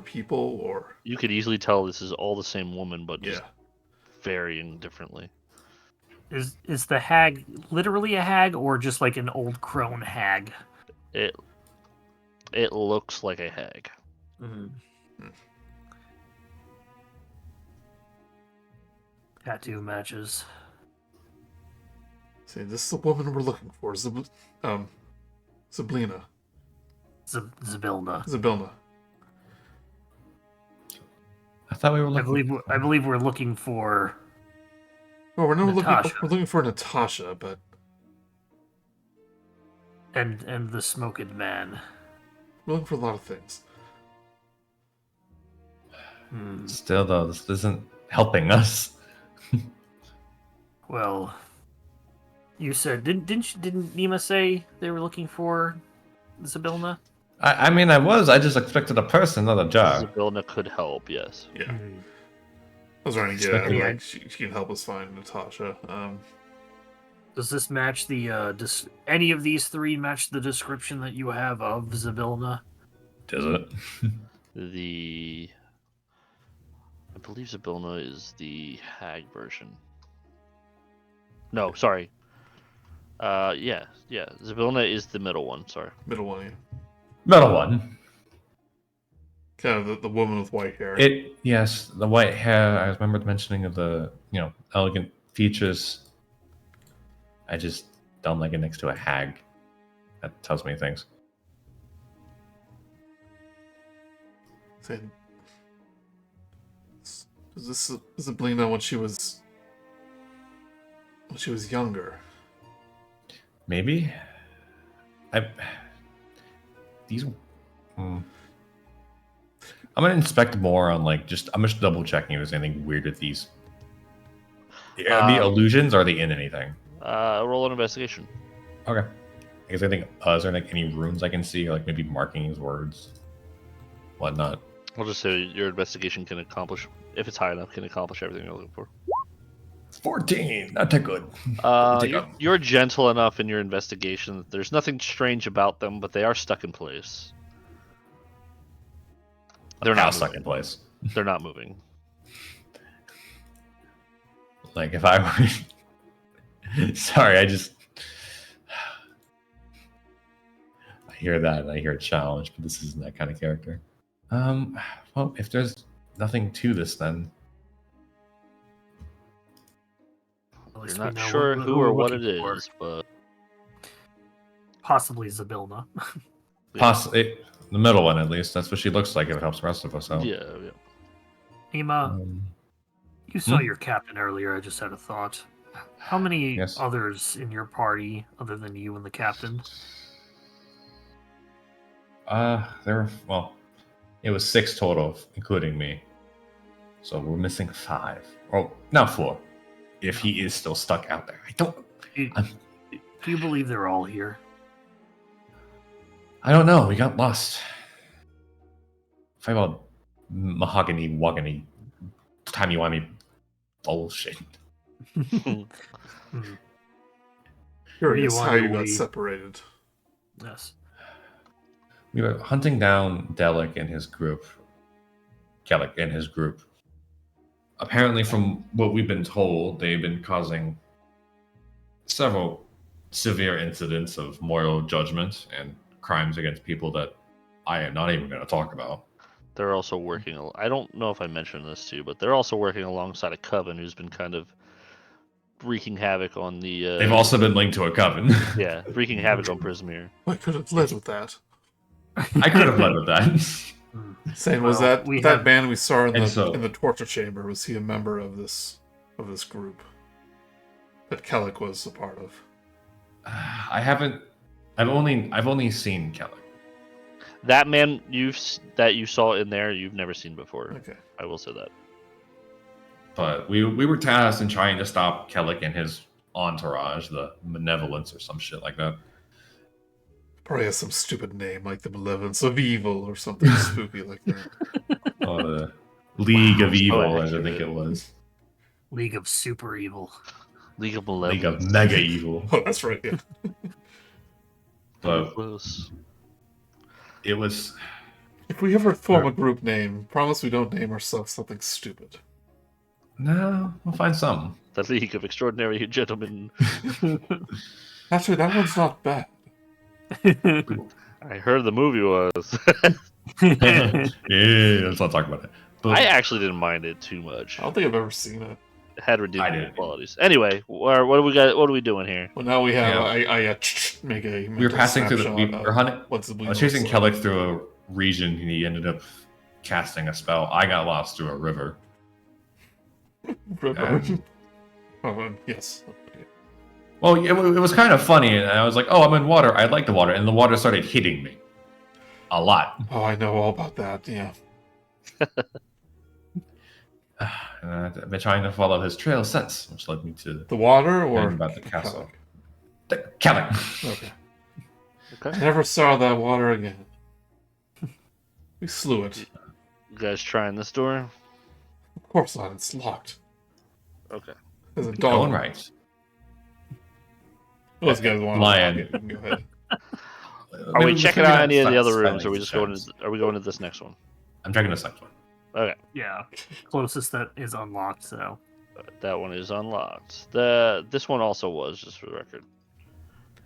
people, or... You could easily tell this is all the same woman, but just Yeah. varying differently. Is the hag literally a hag, or just like an old crone hag? It looks like a hag. Tattoo matches. See, this is the woman we're looking for. Sablina. Zybilna. Zybilna. I thought we were looking. I believe we're looking for. Oh, we're not Natasha. looking. We're looking for Natasha, but And the smoked man. we're looking for a lot of things. Still, though, this isn't helping us. Well, you said didn't Nima say they were looking for Zybilna? I mean, I just expected a person, not a jar. Zybilna could help, yes. Yeah. I was trying to get at Yeah. like she can help us find Natasha. Does this match the any of these 3 match the description that you have of Zybilna? Does it? I believe Zybilna is the hag version. No, sorry. Yeah. Zybilna is the middle one, sorry. Middle one. Yeah. Metal one. Kind of the woman with white hair. Yes, the white hair. I remember mentioning of the elegant features. I just don't like it next to a hag. That tells me things. Saying, is it Belina when she was younger? Maybe. I'm gonna inspect more on I'm just double checking if there's anything weird with these. Are the illusions? Are they in anything? Roll an investigation. Okay. I guess I think is there any runes I can see, like maybe markings, words, whatnot. I'll just say your investigation can accomplish, if it's high enough, can accomplish everything you're looking for. 14, not too good. You're gentle enough in your investigation. There's nothing strange about them, but they are stuck in place. They're not stuck in place. They're not moving. Like if I were... Sorry, I hear that and I hear a challenge, but this isn't that kind of character. Well, if there's nothing to this, then You're not sure who or what it is, but possibly Zabilna. possibly the middle one at least. That's what she looks like. If it helps the rest of us out. Yeah. Nima, you saw your captain earlier. I just had a thought. How many others in your party, other than you and the captain? It was 6 total, including me. So we're missing 5. Oh, now 4. If he is still stuck out there, Do you believe they're all here? I don't know. We got lost. Feywild mahogany, wogany, timey-wimey bullshit. Curious how you got separated. Yes. We were hunting down Delic and his group. Kellic and his group. Apparently, from what we've been told, they've been causing several severe incidents of moral judgment and crimes against people that I am not even going to talk about. They're also working... I don't know if I mentioned this to you, but they're also working alongside a coven who's been kind of wreaking havoc on the... They've also been linked to a coven. Yeah, wreaking havoc on Prismere. I could have led with that. I could have led with that. Saying, was that man we saw in the torture chamber, was he a member of this group that Cleric was a part of? I've only seen Cleric. That man that you saw in there, you've never seen before. Okay. I will say that. But we were tasked in trying to stop Cleric and his entourage, the Malevolence or some shit like that. Probably has some stupid name like the Malevolence of Evil or something spooky like that. Oh, the League of Evil, as I think it was. League of Super Evil. League of Malevolence. League of Mega Evil. Oh, that's right, yeah. But it was... If we ever form a group name, promise we don't name ourselves something stupid. No, we'll find something. The League of Extraordinary Gentlemen. Actually, that one's not bad. I heard the movie was. Yeah, let's not talk about it. But I actually didn't mind it too much. I don't think I've ever seen it. It had redeemable qualities. Anyway, what do we got? What are we doing here? Well, now we have. I make a. We were passing through the. We were hunting. I was chasing like? Cleric through a region, and he ended up casting a spell. I got lost through a river. River. Yes. Well, it was kind of funny, and I was like, "Oh, I'm in water. I like the water," and the water started hitting me a lot. Oh, I know all about that. Yeah. And I've been trying to follow his trail since, which led me to the water or about the castle. The Cleric. Okay. Never saw that water again. We slew it. You guys trying this door? Of course not. It's locked. Okay. There's a dog. Going right. Those guys want Lion. to go ahead. Are we checking out any of the other rooms, or are we just going? Are we going to this next one? I'm checking this next one. Okay. Yeah, closest that is unlocked. So that one is unlocked. This one also was, just for the record.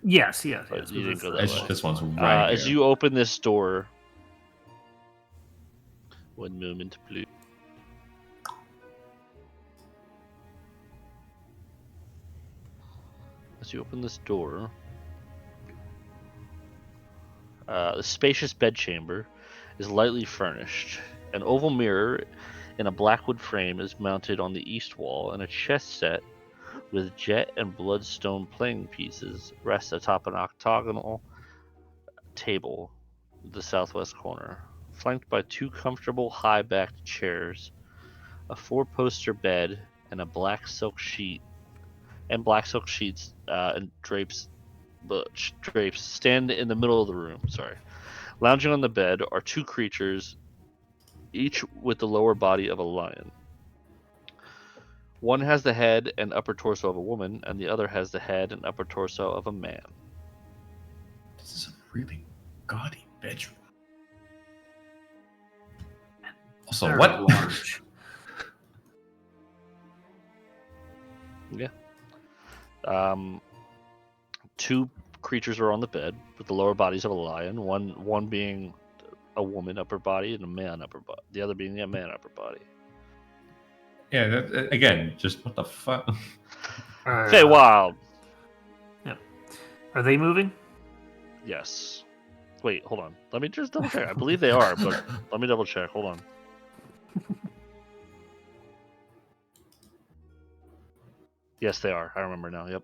Yes. You didn't go that way. This one's right as you open this door, One moment, please. As you open this door, the spacious bedchamber is lightly furnished. An oval mirror in a blackwood frame is mounted on the east wall, and a chess set with jet and bloodstone playing pieces rests atop an octagonal table in the southwest corner, flanked by 2 comfortable high-backed chairs, a 4-poster bed, and a black silk sheet, and black silk sheets and drapes stand in the middle of the room. Sorry. Lounging on the bed are 2 creatures, each with the lower body of a lion. One has the head and upper torso of a woman, and the other has the head and upper torso of a man. This is a really gaudy bedroom. Also, Very what? large. Yeah. 2 creatures are on the bed with the lower bodies of a lion. One being a woman upper body and a man upper body. The other being a man upper body. Yeah, again, just what the fuck? Feywild. Yep. Are they moving? Yes. Wait, hold on. Let me just double check. I believe they are, but let me double check. Hold on. Yes, they are. I remember now. Yep.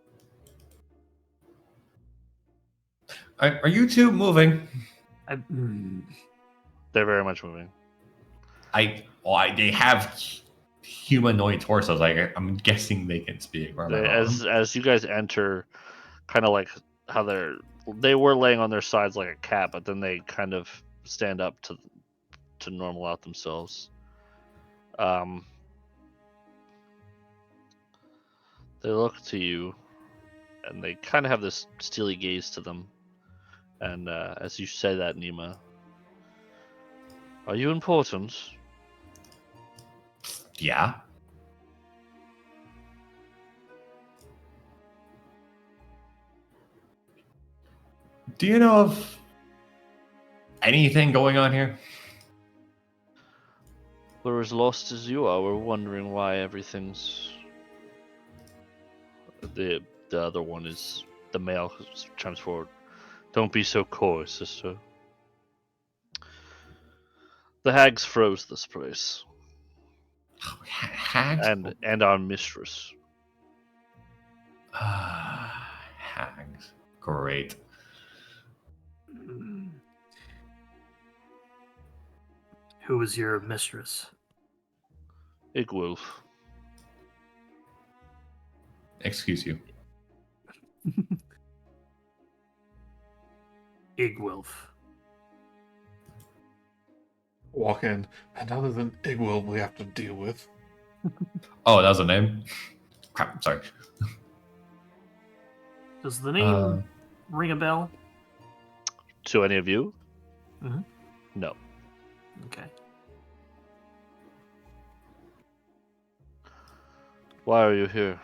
Are you 2 moving? They're very much moving. They have humanoid torsos. I'm guessing they can speak. Or am I wrong? As you guys enter, kind of like how they were laying on their sides like a cat, but then they kind of stand up to normal out themselves. They look to you, and they kind of have this steely gaze to them. And as you say that, Nima, are you important? Yeah. Do you know of anything going on here? We're as lost as you are. We're wondering why everything's. The other one is the male who chimes forward. Don't be so coy, sister. The hags froze this place. Hags? And our mistress. Hags. Great. Who was your mistress? Igwolf. Excuse you. Igwolf. Walk in, and other than Igwil we have to deal with. Oh, that was a name? Crap, sorry. Does the name ring a bell? To any of you? Mhm. No. Okay. Why are you here?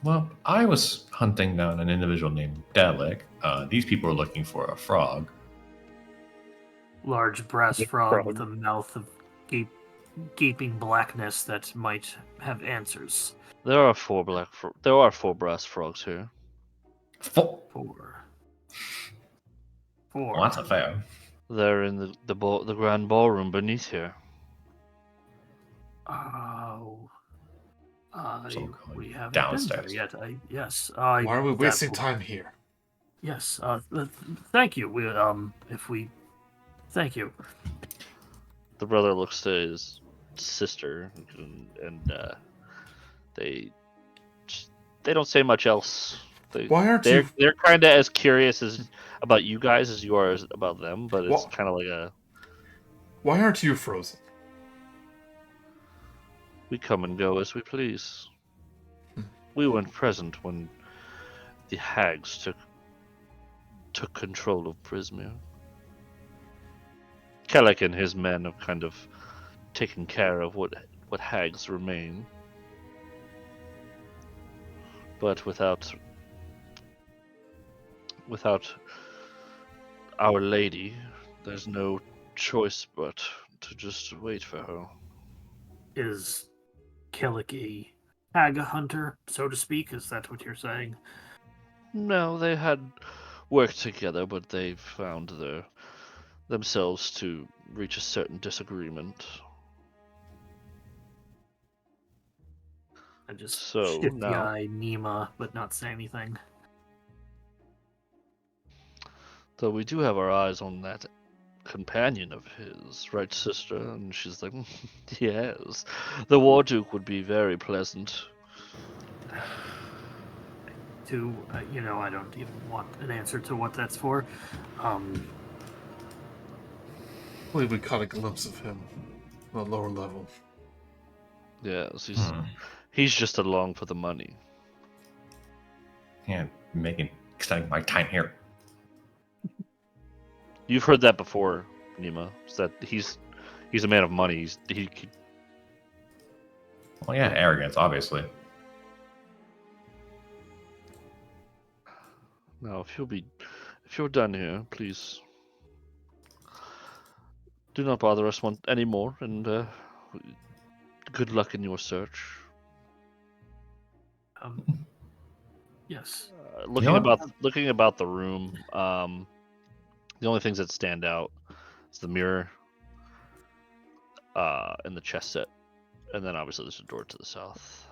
Well, I was hunting down an individual named Delic. These people are looking for a frog. Large brass Big frog frog. with a mouth of gaping blackness that might have answers. There are 4 brass frogs here. 4. Four. Well, that's not fair. They're in the grand ballroom beneath here. Oh. So we're going We haven't downstairs. been there yet. Yes. Why are we wasting time here? Yes. Thank you. Thank you. The brother looks to his sister, and they don't say much else. Why aren't they're you? they're kind of as curious about you guys as you are about them, but it's What? kind of like a Why aren't you frozen? we come and go as we please. We weren't present when the hags took control of Prismere. Cleric and his men have kind of taken care of what hags remain. But without Our Lady, there's no choice but to just wait for her. Is Cleric a hag hunter, so to speak? Is that what you're saying? No, they had worked together, but they found themselves to reach a certain disagreement. I just So, shift the now- eye Nima, but not say anything. Though we do have our eyes on that companion of his, right, sister? And she's like, yes, the War Duke would be very pleasant. I don't even want an answer to what that's for. I believe we caught a glimpse of him on a lower level. Yes, he's just along for the money. Yeah, extending my time here. You've heard that before, Nima. Is that he's a man of money. Well, yeah, arrogance, obviously. Now, if you're done here, please do not bother us anymore, and good luck in your search. Yes. Looking about the room, the only things that stand out is the mirror, and the chest set, and then obviously there's a door to the south.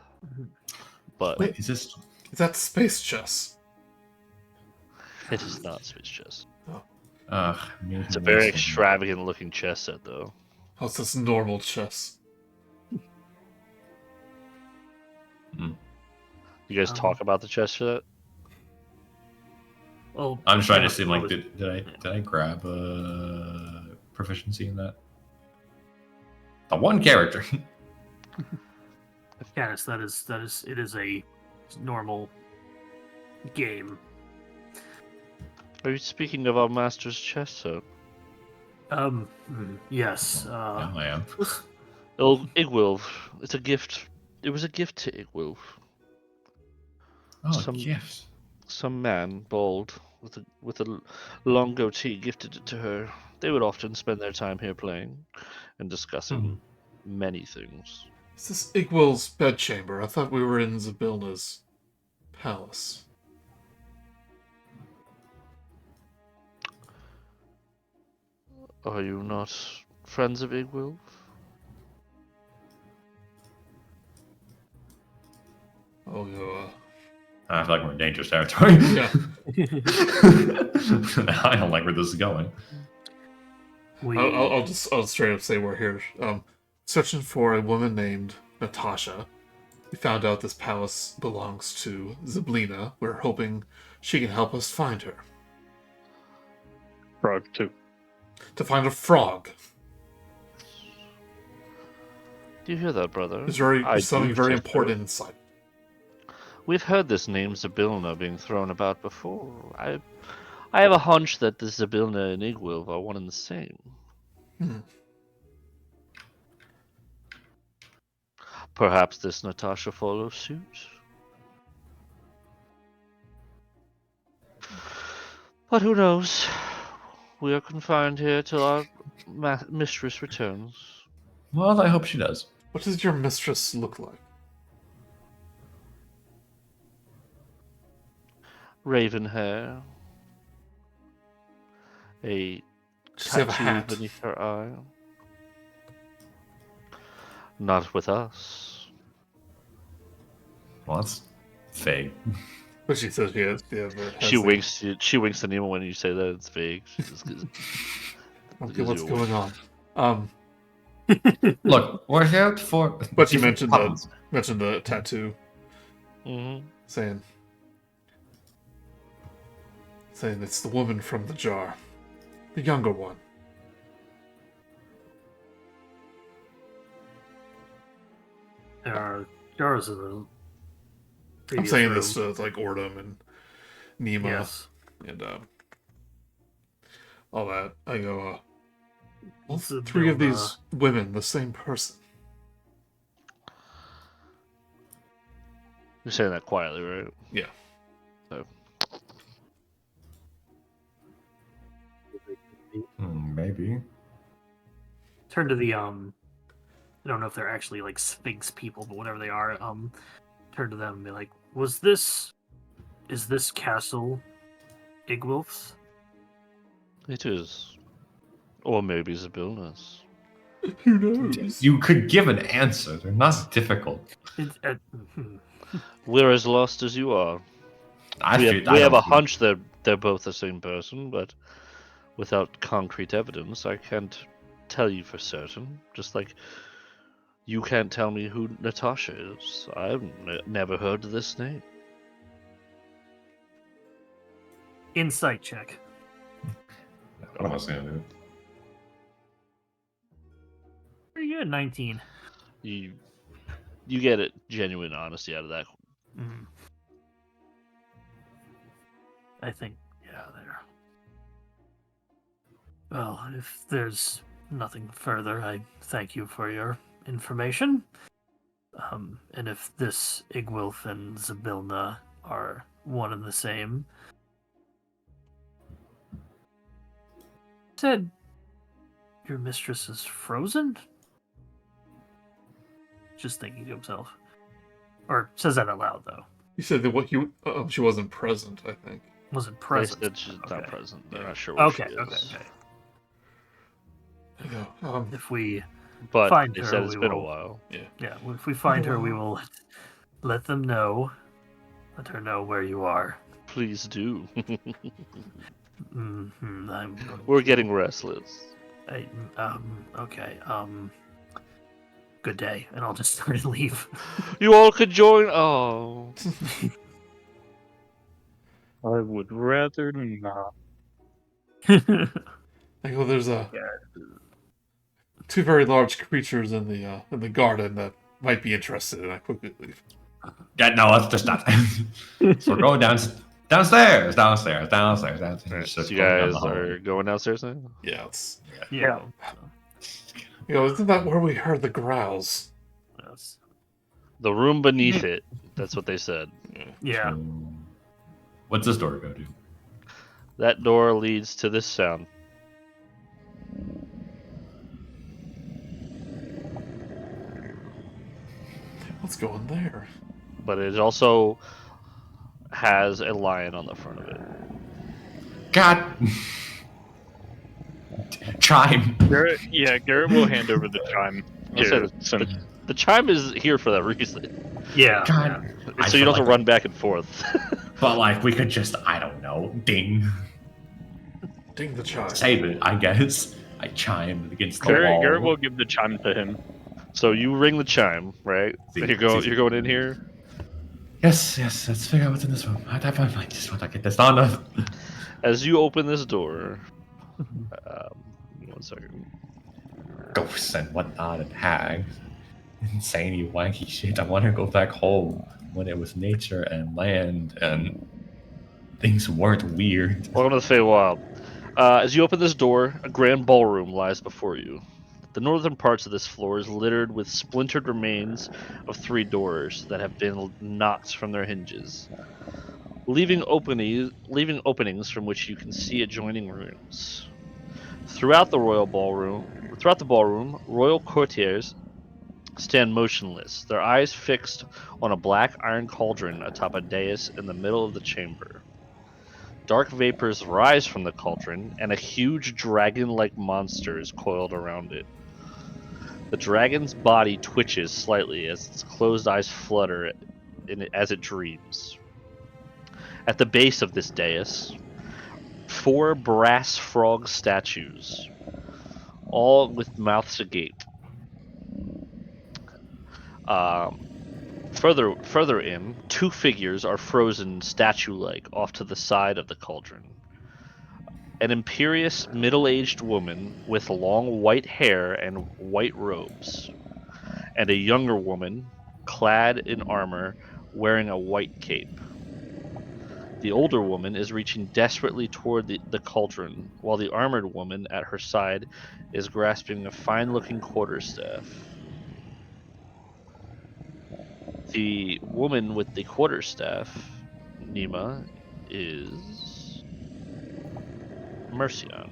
But Wait, is that space chess? It is not space chess. It's a very extravagant looking chess set, though. Oh, it's this normal chess. You guys talk about the chess set? Well, I'm just trying to see, like, did I grab a proficiency in that? The one character. Canis, it is a normal game. Are you speaking of our master's chess set? Yes. Yeah, I am. Oh, Igwilf. It's a gift. It was a gift to Igwilf. Oh, gifts. Some man, bald, with a long goatee, gifted it to her. They would often spend their time here playing and discussing many things. Is this Igwil's bedchamber? I thought we were in Zabilna's palace. Are you not friends of Igwilf? Oh, I feel like we're in dangerous territory. yeah. I don't like where this is going. I'll straight up say we're here. Searching for a woman named Natasha. We found out this palace belongs to Zablina. We're hoping she can help us find her. Frog too. To find a frog. Do you hear that, brother? There's something very important inside. We've heard this name Zabilna being thrown about before. I have a hunch that the Zabilna and Igwilf are one and the same. Perhaps this Natasha follows suit? But who knows? We are confined here till our mistress returns. Well, I hope she does. What does your mistress look like? Raven hair. A Does she have a tattoo hat? beneath her eye. Not with us. Well, that's vague. But she says She winks. She winks to Nima when you say that. It's vague. Okay, what's going on? Look, we're here for. But you mentioned the tattoo, saying it's the woman from the jar, the younger one. There are jars in the. I'm saying this to like Oordem and Nima Yes. and all that. I go, Also three of build, these women, the same person. You're saying that quietly, right? Yeah. So. Maybe. turn to the I don't know if they're actually like Sphinx people, but whatever they are, turn to them and be like, is this castle Igwilf's? It is. Or maybe Zabilna's. Who knows? You could give an answer. They're not difficult. We're as lost as you are. We have a hunch that they're both the same person, but without concrete evidence, I can't tell you for certain. Just like you can't tell me who Natasha is. I've never heard of this name. Insight check. What am I saying, dude? Pretty good, 19. You get it, genuine honesty out of that. Mm. I think, yeah, there. Well, if there's nothing further, I thank you for your information. And if this Igwilf and Zabilna are one and the same, said your mistress is frozen? Just thinking to himself. Or says that out loud, though. You said that she wasn't present, I think. Wasn't They present. said she's not Okay. present. They're not sure where she Okay, is. okay. Yeah, If we But find they her, said it's we been a will- while. Yeah, if we find her, we will let them know. Let her know where you are. Please do. I'm We're getting restless. okay. Good day, and I'll just start and leave. You all could join. Oh. I would rather not. I go, there's two very large creatures in the garden that might be interested, and I quickly leave. Yeah, no, let's just not. So we're going downstairs. So you guys are going downstairs now? Yeah, it's Yeah. isn't that where we heard the growls? Yes. The room beneath it. That's what they said. Yeah. What's this door go to? That door leads to this sound. Let's go in there. But it also has a lion on the front of it. God. Chime. Garret will hand over the chime. I said Some, the chime is here for that reason. Yeah. God. I So you feel don't have to run back and forth. But like we could just, I don't know, ding. Ding the chime. Save it, I guess. I chime against the wall. Garret will give the chime to him. So you ring the chime, right? You're going in here. Yes, let's figure out what's in this room. I just want to get this done. As you open this door, 1 second. Ghosts and whatnot and hags. Insane, wanky shit. I want to go back home when it was nature and land and things weren't weird. Welcome to the Feywild. As you open this door, a grand ballroom lies before you. The northern parts of this floor is littered with splintered remains of 3 doors that have been knocked from their hinges, leaving openings from which you can see adjoining rooms. Throughout the ballroom, royal courtiers stand motionless, their eyes fixed on a black iron cauldron atop a dais in the middle of the chamber. Dark vapors rise from the cauldron, and a huge dragon-like monster is coiled around it. The dragon's body twitches slightly as its closed eyes flutter as it dreams. At the base of this dais, 4 brass frog statues, all with mouths agape. Further in, 2 figures are frozen statue-like off to the side of the cauldron. An imperious middle-aged woman with long white hair and white robes, and a younger woman clad in armor wearing a white cape. The older woman is reaching desperately toward the cauldron, while the armored woman at her side is grasping a fine-looking quarterstaff. The woman with the quarterstaff, Nima, is Mercian.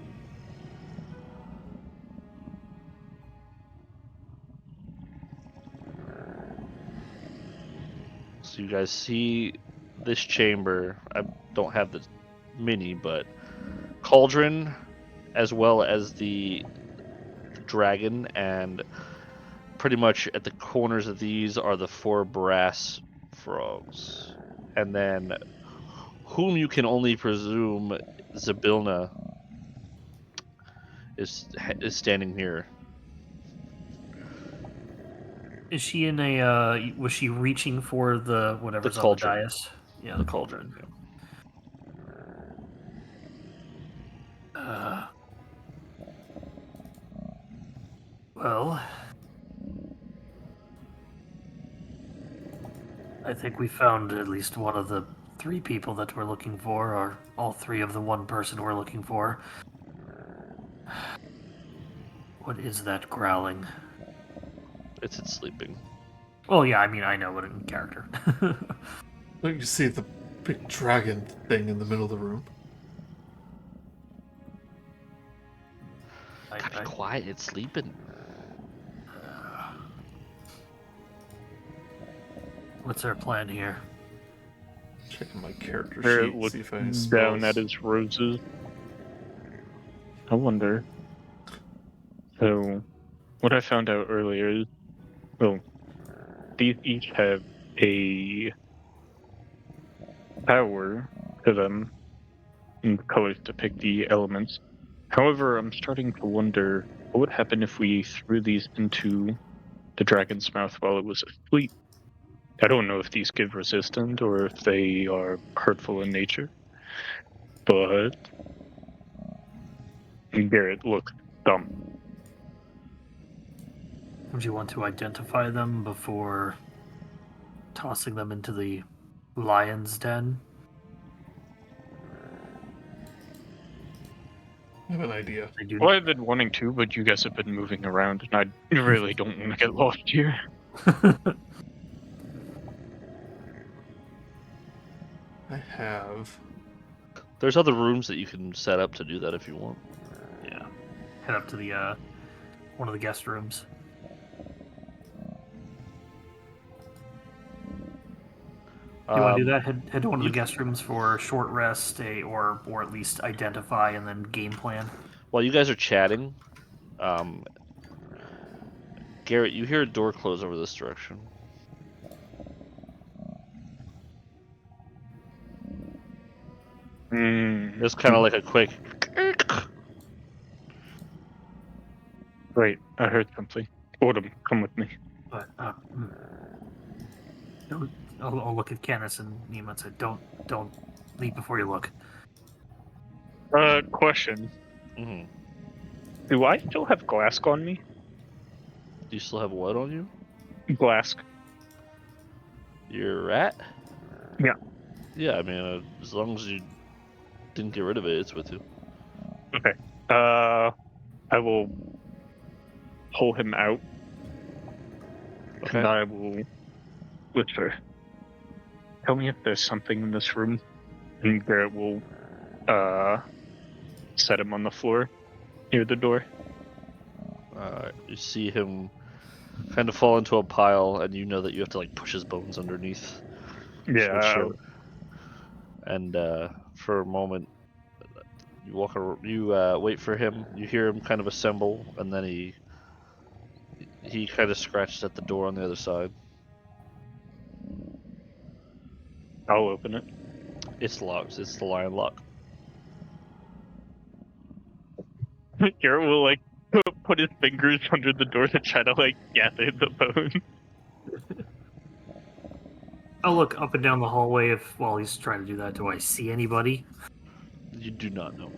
So you guys see this chamber. I don't have the mini, but cauldron, as well as the dragon, and pretty much at the corners of these are the 4 brass frogs. And then, whom you can only presume Zybilna is standing here. Is she in a? Was she reaching for the whatever's on the cauldron. dais? Yeah, the cauldron. Well, I think we found at least one of the 3 people that we're looking for, or all 3 of the one person we're looking for. What is that growling? It's sleeping. Well, yeah, I mean, I know it in character. Don't you see the big dragon thing in the middle of the room? Gotta be quiet, it's sleeping. What's our plan here? Checking my character Garret sheet, looks see if I have any down spells. at his roses. I wonder. So, what I found out earlier is, well, these each have a power to them, and the colors depict the elements. However, I'm starting to wonder what would happen if we threw these into the dragon's mouth while it was asleep. I don't know if these give resistance or if they are hurtful in nature, but Garret looks dumb. Would you want to identify them before tossing them into the lion's den? I have an idea. They do. Well, I've been wanting to, but you guys have been moving around, and I really don't want to get lost here. I have. There's other rooms that you can set up to do that if you want. Yeah. Head up to the one of the guest rooms. You want to do that? Head to one of the guest rooms for a short rest, or at least identify and then game plan. While you guys are chatting, Garret, you hear a door close over this direction. It's kind of like a quick. Wait, I heard something. Oordem, come with me. But I'll look at Canis and Nima and say, "Don't leave before you look." Question. Mm-hmm. Do I still have Glask on me? Do you still have what on you? Glask. Your rat? Yeah. Yeah, I mean, as long as you didn't get rid of it, it's with you. Okay. I will pull him out. Okay. And I will whisper. Tell me if there's something in this room. And Garret will set him on the floor near the door. You see him kind of fall into a pile, and you know that you have to like push his bones underneath. Yeah. And for a moment, you wait for him. You hear him kind of assemble, and then he kind of scratches at the door on the other side. I'll open it. It's locked. It's the lion lock. Garret will like put his fingers under the door to try to like gather the bone. I'll look up and down the hallway while he's trying to do that. Do I see anybody? You do not know.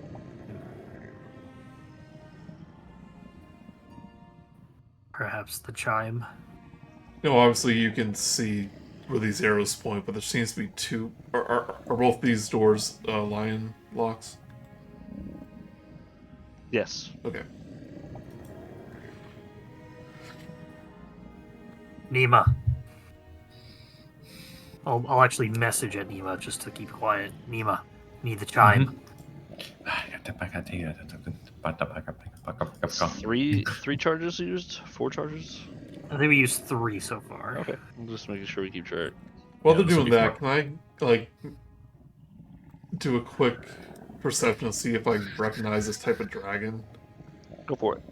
Perhaps the chime. No, obviously you can see where these arrows point, but there seems to be two. Are both these doors lion locks? Yes. Okay. Nima. I'll actually message at Nima just to keep quiet. Nima, need the chime. Three charges used? 4 charges? I think we used 3 so far. Okay. I'm just making sure we keep track. While Yeah, they're this will doing be that, fun. can I do a quick perception to see if I recognize this type of dragon? Go for it.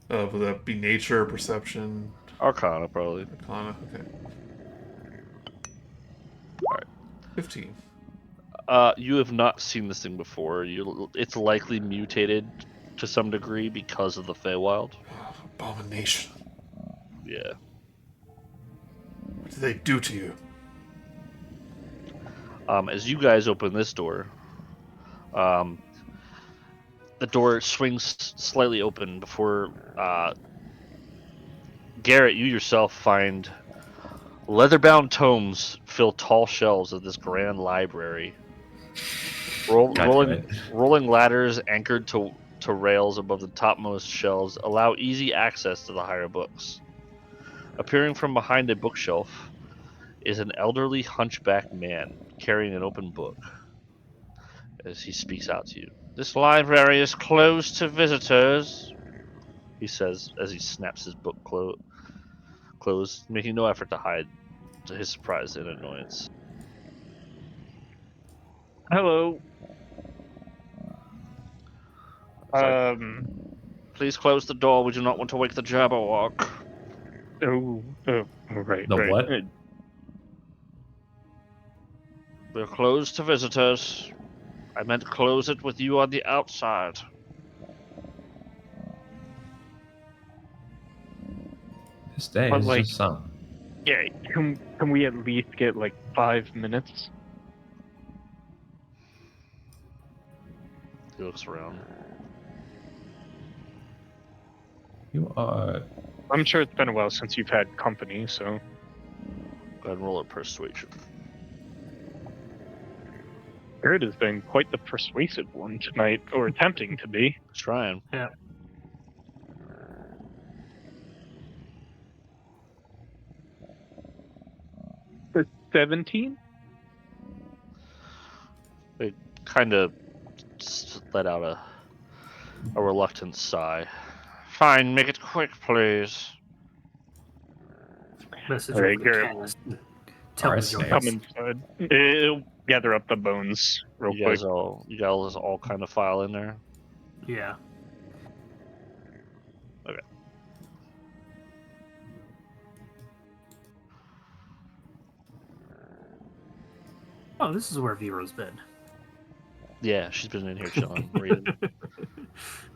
Would that be nature, perception, Arcana, probably. arcana? Okay. Alright. 15. You have not seen this thing before. It's likely mutated to some degree because of the Feywild. Abomination. Yeah. What did they do to you? As you guys open this door, the door swings slightly open before Garret, you yourself find leather-bound tomes fill tall shelves of this grand library. Rolling ladders anchored to rails above the topmost shelves allow easy access to the higher books. Appearing from behind a bookshelf is an elderly hunchback man carrying an open book. As he speaks out to you, "This library is closed to visitors," he says as he snaps his book closed, making no effort to hide his surprise and annoyance. Hello. Please close the door. We do not want to wake the Jabberwock. Right. The right. what? We're closed to visitors. I meant close it with you on the outside. This day But, is like- just some. Yeah, can we at least get like 5 minutes? He looks around. You are. I'm sure it's been a while since you've had company, so. Go ahead and roll a persuasion. Garret has been quite the persuasive one tonight, or attempting to be. Trying. 17? Kind of let out a reluctant sigh. Fine, make it quick, please. Message Alright, over to Garret Canis. Tell Alright, him to snails. join Come us. inside. It'll gather up the bones real You quick. guys all kind of file in there. Yeah. Okay. Oh, this is where Vera's been. Yeah, she's been in here chilling, reading.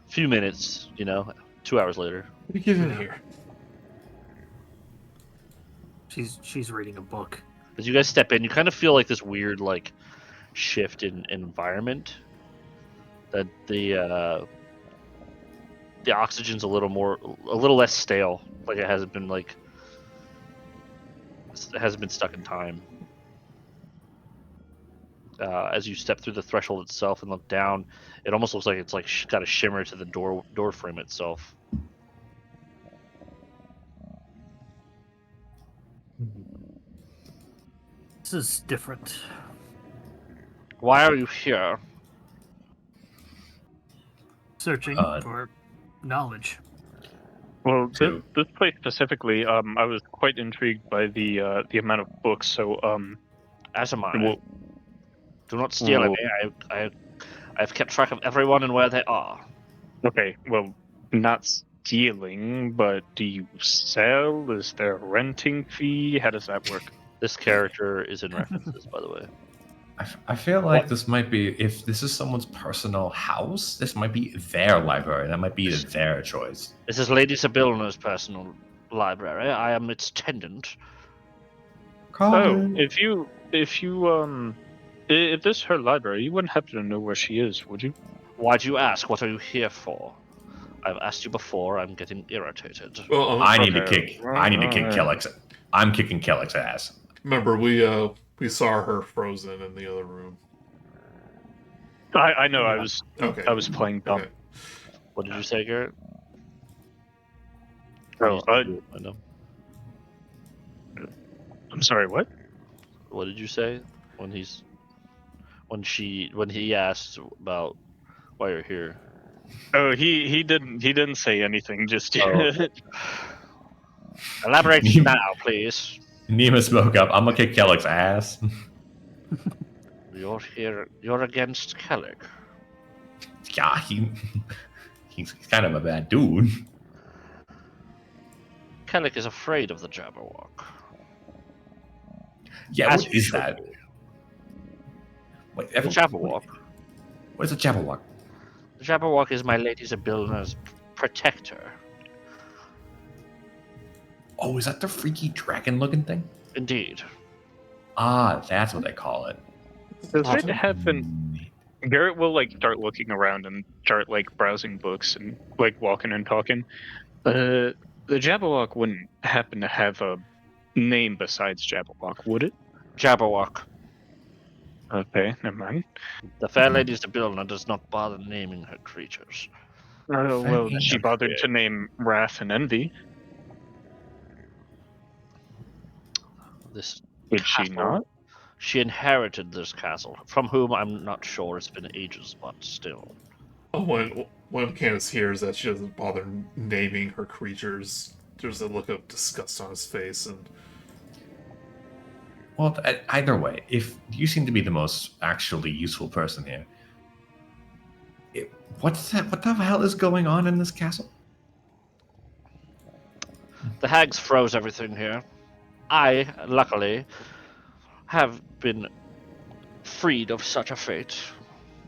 Few minutes, 2 hours later. Let me get in here. She's reading a book. As you guys step in, you kind of feel like this weird shift in environment. That the oxygen's a little less stale. Like it hasn't been stuck in time. As you step through the threshold itself and look down, it almost looks like it's got a shimmer to the door frame itself. This is different. Why are you here? Searching Uh, for knowledge. Well, Two. this place specifically, I was quite intrigued by the amount of books. So, As am I. well, Do not steal well- any. I've kept track of everyone and where they are. okay, well, not stealing, but do you sell? Is there a renting fee? How does that work? This character is in references, by the way. I feel like this might be, if this is someone's personal house, this might be their library. That might be their choice. This is Lady Sibylla's personal library. I am its tenant. Colin. If this is her library, you wouldn't happen to know where she is, would you? Why'd you ask? What are you here for? I've asked you before. I'm getting irritated. Well, I need to okay. kick. I need to kick Alright. Kellick's. I'm kicking Kellick's ass. remember, we saw her frozen in the other room. I know. I was Okay. playing dumb. Okay. What did you say, Garret? Oh, I know. I'm sorry. What? What did you say when he asked about why you're here? Oh, he didn't say anything just yet. Oh. Elaborate now, please. Nima spoke up. I'm gonna kick Kellick's ass. You're here. You're against Cleric. Yeah, he's kind of a bad dude. Cleric is afraid of the Jabberwock. Yeah, As what he is should that? be. Wait, The Jabberwock. What is a Jabberwock? The Jabberwock is my Lady Zabilna's protector. Oh, is that the freaky dragon-looking thing? Indeed. Ah, that's what they call it. Does it happen? Garret will like start looking around and start like browsing books and like walking and talking. The Jabberwock wouldn't happen to have a name besides Jabberwock, would it? Jabberwock. Okay, never mind. The fair Lady Zabilna does not bother naming her creatures. Well, Fair she enough. bothered to name Wrath and Envy. This Did she castle- not? She inherited this castle, from whom I'm not sure. It's been ages, but still. Oh, when Canis hears that she doesn't bother naming her creatures, there's a look of disgust on his face, and Well, either way, if you seem to be the most actually useful person here, what's that? What the hell is going on in this castle? The hags froze everything here. I, luckily, have been freed of such a fate.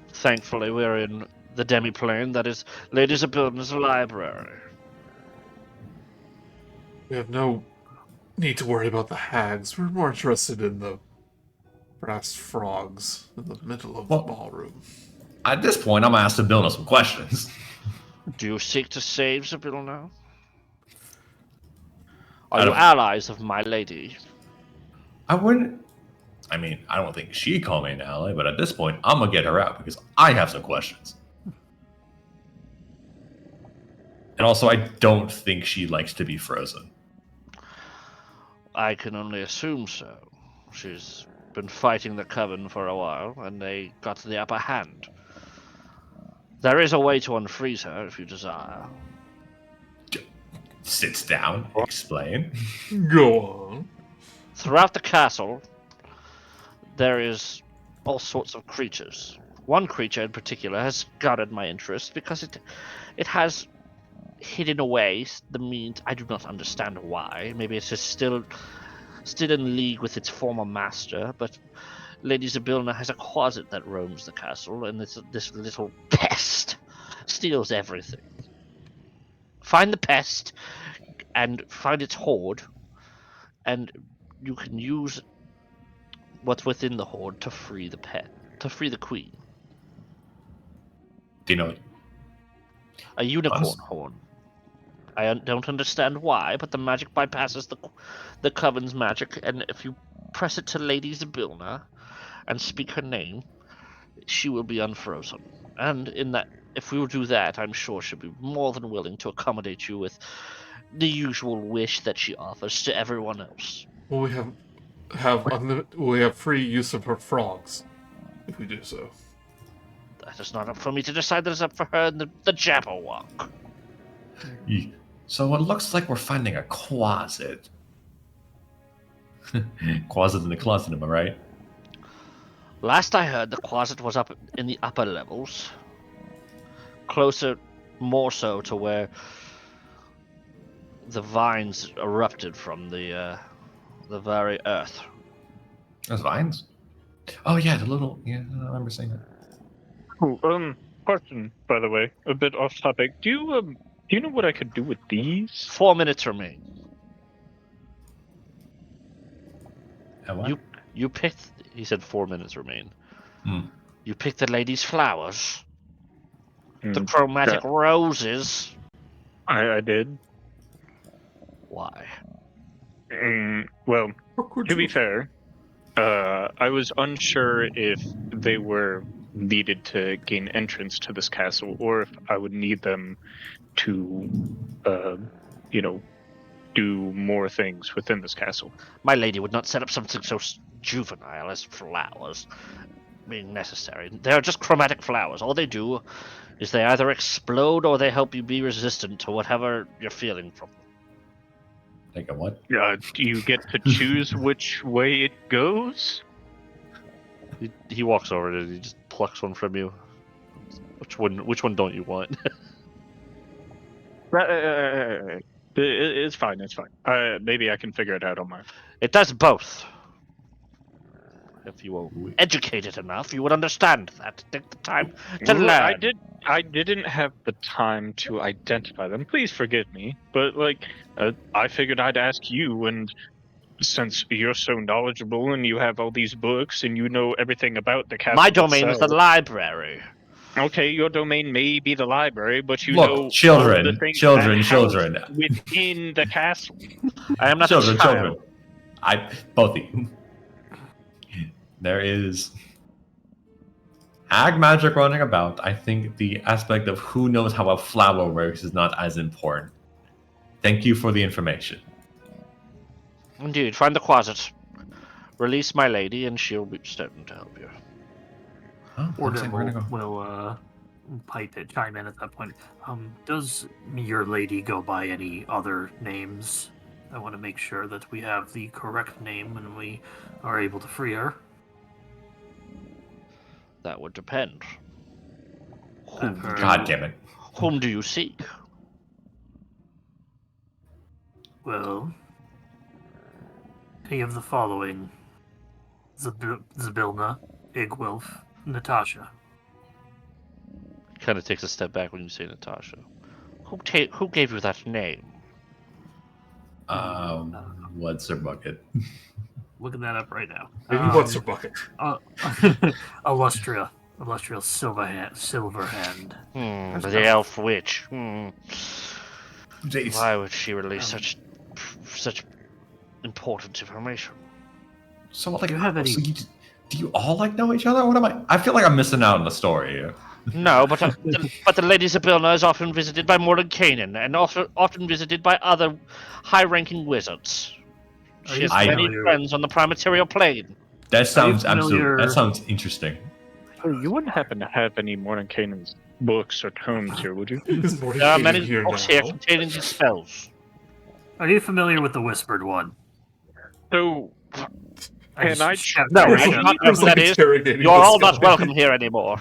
Thankfully, we're in the demi-plane that is Lady Zabilna's library. we have no need to worry about the hags. We're more interested in the brass frogs in the middle of the ballroom. At this point, I'm gonna ask Zabilna some questions. Do you seek to save Zabilna? I Are you don't- allies of my lady? I wouldn't. I mean, I don't think she'd call me an ally, but at this point, I'm gonna get her out because I have some questions. And also, I don't think she likes to be frozen. I can only assume so. She's been fighting the Coven for a while, and they got the upper hand. There is a way to unfreeze her if you desire. Sits down, explain. Go on. Throughout the castle, there is all sorts of creatures. One creature in particular has guarded my interest because it has hidden away the means. I do not understand why. Maybe it's just still in league with its former master, but Lady Zabilna has a closet that roams the castle, and this little pest steals everything. Find the pest and find its hoard, and you can use what's within the hoard to free the queen. Do you know? A unicorn Honest- horn. I don't understand why, but the magic bypasses the Coven's magic, and if you press it to Lady Zabilna and speak her name, she will be unfrozen. And if we will do that, I'm sure she'll be more than willing to accommodate you with the usual wish that she offers to everyone else. Well, we have free use of her frogs if we do so. That is not up for me to decide. That is up for her and the Jabberwock. So it looks like we're finding a closet. Closet in the closet, am I right? Last I heard, the closet was up in the upper levels. Closer, more so to where the vines erupted from the very earth. Those vines? Oh yeah, the little. Yeah, I remember saying that. Oh, question, by the way, a bit off topic. Do you know what I could do with these? 4 minutes remain. What? You picked. He said 4 minutes remain. Hmm. You picked the lady's flowers, the Hmm, chromatic roses. I did. Why? Well, Or could to be you- fair, I was unsure if they were needed to gain entrance to this castle, or if I would need them to, do more things within this castle. My lady would not set up something so juvenile as flowers being necessary. They are just chromatic flowers. All they do is they either explode or they help you be resistant to whatever you're feeling from them. Like a what? Do you get to choose which way it goes? He walks over and he just plucks one from you. Which one don't you want? It's fine. It's fine. Maybe I can figure it out on my own. It does both. If you were educated enough, you would understand that. Take the time to Well, learn. I didn't have the time to identify them. Please forgive me, but I figured I'd ask you, and since you're so knowledgeable and you have all these books and you know everything about the castle. My domain is the itself. library. Okay, your domain may be the library, but you Look, know children, all the things children, that children. house within the castle. I am not Children, a child. both of you. There is ag magic running about. I think the aspect of who knows how a flower works is not as important. Thank you for the information. Indeed, find the closet. Release my lady, and she'll be certain to help you. Oh, looks like we're gonna go. will chime in at that point. Does your lady go by any other names? I want to make sure that we have the correct name when we are able to free her. That would depend. God damn it. Whom do you seek? Well, any of the following: Zabilna, Igwilf, Natasha. Kind of takes a step back when you say Natasha. Who gave you that name? What's her bucket? Looking that up right now. Maybe what's her bucket? Illustrious Silverhand. The elf witch. Jace. Why would she release such important information? So, like, Do you have any- do you all like know each other? What am I feel like I'm missing out on the story here. No, but the Lady Zabilna is often visited by Mordenkainen, and often visited by other high-ranking wizards. She has many friends on the Primaterial Plane. That sounds absolutely. That sounds interesting. Oh, you wouldn't happen to have any Mordenkainen's books or tomes here, would you? There are many books here containing these spells. Are you familiar with the Whispered One? So, No, that is. You're all not welcome here anymore.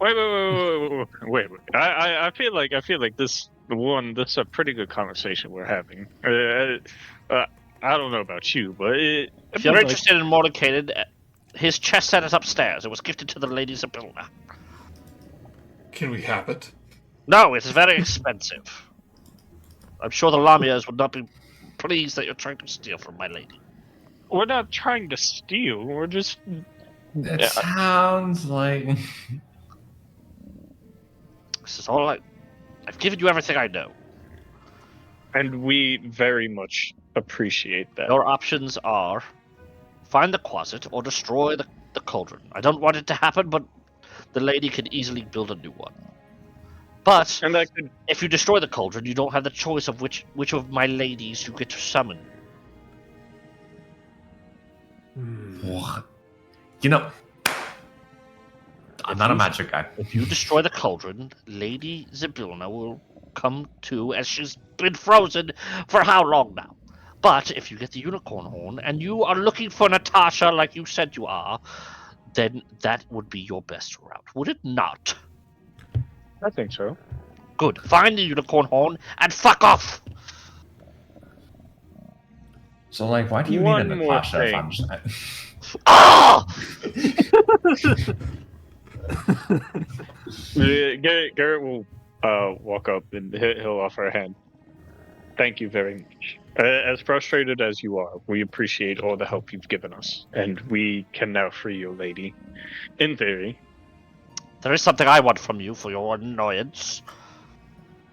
Wait. I feel like this is a pretty good conversation we're having. I don't know about you, but if you're interested in Mordenkainen, his chess set is upstairs. It was gifted to the Lady Zabilna. Can we have it? No, it's very expensive. I'm sure the Lamias would not be pleased that you're trying to steal from my lady. We're not trying to steal. We're just. It sounds like. This is all I've given you everything I know. And we very much appreciate that. Your options are find the closet or destroy the cauldron. I don't want it to happen, but the lady could easily build a new one. But if you destroy the cauldron, you don't have the choice of which of my ladies you get to summon. What? You know, I'm not a magic guy. If you destroy the cauldron, Lady Zabilna will come to, as she's been frozen for how long now? But if you get the unicorn horn and you are looking for Natasha like you said you are, then that would be your best route, would it not? I think so. Good. Find the unicorn horn and fuck off! So, like, why do you need a Natasha if I'm just... Ah! Garret will walk up and he'll offer a hand. Thank you very much. As frustrated as you are, we appreciate all the help you've given us, and we can now free your lady. In theory. There is something I want from you for your annoyance.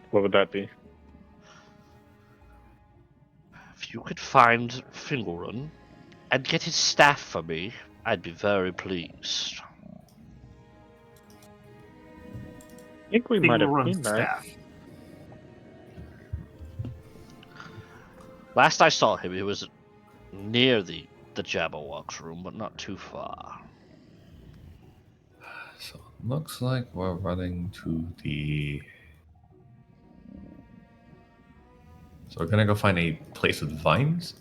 What would that be? If you could find Fingerrun and get his staff for me, I'd be very pleased. I think we might have seen that. Last I saw him, he was near the Jabberwock's room, but not too far. So looks like we're running to the So we're gonna go find a place with vines.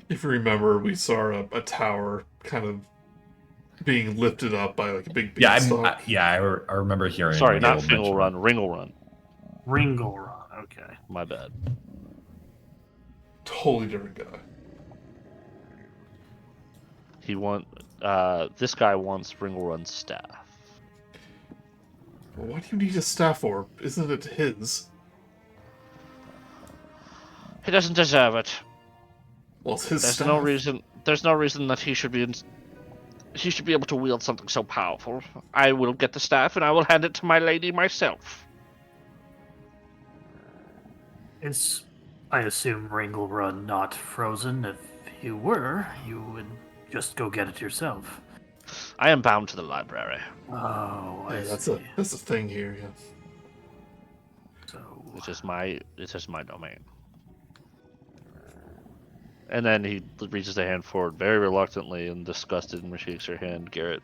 If you remember, we saw a tower kind of being lifted up by like a big beanstalk. I remember hearing. Sorry, like, not old mention Fingal of- Run, Ringle Run. Ringle Run. Okay. My bad. Totally different guy. This guy wants Ringle Run's staff. Well, what do you need a staff for? Isn't it his? He doesn't deserve it. Well, it's his There's staff. no reason. There's no reason that he should be. He should be able to wield something so powerful. I will get the staff and I will hand it to my lady myself. Is, I assume, Ringle Run not frozen? If you were, you would just go get it yourself. I am bound to the library. Oh, I Yeah, see. that's a thing here. Yeah. So, It is my domain. And then he reaches a hand forward very reluctantly and disgusted and shakes her hand. Garret.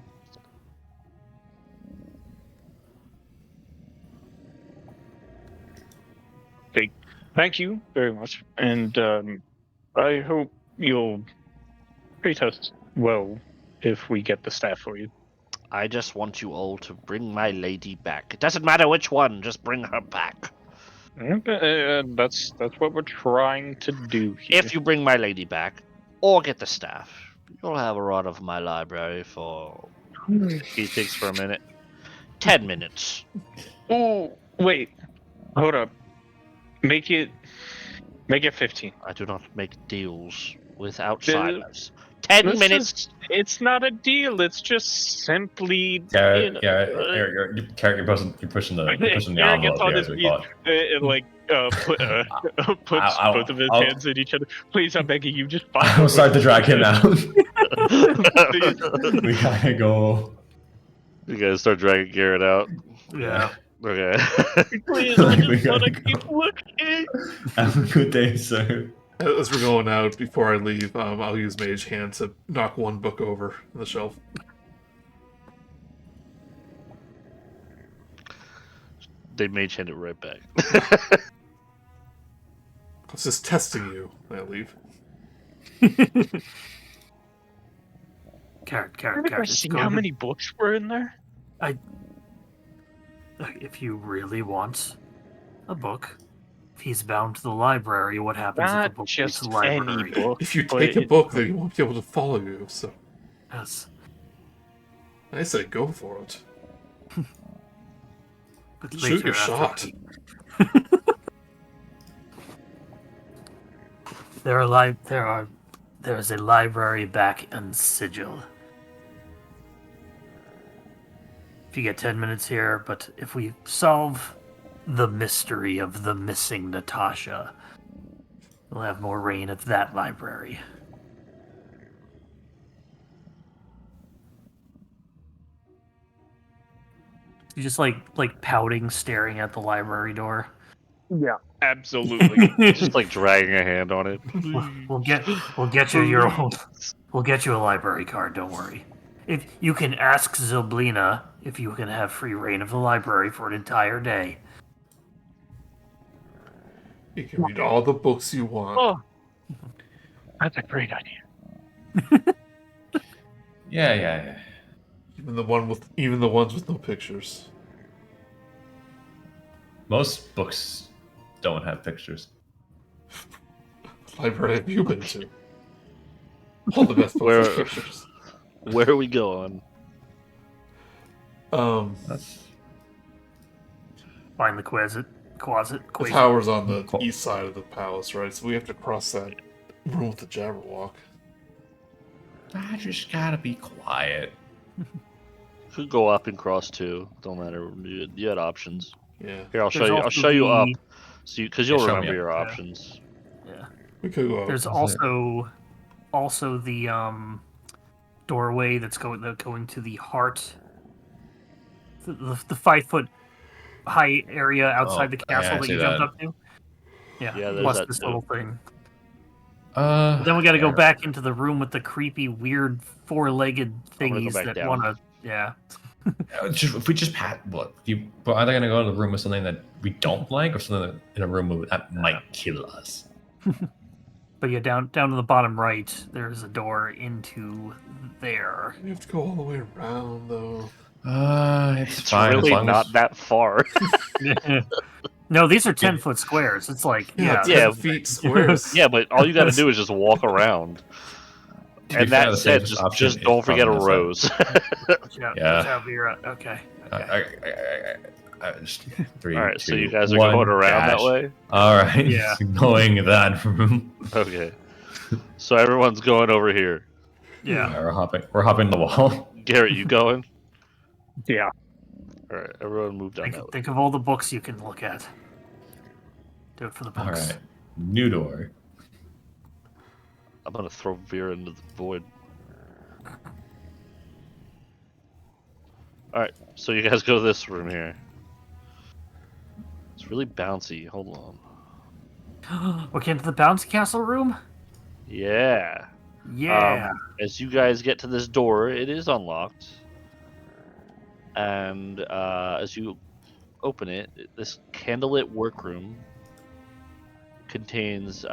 Thank you very much, and I hope you'll treat us well if we get the staff for you. I just want you all to bring my lady back. It doesn't matter which one, just bring her back. That's what we're trying to do here. If you bring my lady back, or get the staff, you'll have a run of my library for... He thinks for a minute. 10 minutes. Oh, wait. Hold up. Make it 15. I do not make deals with outsiders. 10 This minutes. It's not a deal. It's just simply. Garret, you're pushing the Eric gets envelope on here, his as we knees call it. puts I'll- both of his I'll- hands in each other. Please, I'm begging you, just I follow. will start to drag him out. Please. We gotta go. You guys start dragging Garret out. yeah. Okay. Please, I We just want to gotta keep looking. Have a good day, sir. As we're going out, before I leave, I'll use Mage Hand to knock one book over on the shelf. They mage hand it right back. I was just testing you. I leave. Carrot. Have you ever Just seen go how to- many books were in there? If you really want a book, if he's bound to the library, what happens if Not the book just leaves the any library? book. If you but take a it- book, they won't be able to follow you. So Yes. I say go for it. But Shoot later your after shot. There is a library back in Sigil. If you get 10 minutes here, but if we solve the mystery of the missing Natasha, we'll have more reign at that library. You just like pouting, staring at the library door. Yeah, absolutely. Just like dragging a hand on it. We'll get you your own. We'll get you a library card. Don't worry. If you can ask Zilblina if you can have free reign of the library for an entire day. You can read all the books you want. Oh, that's a great idea. Yeah. Even the ones with no pictures. Most books don't have pictures. What library have you been to? All the best books Where- have pictures. Where are we going? That's Find the closet. The tower's on the east side of the palace, right? So we have to cross that room with the Jabberwock. I just gotta be quiet. Could go up and cross too. Don't matter. You had options. Yeah, Here, I'll show There's you. I'll also show you up, the- so because you'll Yeah, show me remember up. your Yeah. options. Yeah. we could go. There's also the doorway that's going to the heart. The 5-foot high area outside the yeah, I castle that see you jumped that. up to. Yeah, Yeah. there's Plus that this too. little thing. Then Then we got to go back into the room with the creepy, weird, four-legged I'm gonna go thingies back that down. want to. Yeah. If we just pat, what? But are they going to go to the room with something that we don't like, or something that, in a room that might kill us? But yeah, down to the bottom right, there's a door into there. We have to go all the way around, though. It's fine. really as long not as... that far. No, these are 10-foot squares. It's like, yeah. 10 feet squares. Yeah, but all you got to do is just walk around. To be And fair, that the said, safest option just is don't forget a probably rose. Watch out, Yeah. watch out, Vera. Okay. Just 3, All right, 2, so you guys are 1, going around dash. that way? All right, Yeah. going that room. Okay. So everyone's going over here. Yeah. We're hopping the wall. Garret, you going? Yeah. All right, everyone move down that way. Think of all the books you can look at. Do it for the books. All right, new door. I'm gonna throw Vera into the void. All right, so you guys go to this room here. It's really bouncy. Hold on. We're getting to the bouncy castle room? Yeah. Yeah. As you guys get to this door, it is unlocked. And as you open it, this candlelit workroom contains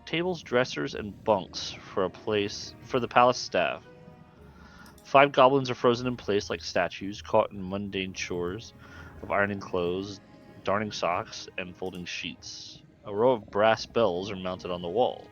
tables, dressers, and bunks for the palace staff. 5 goblins are frozen in place like statues, caught in mundane chores of ironing clothes, darning socks, and folding sheets. A row of brass bells are mounted on the wall.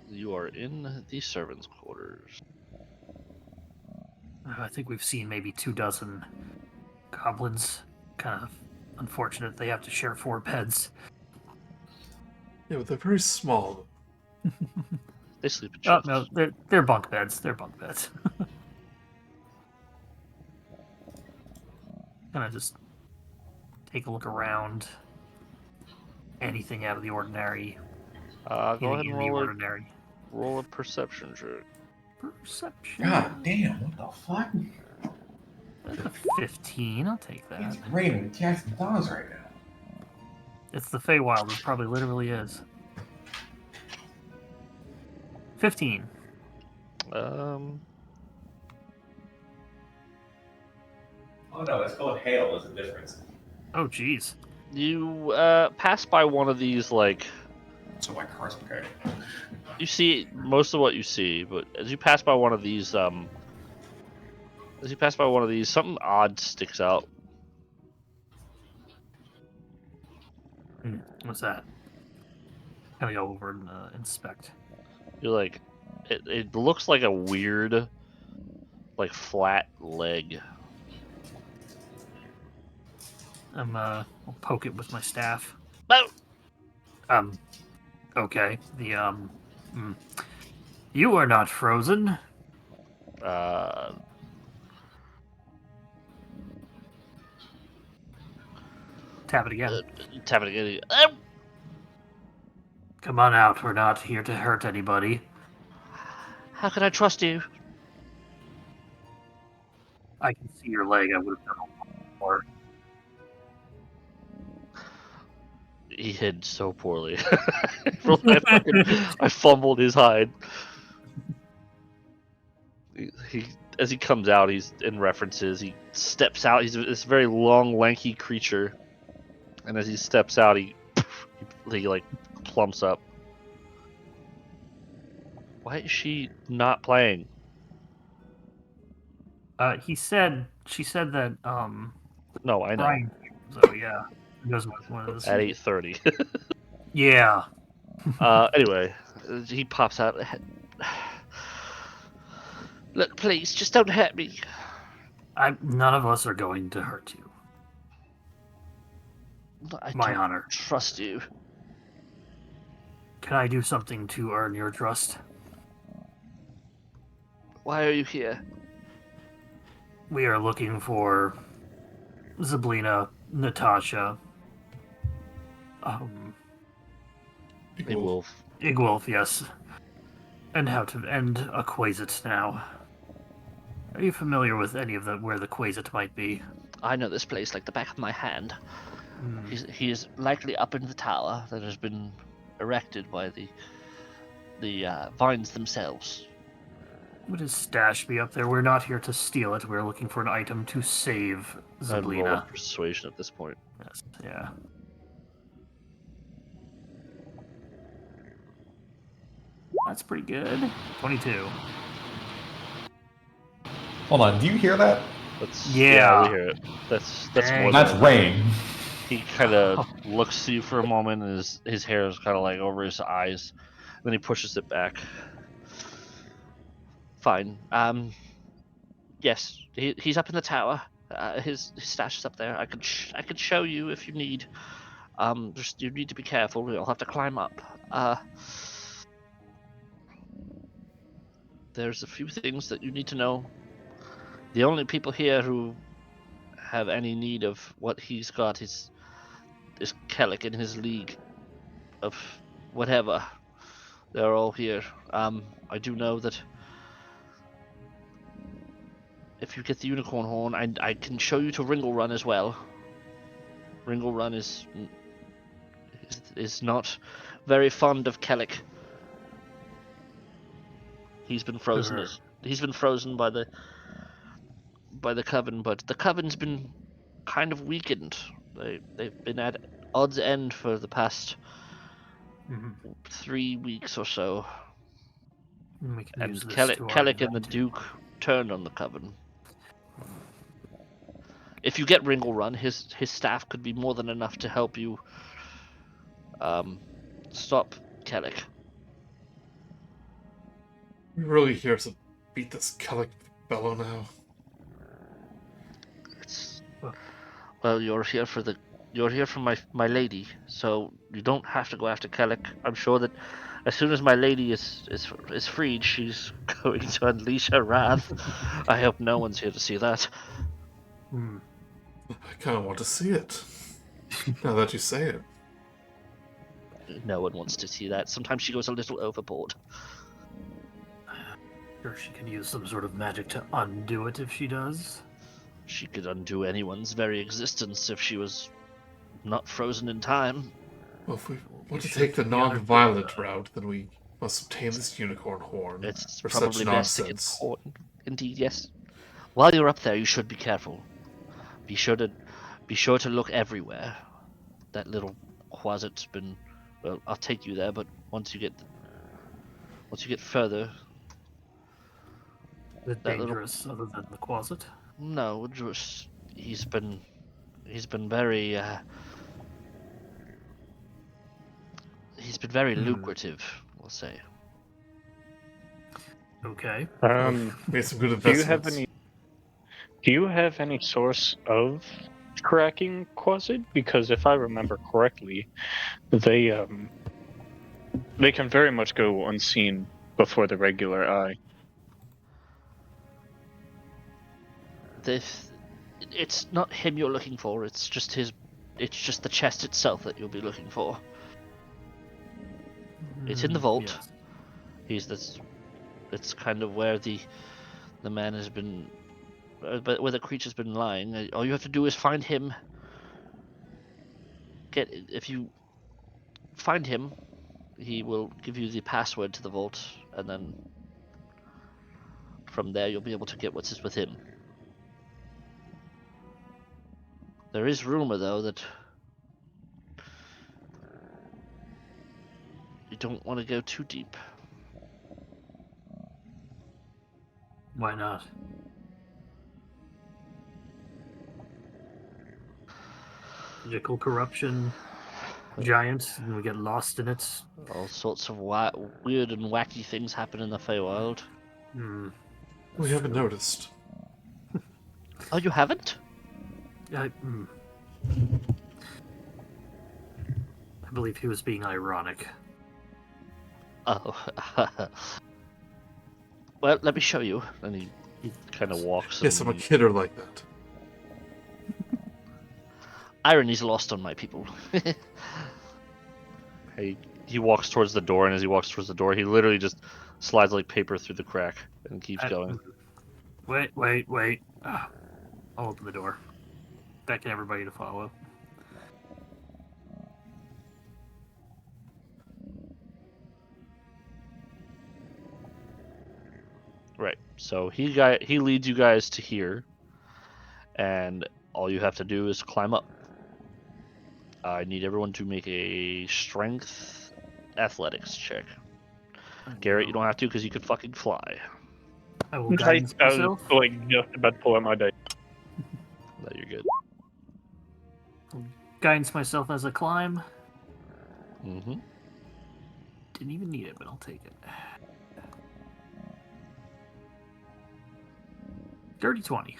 You are in the servants' quarters. I think we've seen maybe 24 goblins. Kind of unfortunate they have to share 4 beds. Yeah, but they're very small. They sleep in Oh, chests. no, they're bunk beds. They're bunk beds. Kind of just take a look around. Anything out of the ordinary. Go ahead Anything and in the ordinary. roll a perception check. Perception. God damn! What the fuck? That's a 15. I'll take that. It's raining cats and dogs right now. It's the Feywild. It probably literally is. 15. Oh no, it's called hail. There's a difference. Oh, jeez. You pass by one of these, like, So my car's okay. you see most of what you see, but as you pass by one of these, something odd sticks out. What's that? Kind of go over and inspect. You're like, it looks like a weird, like, flat leg. I'll poke it with my staff. No! Okay. You are not frozen. Tap it again. Tap it again. Come on out. We're not here to hurt anybody. How can I trust you? I can see your leg. I would have done a lot more. He hid so poorly. I fumbled his hide. As he comes out, he's in references. He steps out. He's this very long, lanky creature, and as he steps out, he like plumps up. Why is she not playing? She said that No, I know. Brian. So yeah, he goes with one of those. At 8:30. Yeah. Anyway, he pops out. Look, please, just don't hurt me. None of us are going to hurt you. I My don't honor. trust you. Can I do something to earn your trust? Why are you here? We are looking for Zablina, Natasha, Big wolf. Igwolf, yes, and how to end a Quasit now. Are you familiar with any of where the Quasit might be? I know this place like the back of my hand. Hmm. He is likely up in the tower that has been erected by the vines themselves. Would his stash be up there? We're not here to steal it. We're looking for an item to save I'd roll a Zablina. persuasion at this point. Yes, yeah. That's pretty good. 22. Hold on, do you hear that? Yeah. We hear it. That's Dang. more That's than rain. he kind of looks at you for a moment, and his hair is kind of like over his eyes. Then he pushes it back. Fine. Yes, he's up in the tower. His stash is up there. I could show you if you need. Just you need to be careful. You'll have to climb up. There's a few things that you need to know. The only people here who have any need of what he's got is Cleric and his league of whatever. They're all here. I do know that if you get the unicorn horn, I can show you to Ringle Run as well. Ringle Run is not very fond of Cleric. He's been frozen. He's been frozen by the coven, but the coven's been kind of weakened. They've been at odds end for the past 3 weeks or so. We can And use this to our Cleric and the advantage. Duke turned on the coven. If you get Ringle Run, his staff could be more than enough to help you stop Cleric. We really here to beat this Cleric fellow now. Well, you're here for my lady, so you don't have to go after Cleric. I'm sure that as soon as my lady is freed, she's going to unleash her wrath. I hope no one's here to see that. I kind of want to see it. Now that you say it. No one wants to see that. Sometimes she goes a little overboard. Sure, she can use some sort of magic to undo it if she does. She could undo anyone's very existence if she was not frozen in time. Well, if we want to take the non-violent route, then we must obtain this unicorn horn. It's for probably such best nonsense. to get caught. Indeed, yes. While you're up there, you should be careful. Be sure to look everywhere. That little closet's been. Well, I'll take you there, but once you get further, Is it dangerous other than the closet? no, just he's been very lucrative, we'll say. Okay. Made some good Do investments. you have any source of tracking Quasid? Because if I remember correctly, they can very much go unseen before the regular eye. It's not him you're looking for. It's just the chest itself that you'll be looking for. It's in the vault. Yes. It's kind of where the man has been, where the creature's been lying. All you have to do is find him. If you find him, he will give you the password to the vault, and then from there you'll be able to get what's with him. There is rumor, though, that you don't want to go too deep. Why not? Magical corruption, giant, and we get lost in it. All sorts of weird and wacky things happen in the Feywild. We haven't noticed. Oh, you haven't? I believe he was being ironic. Oh. Well, let me show you. And he kind of walks. Yes, I'm a kidder like that. Irony's lost on my people. He walks towards the door, and as he walks towards the door, he literally just slides like paper through the crack and keeps going. Wait. I'll open the door. beckon everybody to follow. Right. So he leads you guys to here, and all you have to do is climb up. I need everyone to make a strength athletics check. Garret, you don't have to because you can fucking fly. I will guidance I was myself. like just about to pull out my dice. No, you're good. Guidance myself as I climb. Mm-hmm. Didn't even need it, but I'll take it. Dirty 20.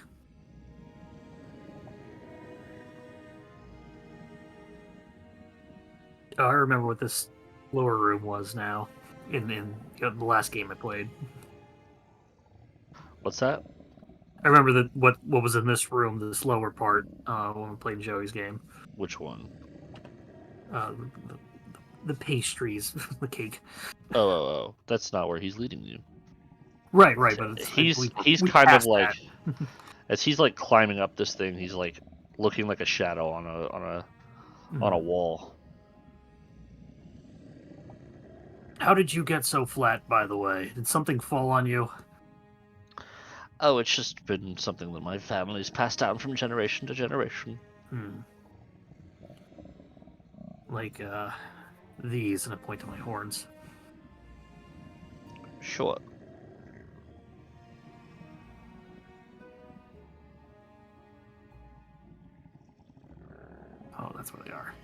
Oh, I remember what this lower room was now. In the last game I played. What's that? I remember what was in this room, this lower part, when we played Joey's game. Which one? The pastries, the cake. Oh. That's not where he's leading you. Right, but it's, he's we kind of passed like that. as he's like climbing up this thing, he's like looking like a shadow on a wall. How did you get so flat, by the way? Did something fall on you? Oh, it's just been something that my family's passed down from generation to generation. Like, these, and I point to my horns. Sure. Oh, that's where they are.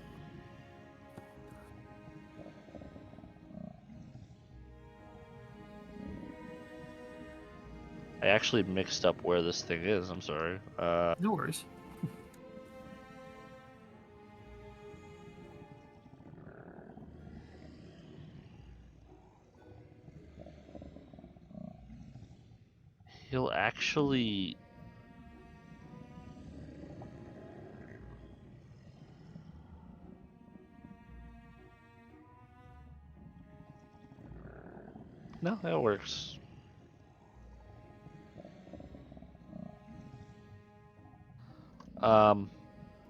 I actually mixed up where this thing is. I'm sorry. No worries. He'll actually. No, that works.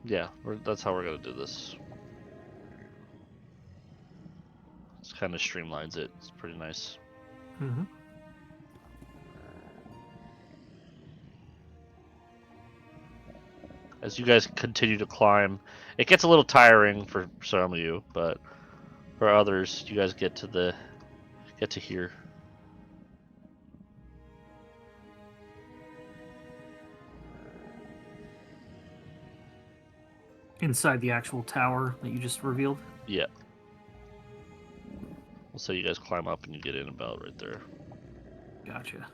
Yeah, that's how we're gonna do this. This kind of streamlines it. It's pretty nice. Mm-hmm. As you guys continue to climb, it gets a little tiring for some of you, but for others, you guys get to here. Inside the actual tower that you just revealed? Yeah. So you guys climb up and you get in about right there. Gotcha.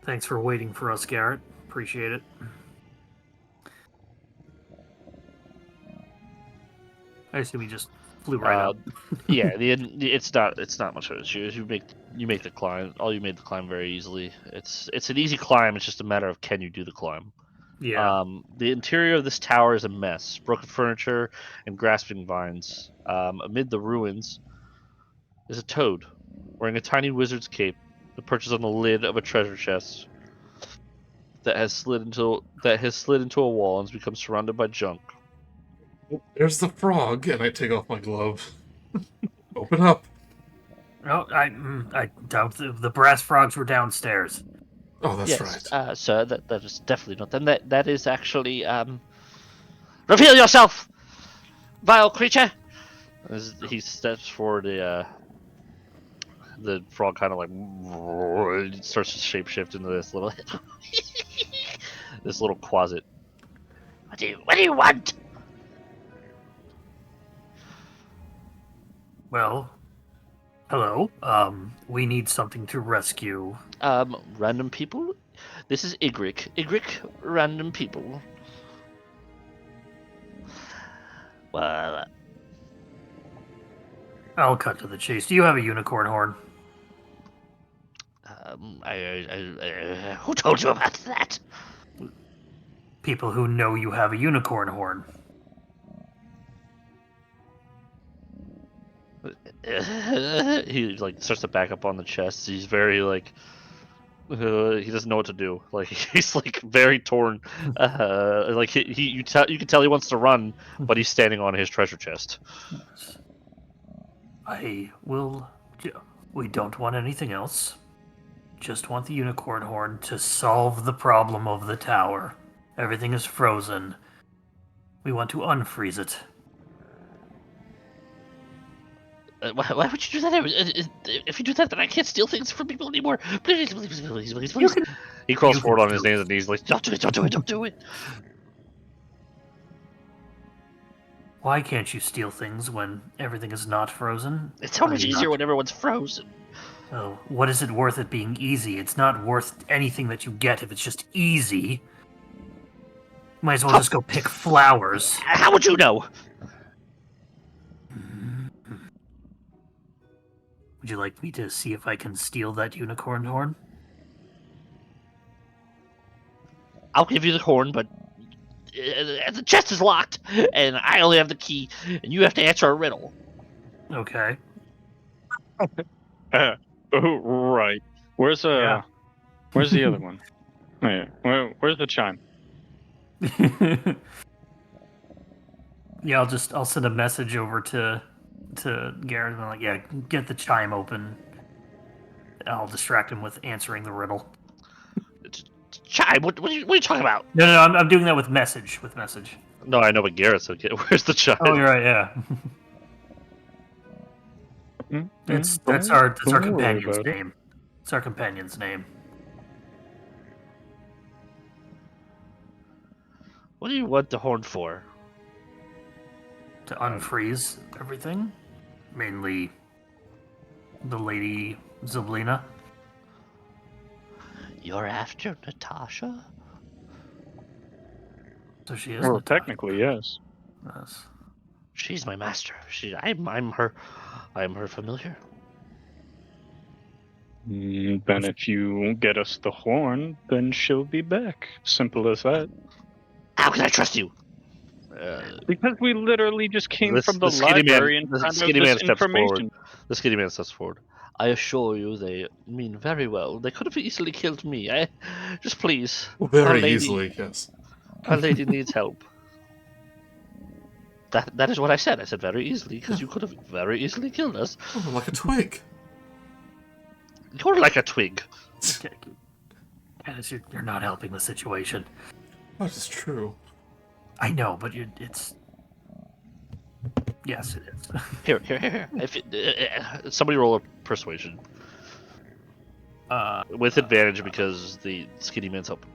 Thanks for waiting for us, Garret. Appreciate it. I assume he just flew right up. Yeah, it's not much of an issue. You make the climb. You made the climb very easily. It's an easy climb. It's just a matter of can you do the climb. Yeah. The interior of this tower is a mess. Broken furniture and grasping vines. Amid the ruins is a toad wearing a tiny wizard's cape that perches on the lid of a treasure chest that has slid into a wall and has become surrounded by junk. Oh, there's the frog, and I take off my glove. Open up. Oh, I doubt the brass frogs were downstairs. Oh, that's Yes, right. sir, that is definitely not them. That is actually reveal yourself, vile creature. As he steps forward, the frog kind of like starts to shapeshift into this little closet. What do you want? Well, hello. We need something to rescue. Random people. This is Ygritte. Ygritte, random people. Well, I'll cut to the chase. Do you have a unicorn horn? who told you about that? People who know you have a unicorn horn. He like starts to back up on the chest. He's very like He doesn't know what to do. Like he's like very torn. Like you can tell he wants to run, but he's standing on his treasure chest. I will. We don't want anything else. Just want the unicorn horn to solve the problem of the tower. Everything is frozen. We want to unfreeze it. Why would you do that? If you do that, then I can't steal things from people anymore. Please, please, please, please, please. He crawls forward on his hands and knees, like, don't do it, don't do it, don't do it. Why can't you steal things when everything is not frozen? It's so much easier when everyone's frozen. Oh, what is it worth it being easy? It's not worth anything that you get if it's just easy. Might as well just go pick flowers. How would you know? Would you like me to see if I can steal that unicorn horn? I'll give you the horn, but the chest is locked, and I only have the key, and you have to answer a riddle. Okay. Oh, right. Where's the other one? Oh, yeah. Where's the chime? Yeah, I'll send a message over to Garret and I'm like, yeah, get the chime open. I'll distract him with answering the riddle. Chime? What are you talking about? No, I'm doing that with message. No, I know, but Garret said, where's the chime? Oh, you're right. Yeah. That's our companion's name. It's our companion's name. What do you want the horn for? To unfreeze everything. Mainly the Lady Zablina. You're after Natasha? So she is. Well, Natasha. technically, yes. Yes. She's my master. I'm her familiar. Then if you get us the horn, then she'll be back. Simple as that. How can I trust you? Because we literally just came from the skinny library man, and found skinny out man this steps forward. information. The skinny man steps forward. I assure you, they mean very well. They could have easily killed me. Just please. Very easily, yes. Our lady needs help. That is what I said. I said very easily, because you could have very easily killed us. Oh, like a twig. You're like a twig. Okay. Canis, you're not helping the situation. That is true. I know, but it's... Yes, it is. Here. If somebody roll a persuasion. With advantage because the skinny man's up.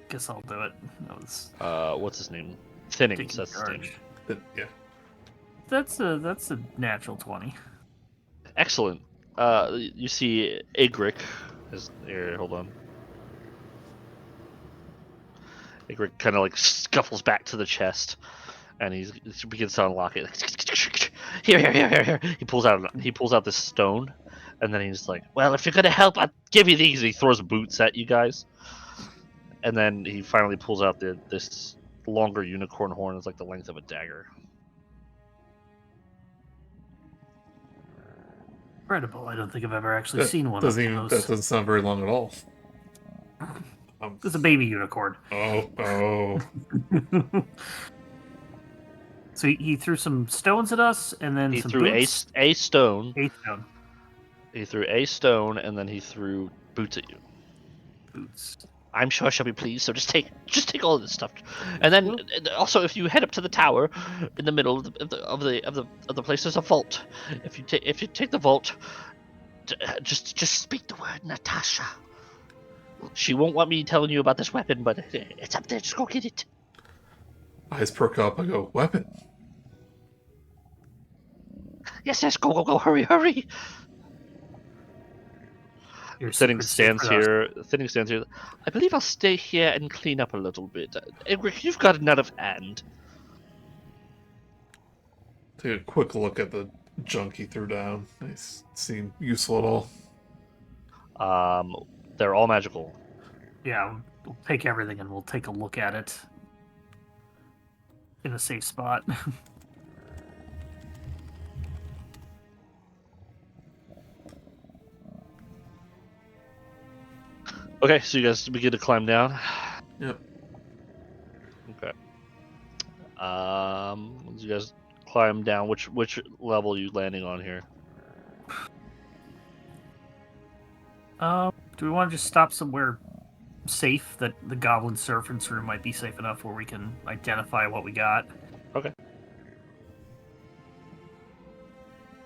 Guess I'll do it. That was What's his name? Thinnings, taking that's his name. charge. Yeah. That's a natural 20. Excellent. You see Agric. Here, hold on. Agric kind of like scuffles back to the chest, and he begins to unlock it. Here. He pulls out this stone, and then he's like, "Well, if you're gonna help, I'll give you these." And he throws boots at you guys, and then he finally pulls out this longer unicorn horn. It's like the length of a dagger. Incredible. I don't think I've ever actually seen one of That those. doesn't sound very long at all. It's a baby unicorn. Oh. So he threw some stones at us, and then He some threw boots. a stone. A stone. He threw a stone, and then he threw boots at you. Boots. I'm sure she'll be pleased. So just take all of this stuff, and then also if you head up to the tower, in the middle of the place, there's a vault. If you take the vault, just speak the word Natasha. She won't want me telling you about this weapon, but it's up there. Just go get it. Eyes perk up. I go, weapon. Yes. Go. Hurry. Thinning stands here. I believe I'll stay here and clean up a little bit. Edric, you've got another hand. Take a quick look at the junk he threw down. They seem useful at all. They're all magical. Yeah, we'll take everything and we'll take a look at it in a safe spot. Okay, so you guys begin to climb down. Yep. Okay. Once you guys climb down, which level are you landing on here? Do we want to just stop somewhere safe that the Goblin Servants Room might be safe enough where we can identify what we got? Okay.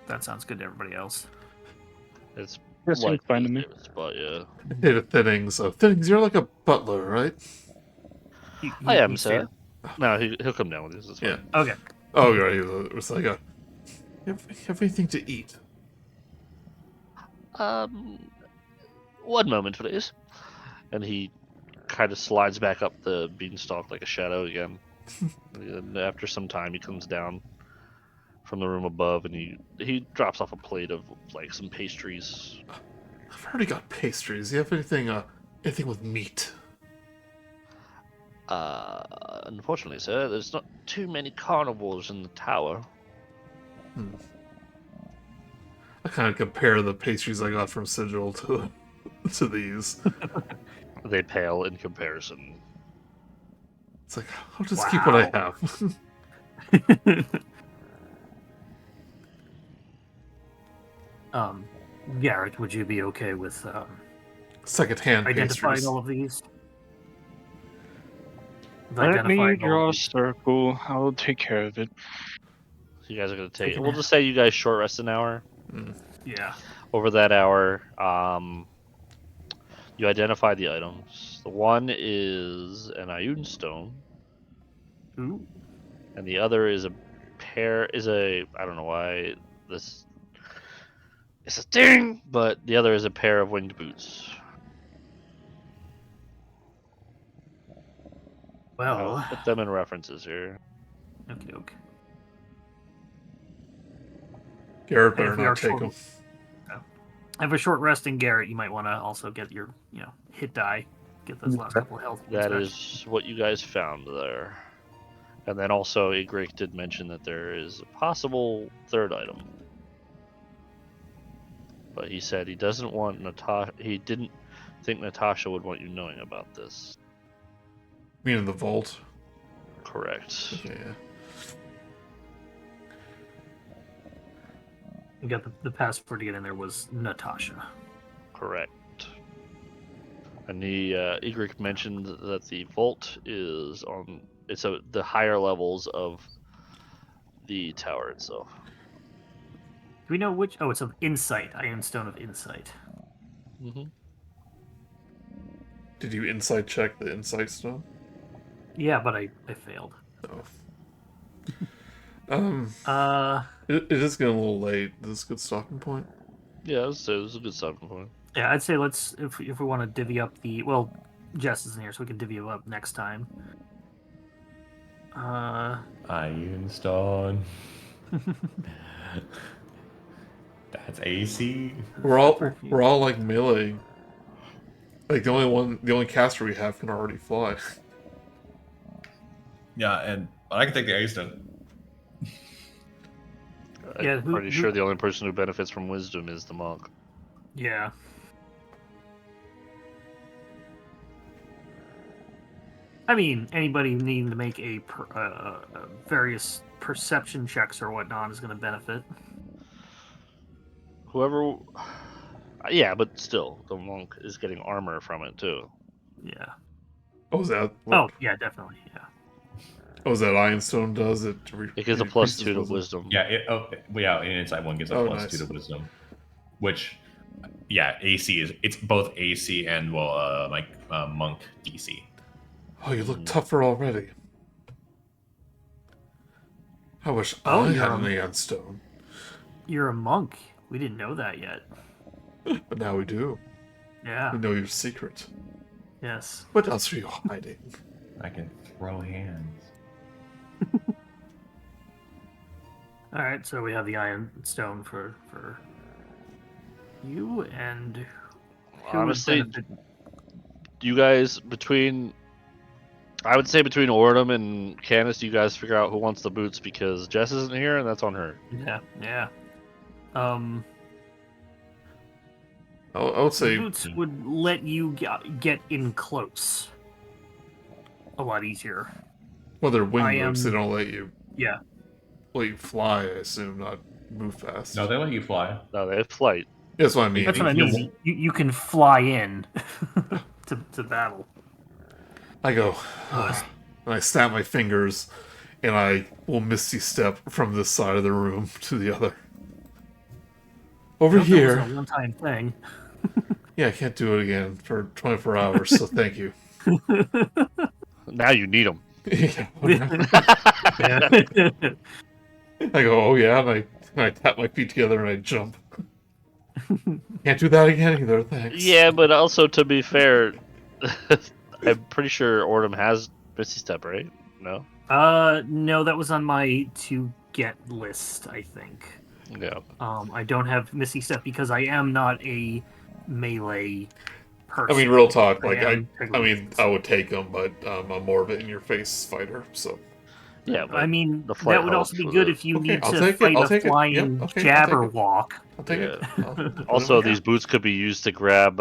That sounds good to everybody else. It's That seems fine to me. safest spot, yeah. Hey to Thinnings. Thinnings, you're like a butler, right? I am, sir. No, he'll come down with us. It's fine. Yeah. Okay. Oh, right. It was like a. You have anything to eat? One moment, please. And he kind of slides back up the beanstalk like a shadow again. And after some time, he comes down from the room above, and he drops off a plate of like some pastries. I've already got pastries. You have anything with meat? Unfortunately, sir, there's not too many carnivores in the tower. I kind of compare the pastries I got from Sigil to these. They pale in comparison. It's like, I'll just keep what I have. Garret, would you be okay with Second-hand identifying pastries. all of these? With Let me identifying all of draw a these? circle. I'll take care of it. So you guys are gonna take. We'll just say you guys short rest an hour. Yeah. Over that hour, you identify the items. The one is an Ioun stone, Ooh. and the other is I don't know why this. It's a thing, but the other is a pair of winged boots. Well. I'll put them in references here. Okay. Garret Hey, better if we not are take short- them. Have a short rest in Garret, you might want to also get your, hit die. Get those last couple of health. That back. is what you guys found there. And then also, Igrik did mention that there is a possible third item. But he said he doesn't want Natasha. He didn't think Natasha would want you knowing about this. Meaning the vault. Correct. Yeah. You got the password to get in there was Natasha. Correct. And Igrik mentioned that the vault is on. It's the higher levels of the tower itself. Do we know which? Oh, it's of Insight. Iron Stone of Insight. Mm-hmm. Did you insight check the insight stone? Yeah, but I failed. Oh. It is getting a little late. Is this a good stopping point? Yeah, this is a good starting point. Yeah, I'd say let's if we want to divvy up Jess is in here, so we can divvy up next time. Iron Stone. That's AC. We're all like melee. Like the only caster we have can already fly. Yeah, and I can take the Iron Stone. Yeah, I'm pretty sure the only person who benefits from wisdom is the monk. Yeah. I mean, anybody needing to make a various perception checks or whatnot is going to benefit. Whoever, yeah, but still, the monk is getting armor from it too. Yeah. Oh, is that? Oh, yeah, definitely. Yeah. Oh, is that Iron Stone does it? It gives a plus 2 to wisdom. Yeah, and inside one gives a plus 2 to wisdom, which, AC it's both AC and monk DC. Oh, you look tougher already. I wish Oh, I you're had a- an Iron Stone, You're a monk. We didn't know that yet. but now we do. Yeah. We know your secret. Yes. What else are you hiding? I can throw hands. All right, so we have the Iron Stone for you, and who would Honestly, benefit? you guys I would say between Oordem and Canis, you guys figure out who wants the boots because Jess isn't here and that's on her. Yeah. I would say Boots would let you get in close a lot easier. well, they're wing I boots. am- They don't let you fly. I assume, not move fast. No, they let you fly. No, they have flight. That's what I mean. That's what I you- mean. You can fly in to battle. I go, Nice. and I snap my fingers, and I will misty step from this side of the room to the other. Over Hope that here. was a one-time thing. Yeah, I can't do it again for 24 hours, so thank you. Now you need them. Yeah. Yeah. I go, oh yeah, and I tap my feet together and I jump. Can't do that again either, thanks. Yeah, but also to be fair, I'm pretty sure Oordem has Misty Step, right? No. No, that was on my to get list, I think. Yeah. I don't have Misty Step because I am not a melee person. I mean, real talk, like am I would take them, but I'm more of an in-your-face fighter, so. Yeah, but I mean, the flight that would also helps be with good it. if you Okay, need I'll to take it, fight I'll a take it. flying Yep, okay, I'll take jabber it. walk. I'll take Yeah. it. Also, Yeah. these boots could be used to grab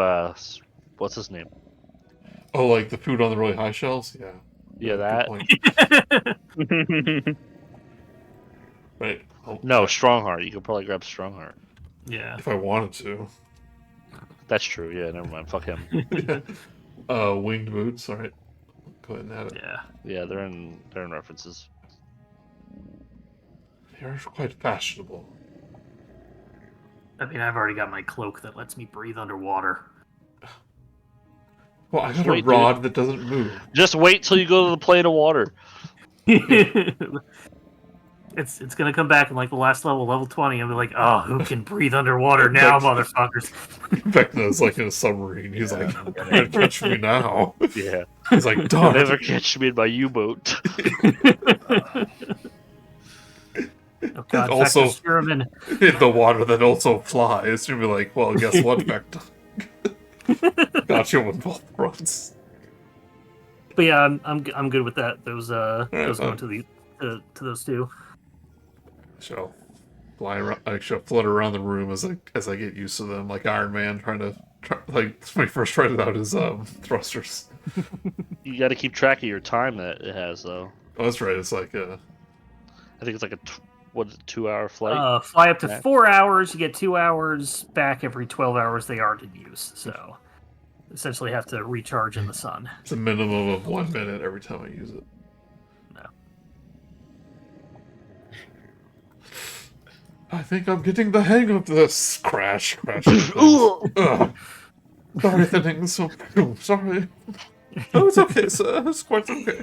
what's his name? Oh, like the food on the really high shelves? Yeah. Yeah, Good that. point. Right. No, Strongheart. You could probably grab Strongheart. Yeah. If I wanted to. That's true. Yeah, never mind. Fuck him. Winged boots, alright. Go ahead and add it. Yeah. Yeah, they're in references. They're quite fashionable. I mean, I've already got my cloak that lets me breathe underwater. Well, I got Wait, a rod that doesn't move. Just wait till you go to the plane of water. It's gonna come back in like the last level 20, and be like, oh, who can breathe underwater now, motherfuckers? Vecna's like in a submarine. He's like, can't catch me now. Yeah. He's like, darn. Never catch me in my U-boat. Oh god, Also- Vecna's German. In the water that also flies. You'll be like, well, guess what, Vecna? Got you on both fronts. But yeah, I'm good with that. Those going fine. to those two. Shall fly around. I shall flutter around the room as I get used to them, like Iron Man trying to when he first tried it out his thrusters. You got to keep track of your time that it has, though. Oh, that's right. It's like I think it's like a 2-hour flight. Fly up to Back. 4 hours. You get 2 hours back every 12 hours they are in use. So essentially, have to recharge in the sun. it's a minimum of 1 minute every time I use it. No. I think I'm getting the hang of this. Crash, crash. Ugh. Sorry, Thennings. Sorry. Oh, it's okay, sir. It's quite okay.